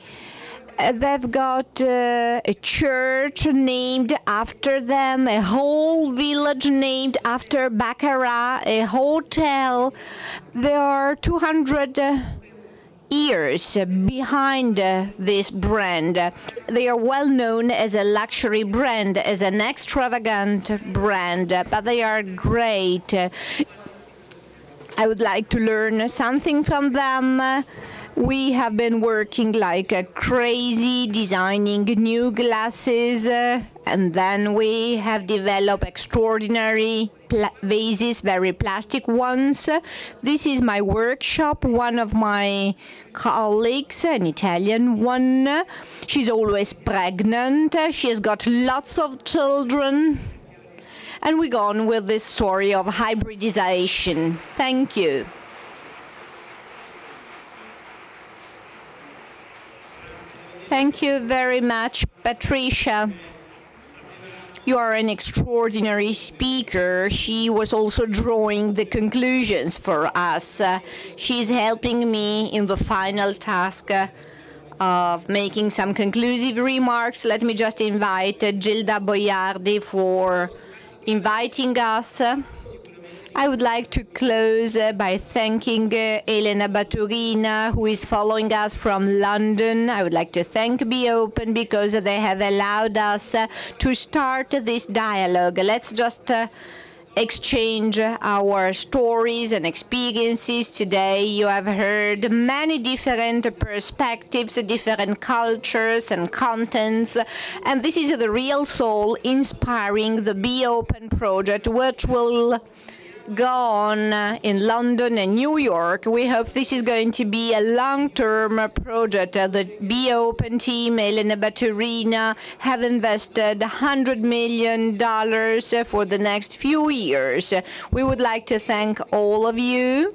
They've got a church named after them, a whole village named after Baccarat, a hotel. There are 200 years behind this brand. They are well known as a luxury brand, as an extravagant brand, but they are great. I would like to learn something from them. We have been working like crazy, designing new glasses, and then we have developed extraordinary vases, very plastic ones. This is my workshop. One of my colleagues, an Italian one, she's always pregnant. She has got lots of children. And we go on with this story of hybridization. Thank you. Thank you very much, Patricia. You are an extraordinary speaker. She was also drawing the conclusions for us. She's helping me in the final task of making some conclusive remarks. Let me just invite Gilda Boiardi for inviting us. I would like to close by thanking Elena Baturina, who is following us from London. I would like to thank Be Open because they have allowed us to start this dialogue. Let's just exchange our stories and experiences today. You have heard many different perspectives, different cultures and contents, and this is the real soul inspiring the Be Open project, which will go on in London and New York. We hope this is going to be a long-term project. The Be Open team, Elena Baturina, have invested $100 million for the next few years. We would like to thank all of you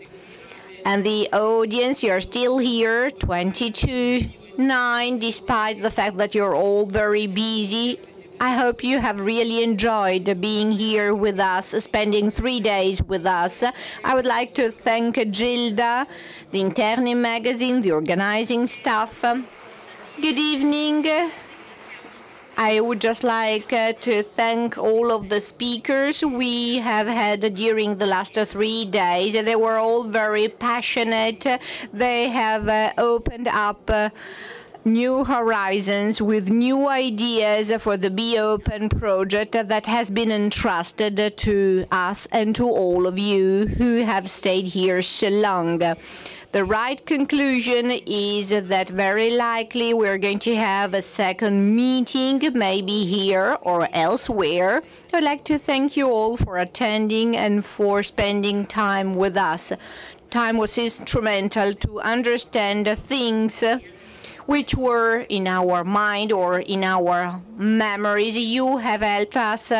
and the audience. You're still here, 22:09, despite the fact that you're all very busy. I hope you have really enjoyed being here with us, spending 3 days with us. I would like to thank Gilda, the Interni magazine, the organizing staff. Good evening. I would just like to thank all of the speakers we have had during the last 3 days. They were all very passionate. They have opened up new horizons with new ideas for the Be Open project that has been entrusted to us and to all of you who have stayed here so long. The right conclusion is that very likely we're going to have a second meeting, maybe here or elsewhere. I'd like to thank you all for attending and for spending time with us. Time was instrumental to understand things which were in our mind or in our memories. You have helped us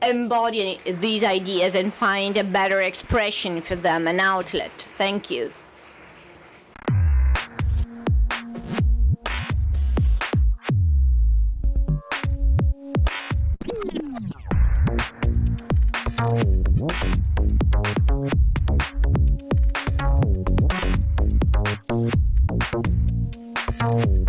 embody these ideas and find a better expression for them, an outlet. Thank you. Oh.